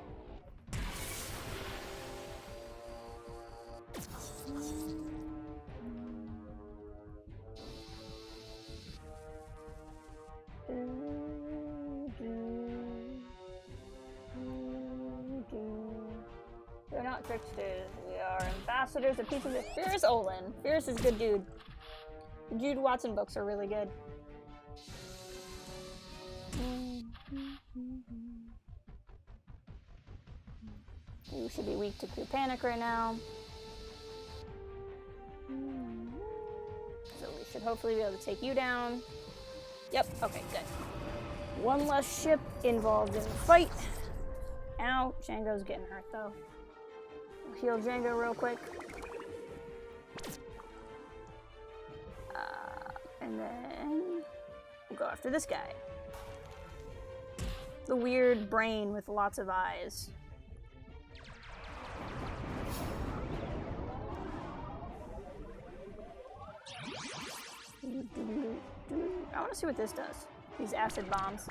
We're not tricksters. We are ambassadors of peace of this. Fierce Olin. Fierce is a good dude. The Jude Watson books are really good. You should be weak to crew panic right now. So we should hopefully be able to take you down. Yep, okay, good. One less ship involved in the fight. Ow, Django's getting hurt though. We'll heal Django real quick. And then we'll go after this guy. The weird brain with lots of eyes. I want to see what this does. These acid bombs.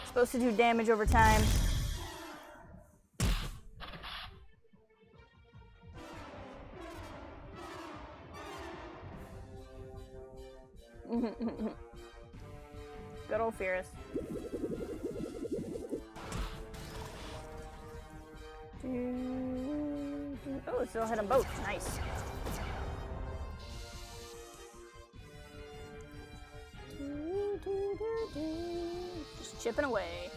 Supposed to do damage over time. Good old Fierce. Oh, it still hit them both. Nice. Just chipping away.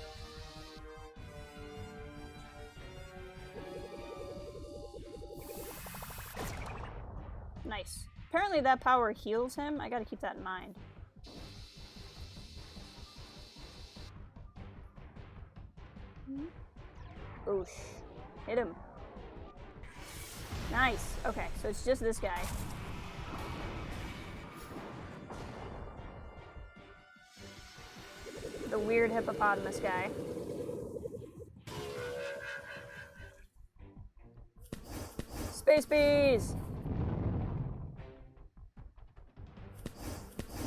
Nice. Apparently that power heals him. I gotta keep that in mind. Oosh. Hit him. Nice. Okay, so it's just this guy. The weird hippopotamus guy. Space bees!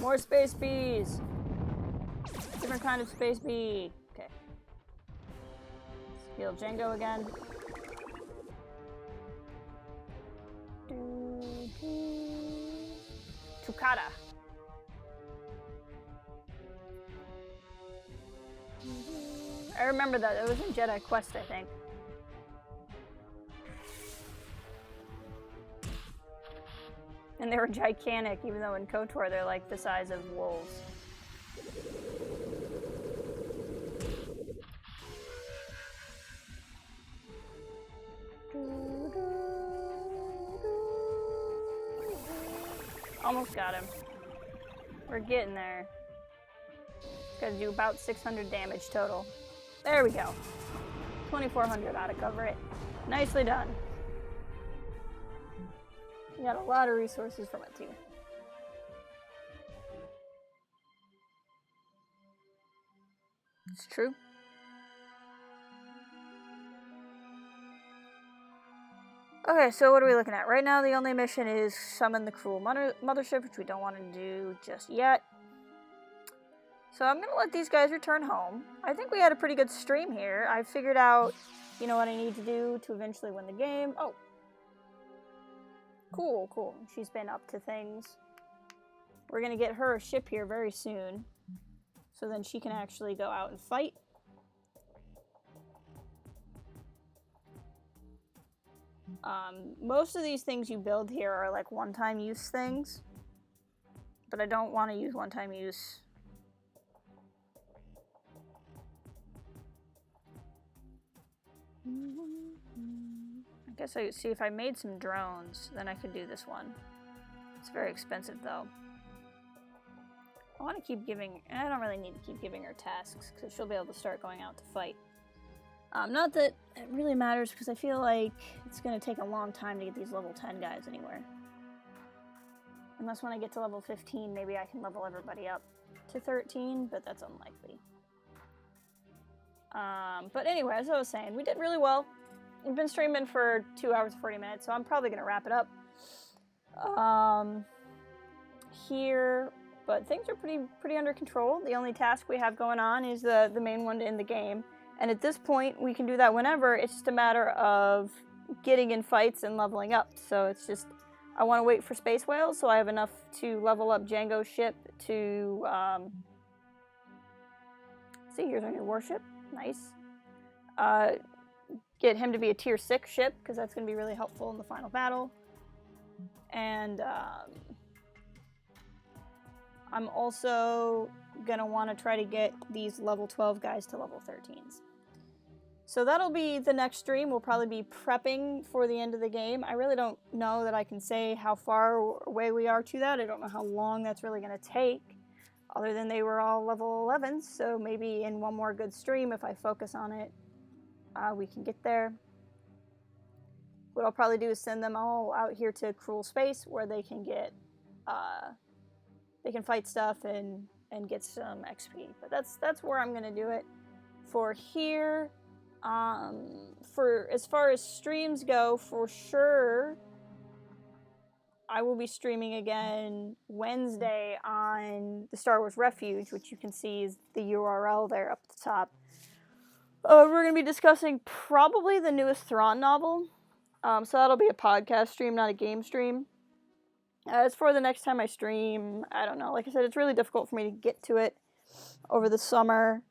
More space bees! Different kind of space bee. Okay. Let's heal Django again. Tukata. I remember that. It was in Jedi Quest, I think. And they were gigantic, even though in KOTOR they're like the size of wolves. Almost got him. We're getting there. Gotta do about 600 damage total. There we go. 2,400 ought to cover it. Nicely done. We got a lot of resources from it too. It's true. Okay, so what are we looking at? Right now the only mission is summon the cruel mothership, which we don't want to do just yet. So I'm gonna let these guys return home. I think we had a pretty good stream here. I figured out, you know, what I need to do to eventually win the game. Oh. Cool, cool. She's been up to things. We're gonna get her a ship here very soon. So then she can actually go out and fight. Most of these things you build here are like one-time use things. But I don't want to use one-time use. I guess I see if I made some drones, then I could do this one. It's very expensive though. I want to keep giving, I don't really need to keep giving her tasks because she'll be able to start going out to fight. Not that it really matters because I feel like it's going to take a long time to get these level 10 guys anywhere. Unless when I get to level 15, maybe I can level everybody up to 13, but that's unlikely. But anyway, as I was saying, we did really well. We've been streaming for 2 hours and 40 minutes, so I'm probably going to wrap it up here. But things are pretty under control. The only task we have going on is the main one to end the game. And at this point, we can do that whenever. It's just a matter of getting in fights and leveling up. So it's just, I want to wait for space whales, so I have enough to level up Django's ship to, see, here's our new warship. Nice. Get him to be a tier 6 ship, because that's going to be really helpful in the final battle. And, I'm also going to want to try to get these level 12 guys to level 13s. So that'll be the next stream. We'll probably be prepping for the end of the game. I really don't know that I can say how far away we are to that. I don't know how long that's really going to take, other than they were all level 11s. So maybe in one more good stream, if I focus on it, we can get there. What I'll probably do is send them all out here to Cruel Space, where they can get, they can fight stuff and get some XP. But that's where I'm going to do it for here. For as far as streams go, for sure, I will be streaming again Wednesday on the Star Wars Refuge, which you can see is the URL there up at the top. We're going to be discussing probably the newest Thrawn novel. So that'll be a podcast stream, not a game stream. As for the next time I stream, I don't know. Like I said, it's really difficult for me to get to it over the summer.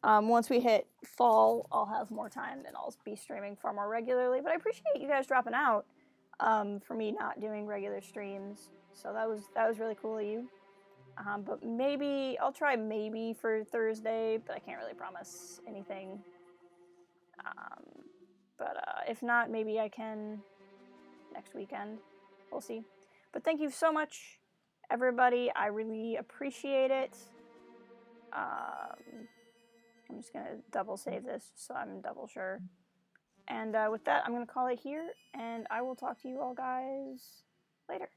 Once we hit fall, I'll have more time and I'll be streaming far more regularly. But I appreciate you guys dropping out for me not doing regular streams. So that was really cool of you. But maybe, I'll try maybe for Thursday, but I can't really promise anything. But if not, maybe I can next weekend. We'll see. But thank you so much, everybody. I really appreciate it. I'm just going to double save this so I'm double sure. And with that, I'm going to call it here, and I will talk to you all guys later.